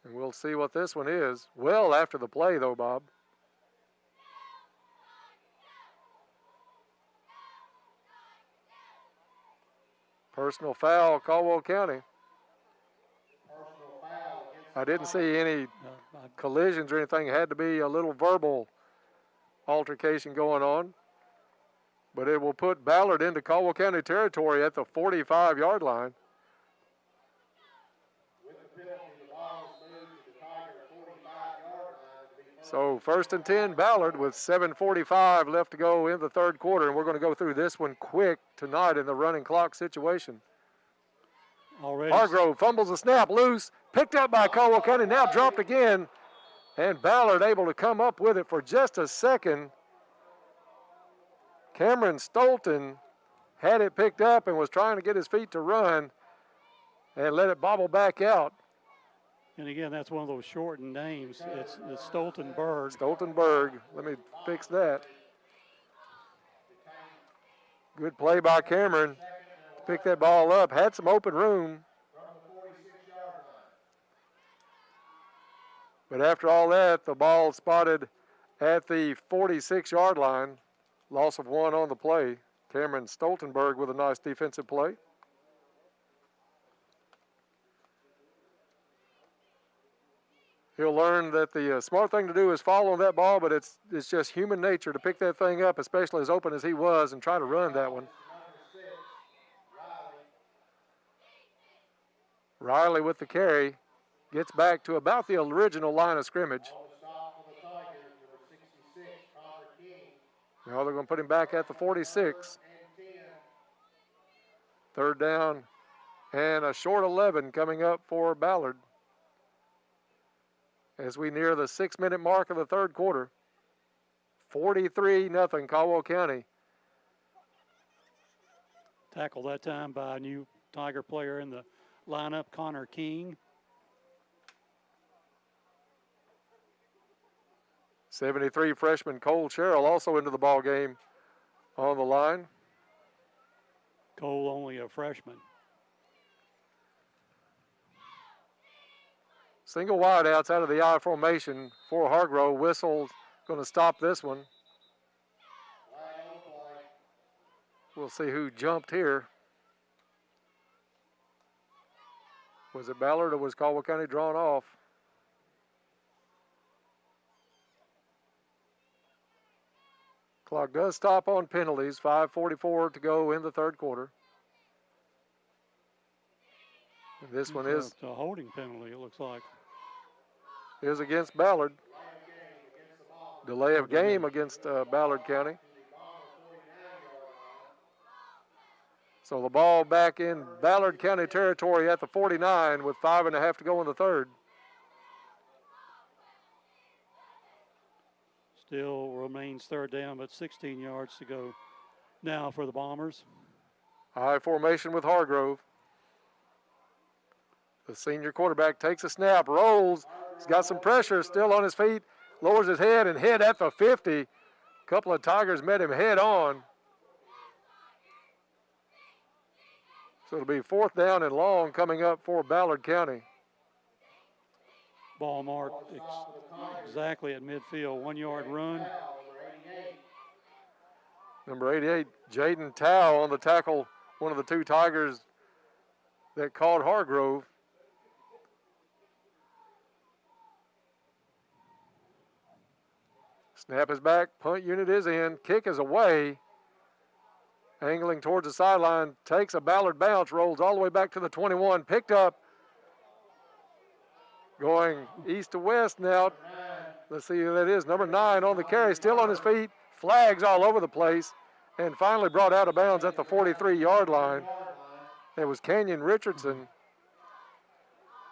And we'll see what this one is. Well after the play, though, Bob. Personal foul, Caldwell County. I didn't see any collisions or anything. It had to be a little verbal altercation going on. But it will put Ballard into Caldwell County territory at the 45-yard line. So 1st and 10, Ballard with 7:45 left to go in the third quarter. And we're going to go through this one quick tonight in the running clock situation. Already. Hargrove fumbles the snap, loose, picked up by Caldwell County, now dropped again. And Ballard able to come up with it for just a second. Cameron Stolton had it picked up and was trying to get his feet to run and let it bobble back out. And again, that's one of those shortened names. It's Stoltenberg. Stoltenberg. Let me fix that. Good play by Cameron to pick that ball up. Had some open room. But after all that, the ball spotted at the 46-yard line. Loss of 1 on the play. Cameron Stoltenberg with a nice defensive play. He'll learn that the smart thing to do is follow that ball, but it's just human nature to pick that thing up, especially as open as he was, and try to run that one. Riley with the carry, gets back to about the original line of scrimmage. Now they're going to put him back at the 46. Third down and a short 11 coming up for Ballard as we near the 6-minute mark of the third quarter. 43-0 Caldwell County. Tackle that time by a new Tiger player in the lineup, Connor King. 73 freshman Cole Sherrill also into the ball game on the line. Cole only a freshman. Single wide outs out of the I formation for Hargrove. Whistle going to stop this one. We'll see who jumped here. Was it Ballard or was Caldwell County drawn off? Clock does stop on penalties. 5:44 to go in the third quarter. And this one is a holding penalty, it looks like. Is against Ballard. Delay of game against Ballard County. So the ball back in Ballard County territory at the 49 with 5.5 to go in the third. Still remains third down, but 16 yards to go now for the Bombers. I formation with Hargrove. The senior quarterback takes a snap, rolls. He's got some pressure, still on his feet, lowers his head and hit at the 50. A couple of Tigers met him head on. So it'll be fourth down and long coming up for Ballard County. Ball marked exactly at midfield, 1 yard run. Number 88, Jaden Tao on the tackle, one of the two Tigers that called Hargrove. Snap is back, punt unit is in, kick is away. Angling towards the sideline, takes a Ballard bounce, rolls all the way back to the 21, picked up. Going east to west now. Let's see who that is. Number 9 on the carry, still on his feet. Flags all over the place. And finally brought out of bounds at the 43-yard line. It was Kenyon Richardson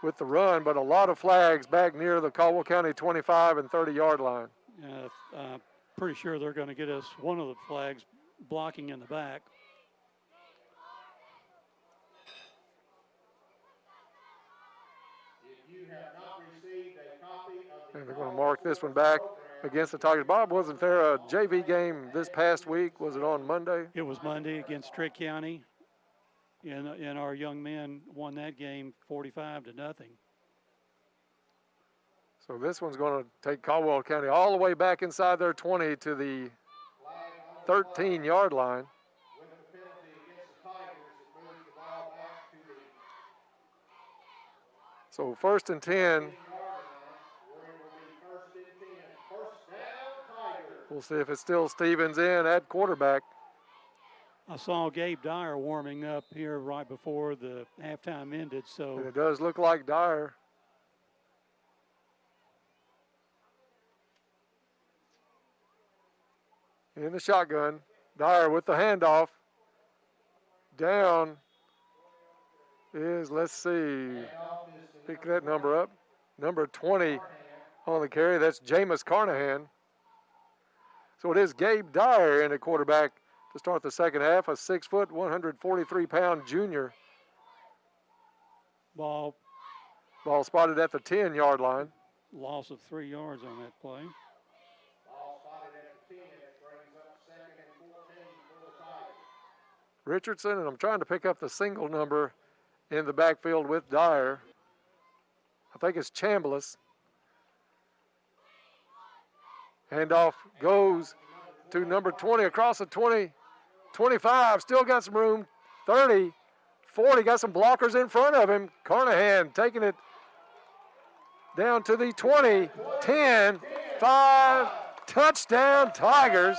with the run, but a lot of flags back near the Caldwell County 25 and 30-yard line. Pretty sure they're going to get us one of the flags blocking in the back. And they're going to mark this one back against the Tigers. Bob, wasn't there a JV game this past week? Was it on Monday? It was Monday against Trigg County. And our young men won that game 45-0. So this one's going to take Caldwell County all the way back inside their 20 to the 13-yard line. So first and 10. We'll see if it's still Stevens in at quarterback. I saw Gabe Dyer warming up here right before the halftime ended. So and it does look like Dyer. In the shotgun. Dyer with the handoff. Down is, let's see, pick that number up. Number 20 on the carry. That's Jameis Carnahan. So it is Gabe Dyer in at quarterback to start the second half, a 6-foot, 143-pound junior. Ball spotted at the 10-yard line. Loss of 3 yards on that play. Richardson, and I'm trying to pick up the single number in the backfield with Dyer. I think it's Chambliss. Handoff goes to number 20 across the 20, 25, still got some room, 30, 40, got some blockers in front of him. Carnahan taking it down to the 20, 10, 5, touchdown Tigers.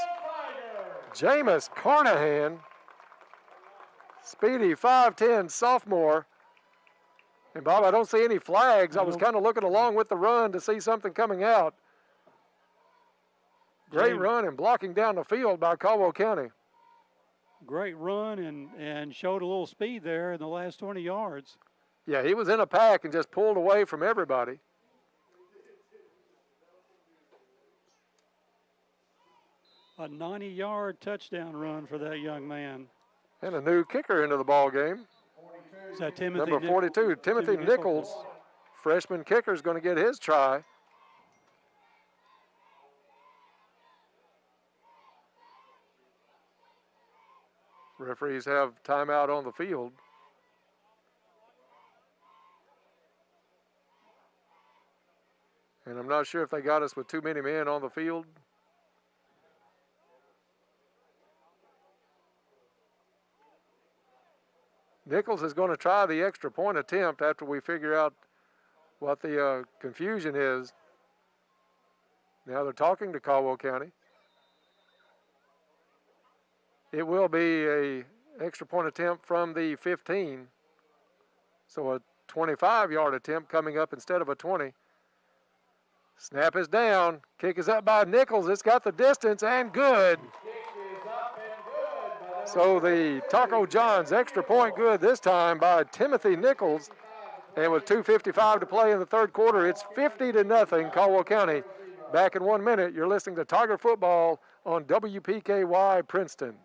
Jameis Carnahan, speedy 5'10" sophomore. And Bob, I don't see any flags. I was kind of looking along with the run to see something coming out. Great run and blocking down the field by Caldwell County. Great run and showed a little speed there in the last 20 yards. Yeah, he was in a pack and just pulled away from everybody. A 90-yard touchdown run for that young man. And a new kicker into the ball game. Is that Timothy? Number 42, Timothy Nichols. Freshman kicker is going to get his try. Referees have timeout on the field. And I'm not sure if they got us with too many men on the field. Nichols is going to try the extra point attempt after we figure out what the confusion is. Now they're talking to Caldwell County. It will be a extra point attempt from the 15. So a 25-yard attempt coming up instead of a 20. Snap is down. Kick is up by Nichols. It's got the distance and good. So the Taco John's extra point good this time by Timothy Nichols. And with 2:55 to play in the third quarter, it's 50-0 Caldwell County. Back in 1 minute, you're listening to Tiger Football on WPKY Princeton.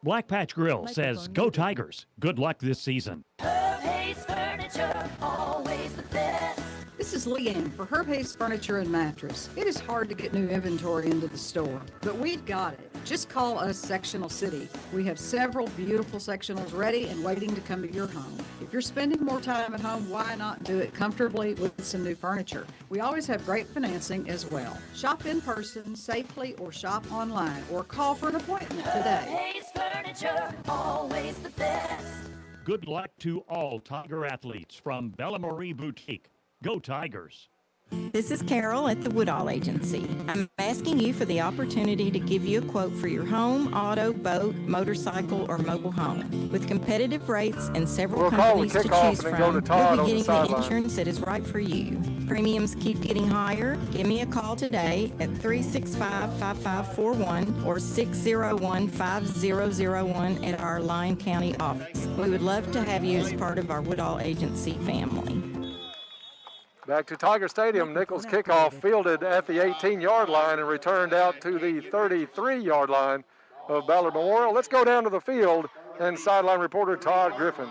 Black Patch Grill says, "Go Tigers. Good luck this season." Hayes Furniture, always the best. This is Leanne for Herb Hayes Furniture and Mattress. It is hard to get new inventory into the store, but we've got it. Just call us Sectional City. We have several beautiful sectionals ready and waiting to come to your home. If you're spending more time at home, why not do it comfortably with some new furniture? We always have great financing as well. Shop in person, safely, or shop online, or call for an appointment today. Hayes Furniture, always the best. Good luck to all Tiger athletes from Bella Marie Boutique. Go Tigers. This is Carol at the Woodall Agency. I'm asking you for the opportunity to give you a quote for your home, auto, boat, motorcycle, or mobile home. With competitive rates and several companies to choose from, you'll be getting the insurance that is right for you. Premiums keep getting higher. Give me a call today at 365-5541 or 601-5001 at our Lyon County office. We would love to have you as part of our Woodall Agency family. Back to Tiger Stadium. Nichols kickoff fielded at the 18-yard line and returned out to the 33-yard line of Ballard Memorial. Let's go down to the field and sideline reporter Todd Griffin.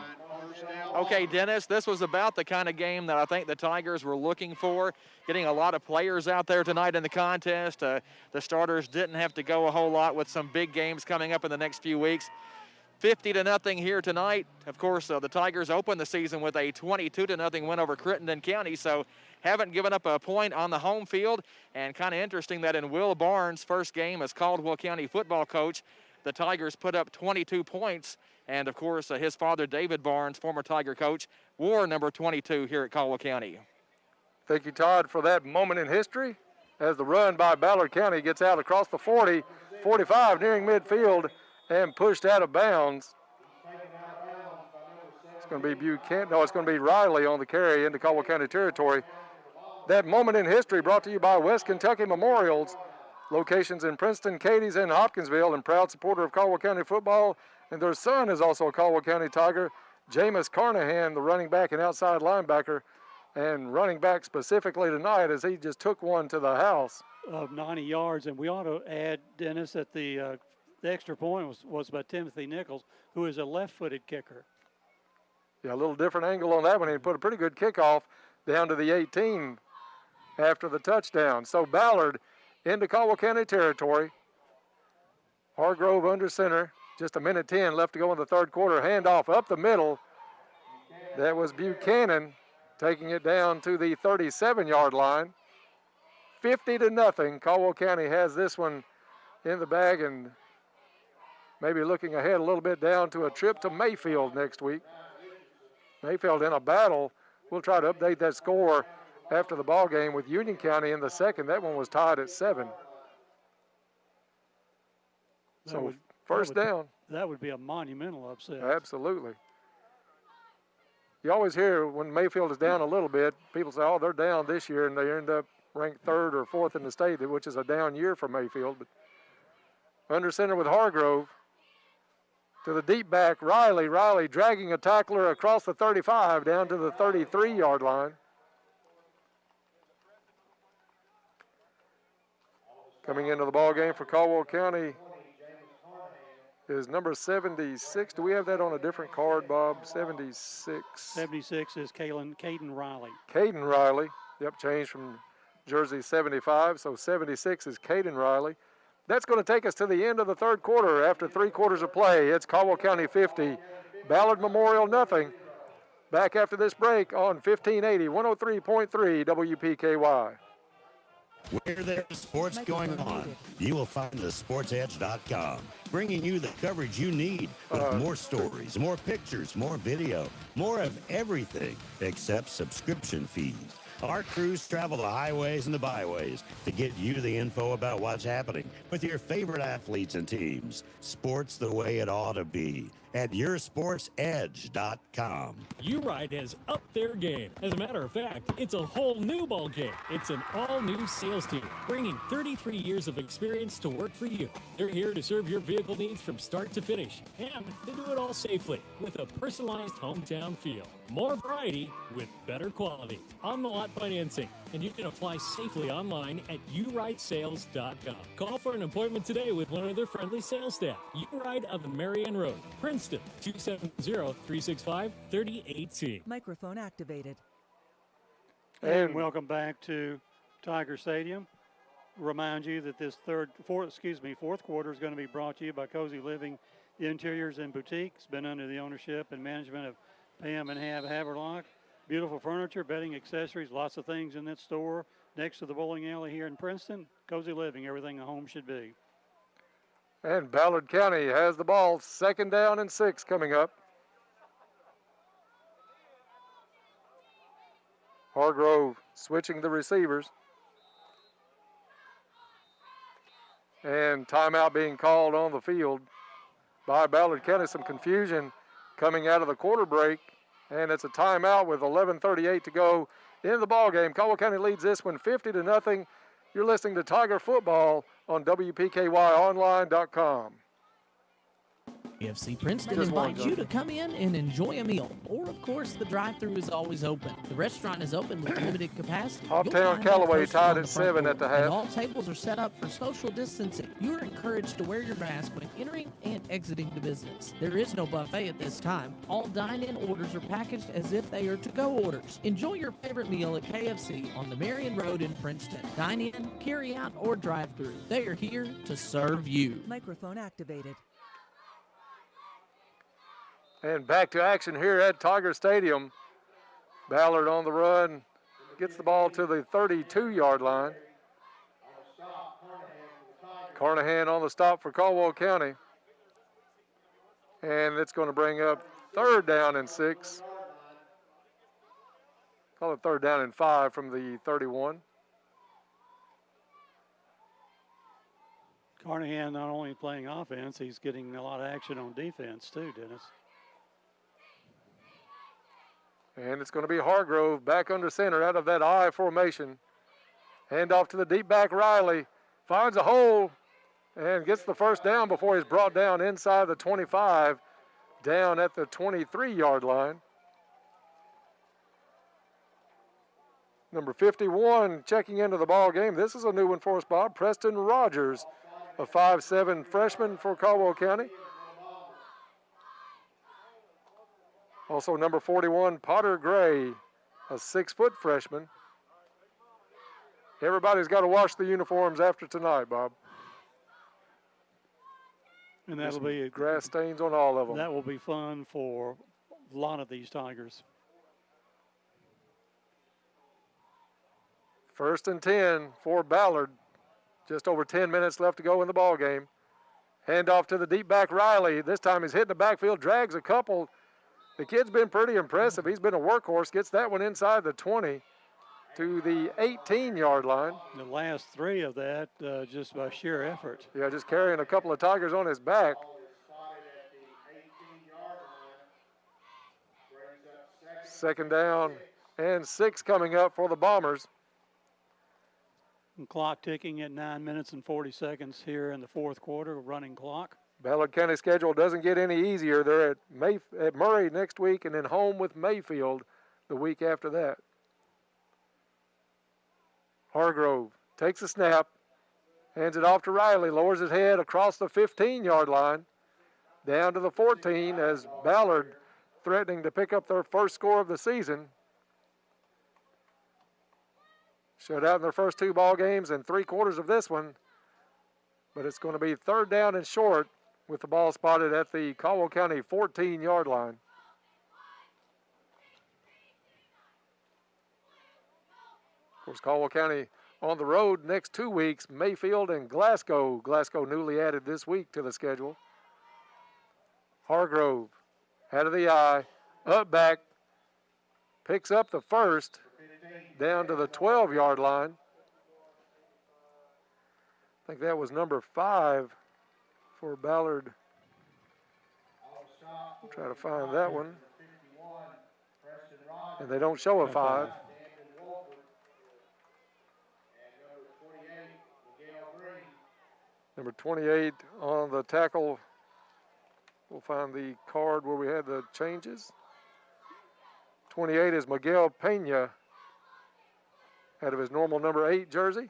Okay, Dennis, this was about the kind of game that I think the Tigers were looking for, getting a lot of players out there tonight in the contest. The starters didn't have to go a whole lot with some big games coming up in the next few weeks. 50-0 here tonight. Of course, the Tigers opened the season with a 22-0 win over Crittenden County, so haven't given up a point on the home field. And kind of interesting that in Will Barnes' first game as Caldwell County football coach, the Tigers put up 22 points. And, of course, his father, David Barnes, former Tiger coach, wore number 22 here at Caldwell County. Thank you, Todd, for that moment in history as the run by Ballard County gets out across the 40, 45, nearing midfield, and pushed out of bounds. It's going to be Buchanan. No, it's going to be Riley on the carry into Caldwell County territory. That moment in history brought to you by West Kentucky Memorials, locations in Princeton, Cadiz, and Hopkinsville, and proud supporter of Caldwell County football. And their son is also a Caldwell County Tiger, Jameis Carnahan, the running back and outside linebacker, and running back specifically tonight as he just took one to the house. Of 90 yards, and we ought to add, Dennis, that the extra point was by Timothy Nichols, who is a left-footed kicker. Yeah, a little different angle on that one. He put a pretty good kickoff down to the 18 after the touchdown. So Ballard into Caldwell County territory. Hargrove under center. Just a minute 10 left to go in the third quarter. Handoff up the middle. That was Buchanan taking it down to the 37-yard line. 50-0. Caldwell County has this one in the bag and maybe looking ahead a little bit down to a trip to Mayfield next week. Mayfield in a battle. We'll try to update that score after the ball game with Union County in the second. That one was tied at 7. So first down. That would be a monumental upset. Absolutely. You always hear when Mayfield is down a little bit, people say, oh, they're down this year, and they end up ranked 3rd or 4th in the state, which is a down year for Mayfield. But under center with Hargrove. To the deep back, Riley. Riley dragging a tackler across the 35 down to the 33-yard line. Coming into the ball game for Caldwell County is number 76. Do we have that on a different card, Bob? 76. 76 is Caden Riley. Caden Riley. Yep, changed from jersey 75. So 76 is Caden Riley. That's going to take us to the end of the third quarter. After 3 quarters of play, it's Caldwell County 50, Ballard Memorial nothing. Back after this break on 1580, 103.3 WPKY. Where there's sports going on, you will find thesportsedge.com, bringing you the coverage you need with more stories, more pictures, more video, more of everything except subscription fees. Our crews travel the highways and the byways to get you the info about what's happening with your favorite athletes and teams. Sports the way it ought to be at yoursportsedge.com. U-Ride has upped their game. As a matter of fact, it's a whole new ball game. It's an all-new sales team, bringing 33 years of experience to work for you. They're here to serve your vehicle needs from start to finish, and they do it all safely with a personalized hometown feel. More variety with better quality. On-the-lot financing, and you can apply safely online at uridesales.com. Call for an appointment today with one of their friendly sales staff. U-Ride on the Marion Road, Princeton, 270-365-3018. Microphone activated. And welcome back to Tiger Stadium. Remind you that this fourth quarter is going to be brought to you by Cozy Living Interiors and Boutique. It's been under the ownership and management of Pam and Haverlock. Beautiful furniture, bedding, accessories, lots of things in that store. Next to the bowling alley here in Princeton, Cozy Living, everything a home should be. And Ballard County has the ball. 2nd down and 6 coming up. Hargrove switching the receivers. And timeout being called on the field by Ballard County. Some confusion coming out of the quarter break. And it's a timeout with 11:38 to go in the ball game. Caldwell County leads this one 50-0. You're listening to Tiger Football on WPKYonline.com. AFC Princeton invites you to come in and enjoy a meal. Or, of course, the drive-thru is always open. The restaurant is open with limited capacity. Hoptown Callaway tied at 7 at the half. And all tables are set up for social distancing. You are encouraged to wear your mask when entering and exiting the business. There is no buffet at this time. All dine-in orders are packaged as if they are to-go orders. Enjoy your favorite meal at KFC on the Marion Road in Princeton. Dine in, carry out, or drive-thru. They are here to serve you. Microphone activated. And back to action here at Tiger Stadium. Ballard on the run, gets the ball to the 32-yard line. Carnahan on the stop for Caldwell County. And it's going to bring up 3rd down and 6. Call it 3rd down and 5 from the 31. Carnahan not only playing offense, he's getting a lot of action on defense too, Dennis. And it's going to be Hargrove back under center out of that I formation. Hand off to the deep back, Riley. Finds a hole and gets the first down before he's brought down inside the 25, down at the 23-yard line. Number 51 checking into the ball game. This is a new one for us, Bob. Preston Rogers, a 5'7" freshman for Caldwell County. Also number 41, Potter Gray, a 6-foot freshman. Everybody's got to wash the uniforms after tonight, Bob. And that'll be grass stains on all of them. That will be fun for a lot of these Tigers. 1st and 10 for Ballard. Just over 10 minutes left to go in the ball game. Hand off to the deep back, Riley. This time he's hitting the backfield, drags a couple. The kid's been pretty impressive. He's been a workhorse, gets that one inside the 20. to the 18-yard line. The last three of that just by sheer effort. Yeah, just carrying a couple of Tigers on his back. Second down and 6 coming up for the Bombers. And clock ticking at 9 minutes and 40 seconds here in the fourth quarter, running clock. Ballard County schedule doesn't get any easier. They're at Murray next week and then home with Mayfield the week after that. Hargrove takes a snap, hands it off to Riley, lowers his head across the 15-yard line, down to the 14 as Ballard threatening to pick up their first score of the season. Shut out in their first 2 ball games and 3/4 of this one, but it's going to be third down and short with the ball spotted at the Caldwell County 14-yard line. Of course, Caldwell County on the road next 2 weeks, Mayfield and Glasgow. Glasgow newly added this week to the schedule. Hargrove out of the eye, up back, picks up the first, down to the 12-yard line. I think that was number 5 for Ballard. I'll try to find that one. And they don't show a 5. Number 28 on the tackle. We'll find the card where we had the changes. 28 is Miguel Pena out of his normal number 8 jersey.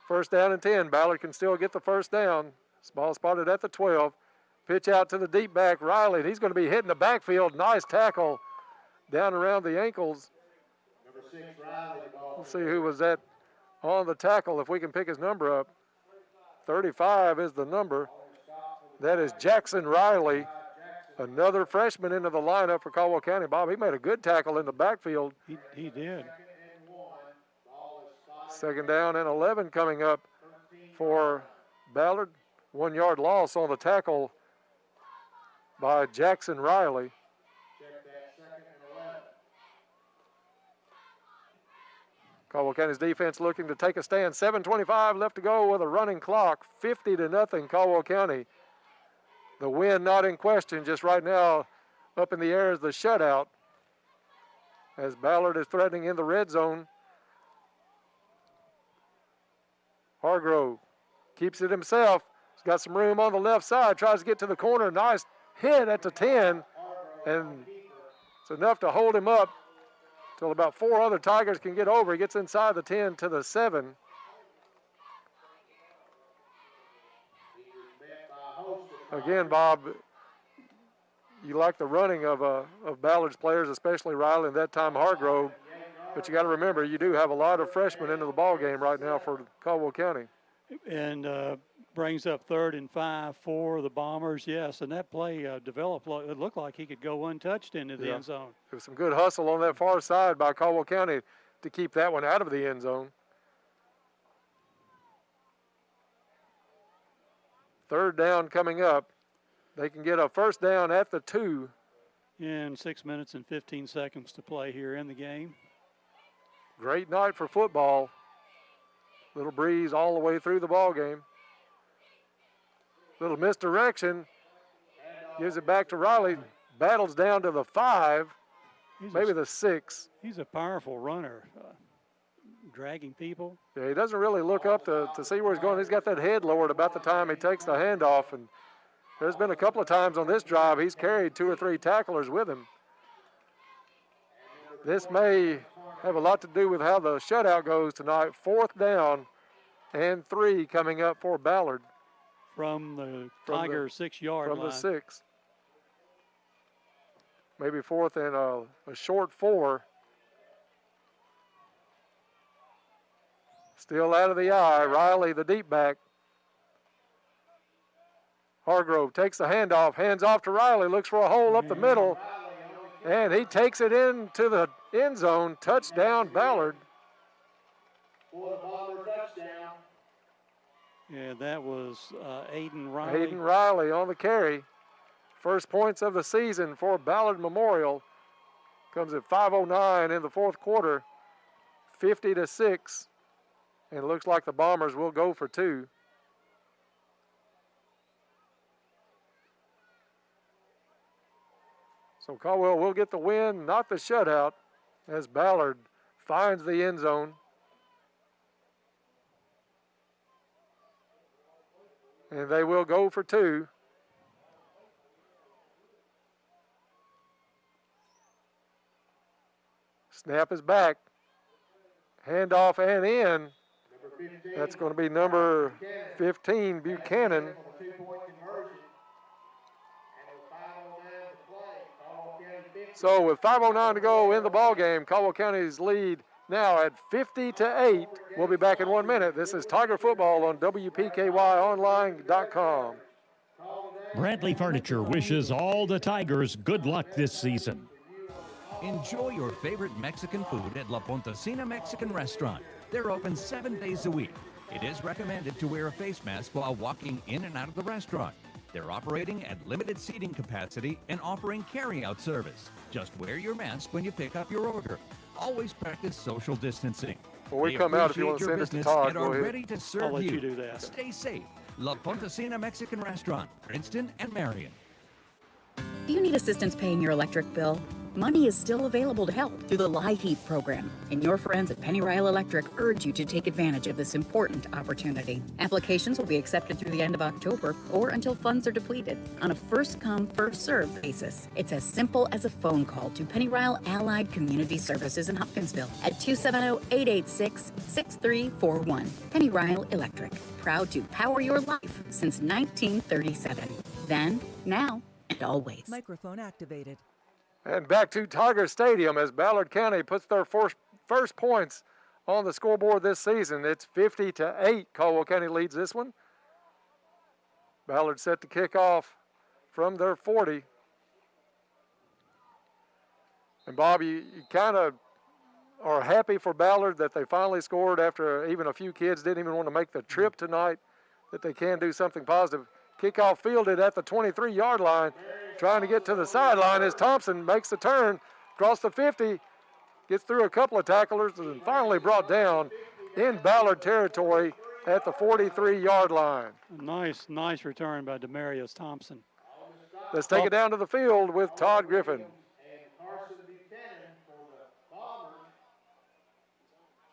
First down and 10. Ballard can still get the first down. Ball spotted at the 12. Pitch out to the deep back, Riley. And he's going to be hitting the backfield. Nice tackle down around the ankles. Number 6, Riley. We'll see who was that on the tackle if we can pick his number up. 35 is the number. That is Jackson Riley, another freshman into the lineup for Caldwell County. Bob, he made a good tackle in the backfield. He did. Second down and 11 coming up for Ballard. 1-yard loss on the tackle by Jackson Riley. Caldwell County's defense looking to take a stand. 7:25 left to go with a running clock. 50-0 Caldwell County. The win not in question, just right now up in the air is the shutout as Ballard is threatening in the red zone. Hargrove keeps it himself. He's got some room on the left side, tries to get to the corner. Nice hit at the 10, and it's enough to hold him up till about 4 other Tigers can get over. He gets inside the 10 to the 7. Again, Bob, you like the running of Ballard's players, especially Riley and that time Hargrove. But you got to remember, you do have a lot of freshmen into the ball game right now for Caldwell County. And brings up 3rd and 5 for the Bombers. Yes, and that play developed. It looked like he could go untouched into the end zone. There was some good hustle on that far side by Caldwell County to keep that one out of the end zone. 3rd down coming up. They can get a first down at the 2. And 6 minutes and 15 seconds to play here in the game. Great night for football. Little breeze all the way through the ball game. Little misdirection. Gives it back to Riley. Battles down to the 5, maybe the 6. He's a powerful runner, dragging people. Yeah, he doesn't really look up to see where he's going. He's got that head lowered about the time he takes the handoff. And there's been a couple of times on this drive he's carried 2 or 3 tacklers with him. This may have a lot to do with how the shutout goes tonight. 4th down and 3 coming up for Ballard. From the Tiger 6-yard line. From the 6. Maybe 4th and a short 4. Still out of the eye. Riley, the deep back. Hargrove takes the handoff, hands off to Riley, looks for a hole up the middle, and he takes it into the end zone. Touchdown, Ballard. Yeah, that was Aiden Riley. Aiden Riley on the carry. First points of the season for Ballard Memorial. Comes at 5:09 in the fourth quarter. 50-6. And it looks like the Bombers will go for two. So Caldwell will get the win, not the shutout, as Ballard finds the end zone. And they will go for two. Snap is back. Handoff and in. That's going to be number 15, Buchanan. So with 5:09 to go in the ball game, Caldwell County's lead now at 50-8. We'll be back in 1 minute. This is Tiger Football on WPKYonline.com. Bradley Furniture wishes all the Tigers good luck this season. Enjoy your favorite Mexican food at La Pontesina Mexican Restaurant. They're open 7 days a week. It is recommended to wear a face mask while walking in and out of the restaurant. They're operating at limited seating capacity and offering carry-out service. Just wear your mask when you pick up your order. Always practice social distancing. When we They come out, if you want to appreciate send your it to business Todd, and go are ahead. ready to serve I'll let you do that. Stay safe. La Pontesina Mexican Restaurant, Princeton and Marion. Do you need assistance paying your electric bill? Money is still available to help through the LIHEAP program, and your friends at Penny Ryle Electric urge you to take advantage of this important opportunity. Applications will be accepted through the end of October or until funds are depleted on a first-come, first-served basis. It's as simple as a phone call to Penny Ryle Allied Community Services in Hopkinsville at 270-886-6341. Penny Ryle Electric, proud to power your life since 1937. Then, now, and always. Microphone activated. And back to Tiger Stadium as Ballard County puts their first points on the scoreboard this season. It's 50-8. Caldwell County leads this one. Ballard set to kick off from their 40. And Bob, you kind of are happy for Ballard that they finally scored after even a few kids didn't even want to make the trip tonight, that they can do something positive. Kickoff fielded at the 23-yard line, trying to get to the sideline as Thompson makes the turn across the 50, gets through a couple of tacklers, and finally brought down in Ballard territory at the 43-yard line. Nice return by Demarius Thompson. Let's take it down to the field with Todd Griffin.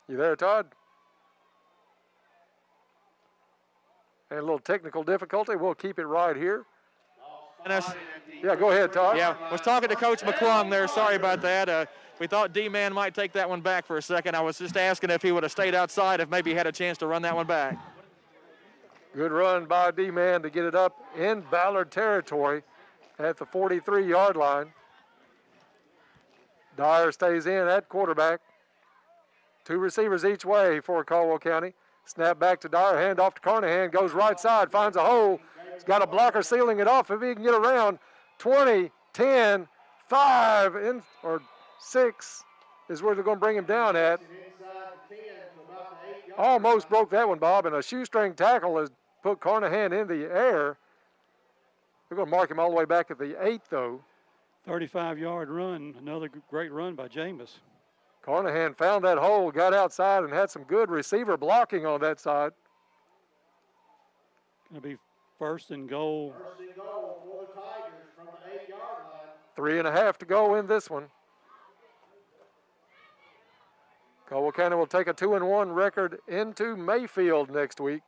You there, Todd? And a little technical difficulty. We'll keep it right here. Yeah, go ahead, Todd. Yeah, was talking to Coach McClung there. Sorry about that. We thought D-Man might take that one back for a second. I was just asking if he would have stayed outside, if maybe he had a chance to run that one back. Good run by D-Man to get it up in Ballard territory at the 43-yard line. Dyer stays in at quarterback. Two receivers each way for Caldwell County. Snap back to Dyer, hand off to Carnahan, goes right side, finds a hole. He's got a blocker sealing it off if he can get around. 20, 10, 5, or 6 is where they're going to bring him down at. Almost broke that one, Bob, and a shoestring tackle has put Carnahan in the air. They're going to mark him all the way back at the 8, though. 35-yard run, another great run by Jameis. Carnahan found that hole, got outside, and had some good receiver blocking on that side. Going to be first and goal. First and goal for the Tigers from the 8-yard line. 3.5 to go in this one. Caldwell County will take a 2-1 record into Mayfield next week.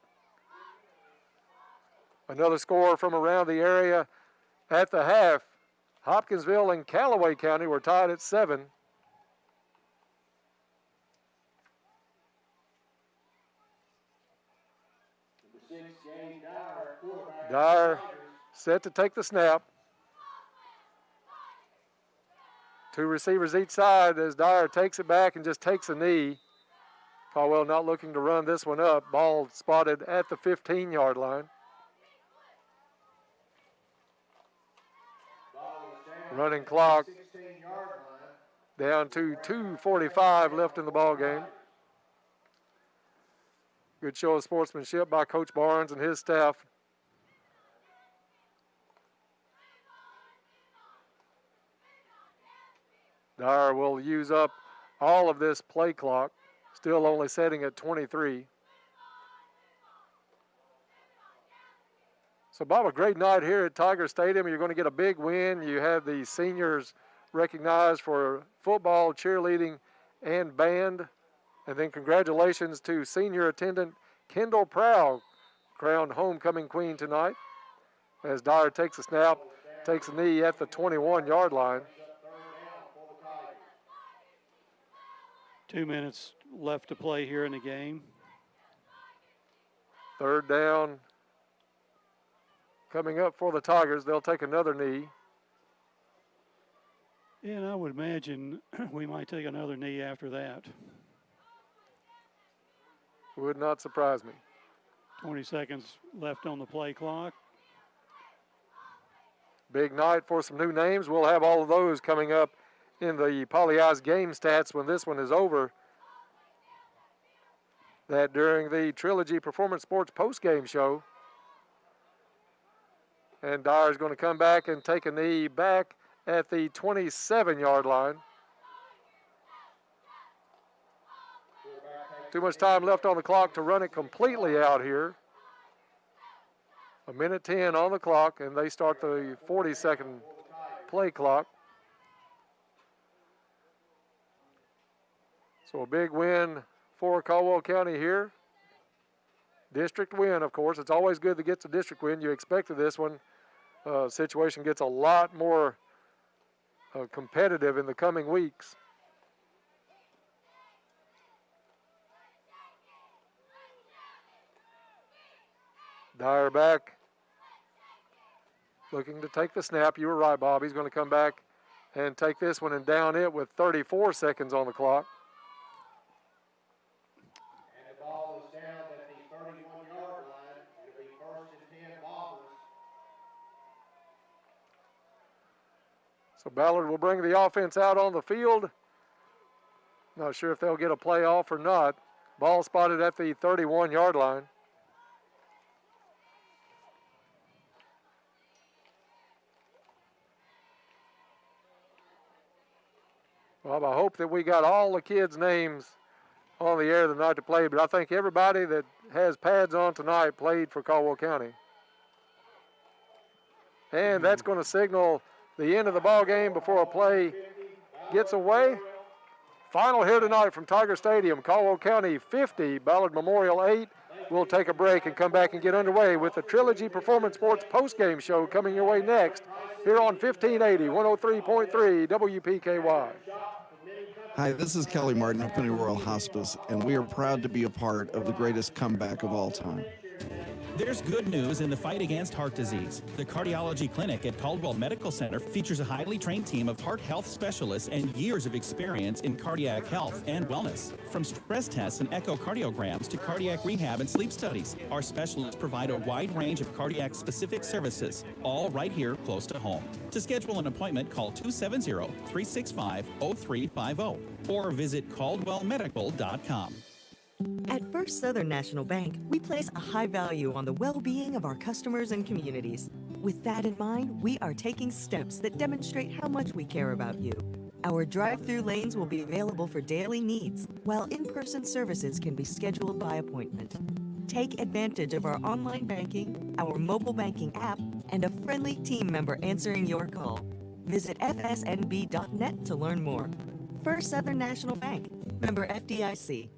Another score from around the area at the half. Hopkinsville and Callaway County were tied at 7. Dyer set to take the snap. Two receivers each side as Dyer takes it back and just takes a knee. Caldwell not looking to run this one up. Ball spotted at the 15-yard line. Running clock down to 2:45 left in the ball game. Good show of sportsmanship by Coach Barnes and his staff. Dyer will use up all of this play clock. Still only setting at 23. So, Bob, a great night here at Tiger Stadium. You're going to get a big win. You have the seniors recognized for football, cheerleading, and band. And then congratulations to senior attendant Kendall Prowl, crowned homecoming queen tonight. As Dyer takes a snap, takes a knee at the 21-yard line. 2 minutes left to play here in the game. Third down coming up for the Tigers. They'll take another knee. Yeah, and I would imagine we might take another knee after that. Would not surprise me. 20 seconds left on the play clock. Big night for some new names. We'll have all of those coming up in the Poly Eyes game stats when this one is over. That during the Trilogy Performance Sports postgame show. And Dyer's going to come back and take a knee back at the 27-yard line. Too much time left on the clock to run it completely out here. 1:10 on the clock, and they start the 40-second play clock. So a big win for Caldwell County here. District win, of course. It's always good to get the district win. You expected this one. Situation gets a lot more competitive in the coming weeks. Dyer back, looking to take the snap. You were right, Bob. He's going to come back and take this one and down it with 34 seconds on the clock. And the ball is down at the 31-yard line. It'll be 1st and 10 Bombers. So Ballard will bring the offense out on the field. Not sure if they'll get a play off or not. Ball spotted at the 31-yard line. Bob, I hope that we got all the kids' names on the air tonight to play, but I think everybody that has pads on tonight played for Caldwell County. And that's going to signal the end of the ball game before a play gets away. Final here tonight from Tiger Stadium, Caldwell County 50, Ballard Memorial 8. We'll take a break and come back and get underway with the Trilogy Performance Sports postgame show coming your way next here on 1580, 103.3 WPKY. Hi, this is Kelly Martin of Pennyroyal Hospice, and we are proud to be a part of the greatest comeback of all time. There's good news in the fight against heart disease. The cardiology clinic at Caldwell Medical Center features a highly trained team of heart health specialists and years of experience in cardiac health and wellness. From stress tests and echocardiograms to cardiac rehab and sleep studies, our specialists provide a wide range of cardiac-specific services, all right here close to home. To schedule an appointment, call 270-365-0350 or visit caldwellmedical.com. At First Southern National Bank, we place a high value on the well-being of our customers and communities. With that in mind, we are taking steps that demonstrate how much we care about you. Our drive-through lanes will be available for daily needs, while in-person services can be scheduled by appointment. Take advantage of our online banking, our mobile banking app, and a friendly team member answering your call. Visit fsnb.net to learn more. First Southern National Bank, member FDIC.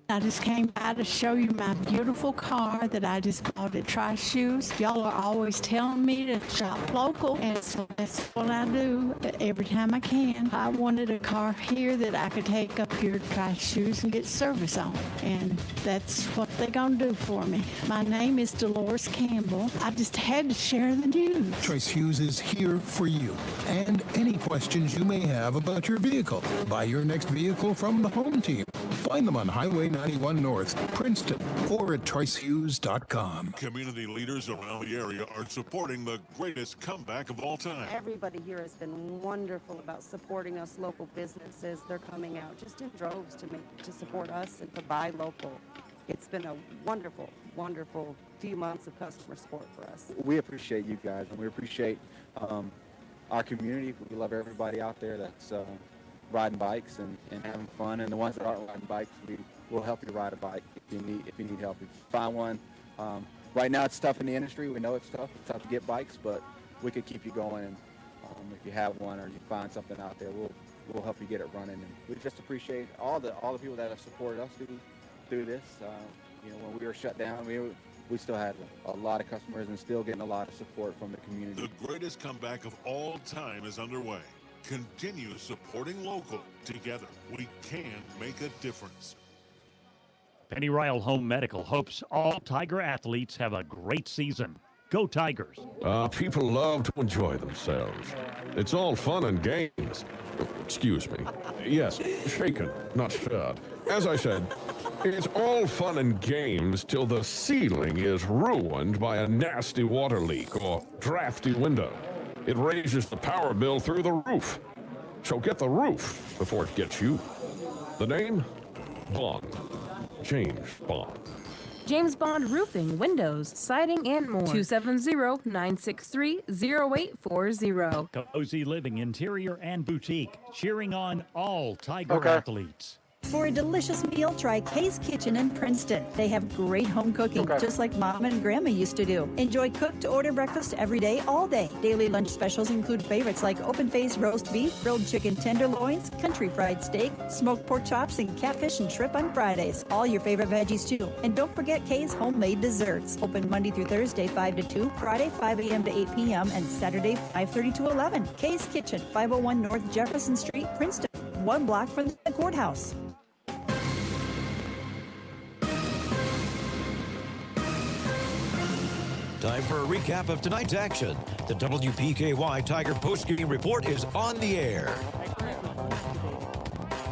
I just came by to show you my beautiful car that I just bought at Trice Shoes. Y'all are always telling me to shop local, and so that's what I do every time I can. I wanted a car here that I could take up here to Trice Shoes and get service on, and that's what they're going to do for me. My name is Dolores Campbell. I just had to share the news. Trice Hughes is here for you and any questions you may have about your vehicle. Buy your next vehicle from the home team. Find them on Highway 91 North, Princeton, or at tricehughes.com. Community leaders around the area are supporting the greatest comeback of all time. Everybody here has been wonderful about supporting us local businesses. They're coming out just in droves to support us and to buy local. It's been a wonderful, wonderful few months of customer support for us. We appreciate you guys, and we appreciate our community. We love everybody out there that's riding bikes and having fun, and the ones that aren't riding bikes, we we'll help you ride a bike if you need help. If you find one, right now it's tough in the industry. We know it's tough to get bikes, but we could keep you going. And if you have one or you find something out there, we'll help you get it running. And we just appreciate all the people that have supported us through this. When we were shut down, we still had a lot of customers and still getting a lot of support from the community. The greatest comeback of all time is underway. Continue supporting local. Together, we can make a difference. Pennyrile Home Medical hopes all Tiger athletes have a great season. Go Tigers. People love to enjoy themselves. It's all fun and games. Excuse me. Yes, shaken, not stirred. As I said, it's all fun and games till the ceiling is ruined by a nasty water leak or drafty window. It raises the power bill through the roof. So get the roof before it gets you. The name? Bond. James Bond. James Bond Roofing, Windows, Siding, and more. 270-963-0840. Cozy Living Interior and Boutique, cheering on all Tiger athletes. For a delicious meal, try Kay's Kitchen in Princeton. They have great home cooking, just like Mom and Grandma used to do. Enjoy cooked-to-order breakfast every day, all day. Daily lunch specials include favorites like open-faced roast beef, grilled chicken tenderloins, country fried steak, smoked pork chops, and catfish and shrimp on Fridays. All your favorite veggies, too. And don't forget Kay's homemade desserts. Open Monday through Thursday, 5 to 2, Friday, 5 a.m. to 8 p.m., and Saturday, 5:30 to 11. Kay's Kitchen, 501 North Jefferson Street, Princeton, 1 block from the courthouse. Time for a recap of tonight's action. The WPKY Tiger postgame report is on the air.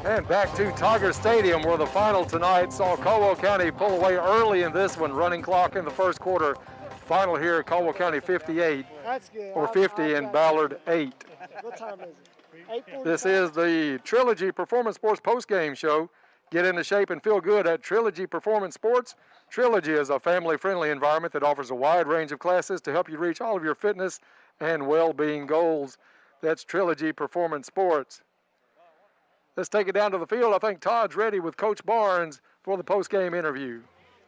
And back to Tiger Stadium, where the final tonight saw Caldwell County pull away early in this one, running clock in the first quarter. Final here at Caldwell County 58, or 50, and Ballard 8. What time is it? 8:45. This is the Trilogy Performance Sports postgame show. Get into shape and feel good at Trilogy Performance Sports. Trilogy is a family-friendly environment that offers a wide range of classes to help you reach all of your fitness and well-being goals. That's Trilogy Performance Sports. Let's take it down to the field. I think Todd's ready with Coach Barnes for the post-game interview.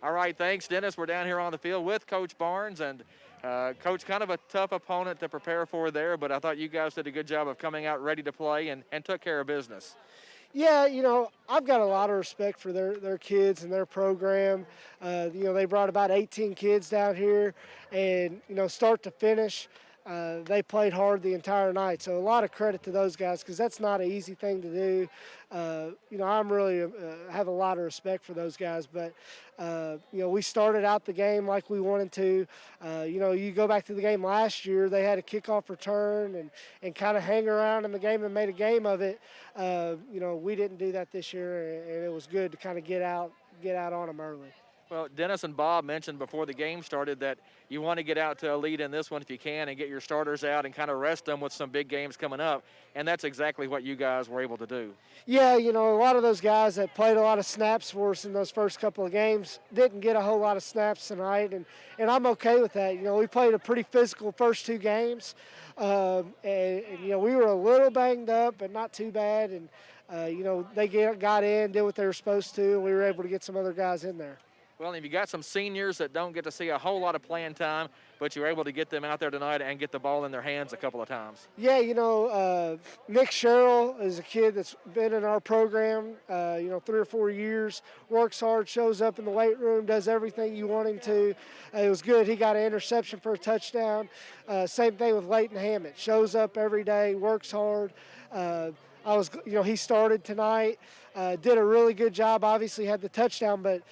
All right, thanks, Dennis. We're down here on the field with Coach Barnes, and Coach, kind of a tough opponent to prepare for there, but I thought you guys did a good job of coming out ready to play and took care of business. Yeah, I've got a lot of respect for their kids and their program. They brought about 18 kids down here, and, start to finish, they played hard the entire night. So a lot of credit to those guys, because that's not an easy thing to do. I'm really have a lot of respect for those guys. But, we started out the game like we wanted to. You go back to the game last year, they had a kickoff return and kind of hang around in the game and made a game of it. We didn't do that this year, and it was good to kind of get out on them early. Well, Dennis and Bob mentioned before the game started that you want to get out to a lead in this one if you can and get your starters out and kind of rest them with some big games coming up, and that's exactly what you guys were able to do. Yeah, a lot of those guys that played a lot of snaps for us in those first couple of games didn't get a whole lot of snaps tonight, and I'm okay with that. We played a pretty physical first 2 games, and we were a little banged up, but not too bad, and, they got in, did what they were supposed to, and we were able to get some other guys in there. Well, if you got some seniors that don't get to see a whole lot of playing time, but you're able to get them out there tonight and get the ball in their hands a couple of times. Yeah, Nick Sherrill is a kid that's been in our program, 3 or 4 years, works hard, shows up in the weight room, does everything you want him to. It was good. He got an interception for a touchdown. Same thing with Leighton Hammett. Shows up every day, works hard. He started tonight, did a really good job. Obviously had the touchdown, but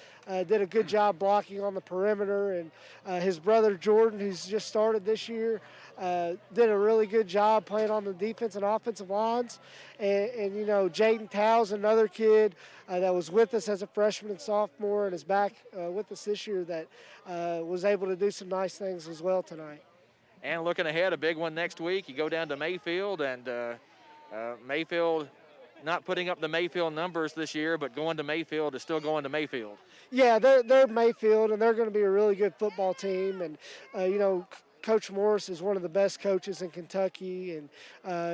did a good job blocking on the perimeter. And his brother Jordan, who's just started this year, did a really good job playing on the defense and offensive lines. And Jaden Tow's another kid that was with us as a freshman and sophomore and is back with us this year that was able to do some nice things as well tonight. And looking ahead, a big one next week. You go down to Mayfield, and Mayfield not putting up the Mayfield numbers this year, but going to Mayfield is still going to Mayfield. Yeah, they're Mayfield, and they're going to be a really good football team. And, Coach Morris is one of the best coaches in Kentucky, and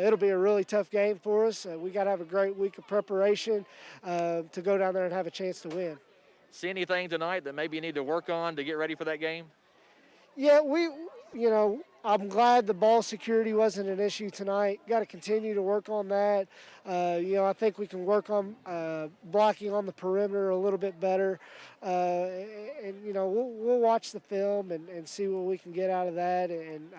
it'll be a really tough game for us. We got to have a great week of preparation to go down there and have a chance to win. See anything tonight that maybe you need to work on to get ready for that game? Yeah, I'm glad the ball security wasn't an issue tonight. Got to continue to work on that. I think we can work on blocking on the perimeter a little bit better. We'll watch the film and see what we can get out of that and,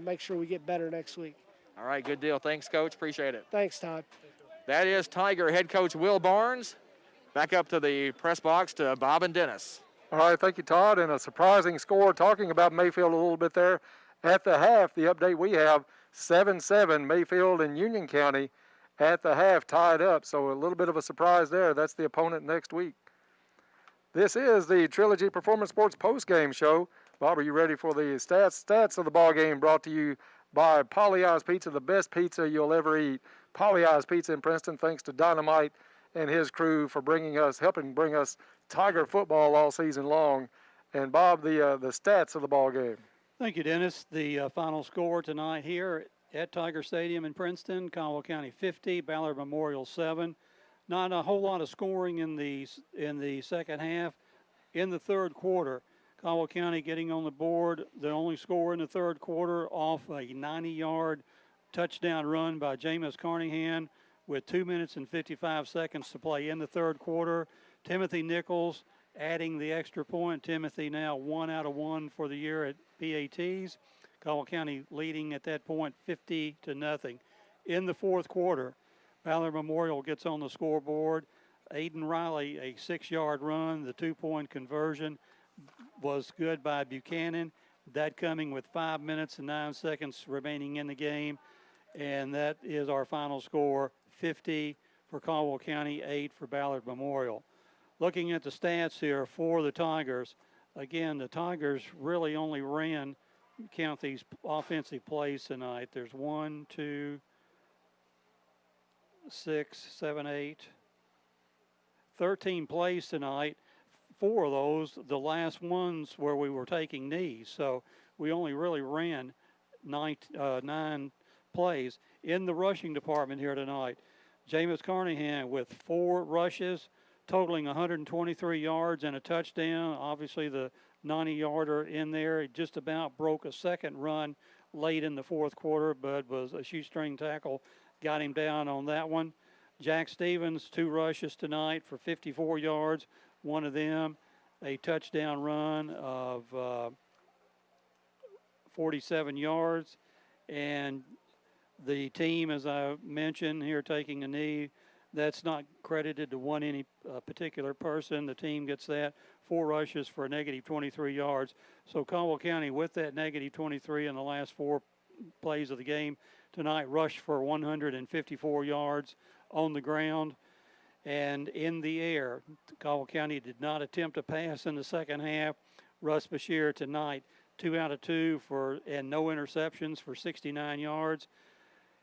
make sure we get better next week. All right, good deal. Thanks, Coach. Appreciate it. Thanks, Todd. That is Tiger head coach Will Barnes. Back up to the press box to Bob and Dennis. All right, thank you, Todd. And a surprising score, talking about Mayfield a little bit there. At the half, the update we have, 7-7, Mayfield and Union County at the half tied up. So a little bit of a surprise there. That's the opponent next week. This is the Trilogy Performance Sports postgame show. Bob, are you ready for the stats of the ball game, brought to you by Polly-I's Pizza, the best pizza you'll ever eat. Polly-I's Pizza in Princeton, thanks to Dynamite and his crew for helping bring us Tiger football all season long. And Bob, the stats of the ball game. Thank you, Dennis. The final score tonight here at Tiger Stadium in Princeton: Caldwell County 50, Ballard Memorial 7. Not a whole lot of scoring in the second half. In the third quarter, Caldwell County getting on the board. The only score in the third quarter off a 90-yard touchdown run by Jameis Carnahan with 2 minutes and 55 seconds to play in the third quarter. Timothy Nichols adding the extra point. Timothy now 1 out of 1 for the year at PATs. Caldwell County leading at that point 50-0. In the fourth quarter, Ballard Memorial gets on the scoreboard. Aiden Riley, a 6-yard run. The 2-point conversion was good by Buchanan. That coming with 5 minutes and 9 seconds remaining in the game. And that is our final score, 50 for Caldwell County, 8 for Ballard Memorial. Looking at the stats here for the Tigers, again, the Tigers really only ran, count these offensive plays tonight. There's 1, 2, 6, 7, 8, 13 plays tonight. 4 of those, the last ones where we were taking knees. So we only really ran 9 plays. In the rushing department here tonight, Jameis Carnahan with 4 rushes, totaling 123 yards and a touchdown. Obviously the 90-yarder in there. He just about broke a second run late in the fourth quarter, but was a shoestring tackle, got him down on that one. Jack Stevens, 2 rushes tonight for 54 yards. One of them a touchdown run of 47 yards. And the team, as I mentioned here, taking a knee, that's not credited to any particular person. The team gets that. 4 rushes for a negative 23 yards. So Caldwell County, with that negative 23 in the last 4 plays of the game tonight, rushed for 154 yards on the ground. And in the air, Caldwell County did not attempt a pass in the second half. Russ Bashir tonight, 2 out of 2 and no interceptions for 69 yards.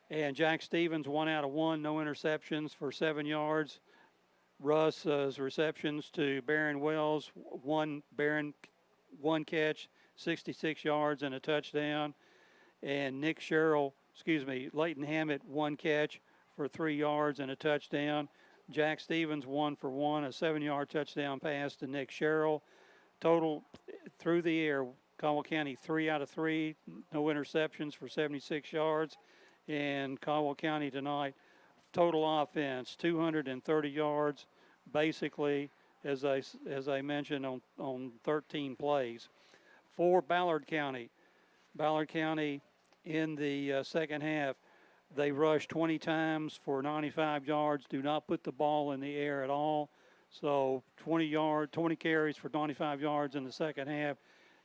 And Jack Stevens, 1 out of 1, no interceptions for 7 yards. Russ's receptions to Barron Wells, one catch, 66 yards and a touchdown. And Leighton Hammett, 1 catch for 3 yards and a touchdown. Jack Stevens, 1 for 1, a 7-yard touchdown pass to Nick Sherrill. Total through the air, Caldwell County 3 out of 3, no interceptions for 76 yards. And Caldwell County tonight, total offense 230 yards, basically, as I mentioned, on 13 plays. For Ballard County in the second half, they rushed 20 times for 95 yards, do not put the ball in the air at all. So 20 carries for 95 yards in the second half.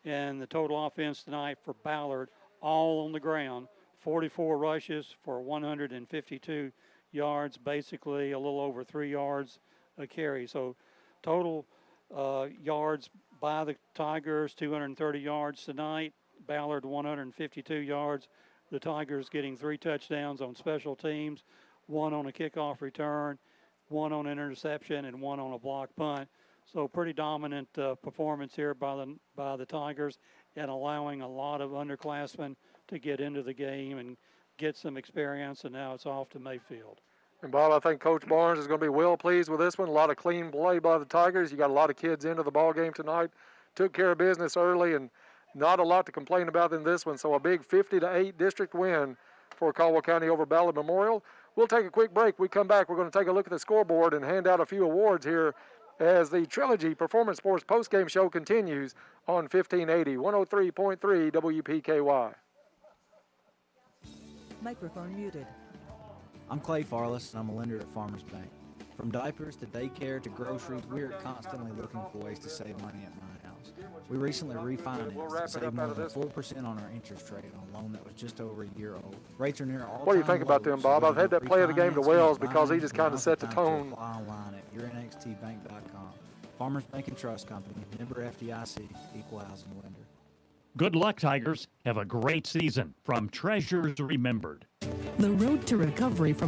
And the total offense tonight for Ballard, all on the ground, 44 rushes for 152 yards, basically a little over 3 yards a carry. So total yards by the Tigers, 230 yards tonight. Ballard, 152 yards. The Tigers getting 3 touchdowns on special teams, 1 on a kickoff return, 1 on an interception, and 1 on a block punt. So pretty dominant performance here by the Tigers. and allowing a lot of underclassmen to get into the game and get some experience, and now it's off to Mayfield. And Bob, I think Coach Barnes is going to be well pleased with this one. A lot of clean play by the Tigers. You got a lot of kids into the ball game tonight. Took care of business early, and not a lot to complain about in this one. So a big 50-8 district win for Caldwell County over Ballard Memorial. We'll take a quick break. We come back, we're going to take a look at the scoreboard and hand out a few awards here as the Trilogy Performance Sports postgame show continues on 1580, 103.3 WPKY. Microphone muted. I'm Clay Farless, and I'm a lender at Farmers Bank. From diapers to daycare to groceries, we're constantly looking for ways to save money at my house. We recently refinanced and saved more than 4% on our interest rate on a loan that was just over a year old. Rates are near all-time What do you think about them, Bob? I've had that play of the game to Wells because he just kind of set the tone. Online at yournxtbank.com. Farmers Bank and Trust Company, member FDIC, equal housing lender. Good luck, Tigers. Have a great season from Treasures Remembered. The road to recovery from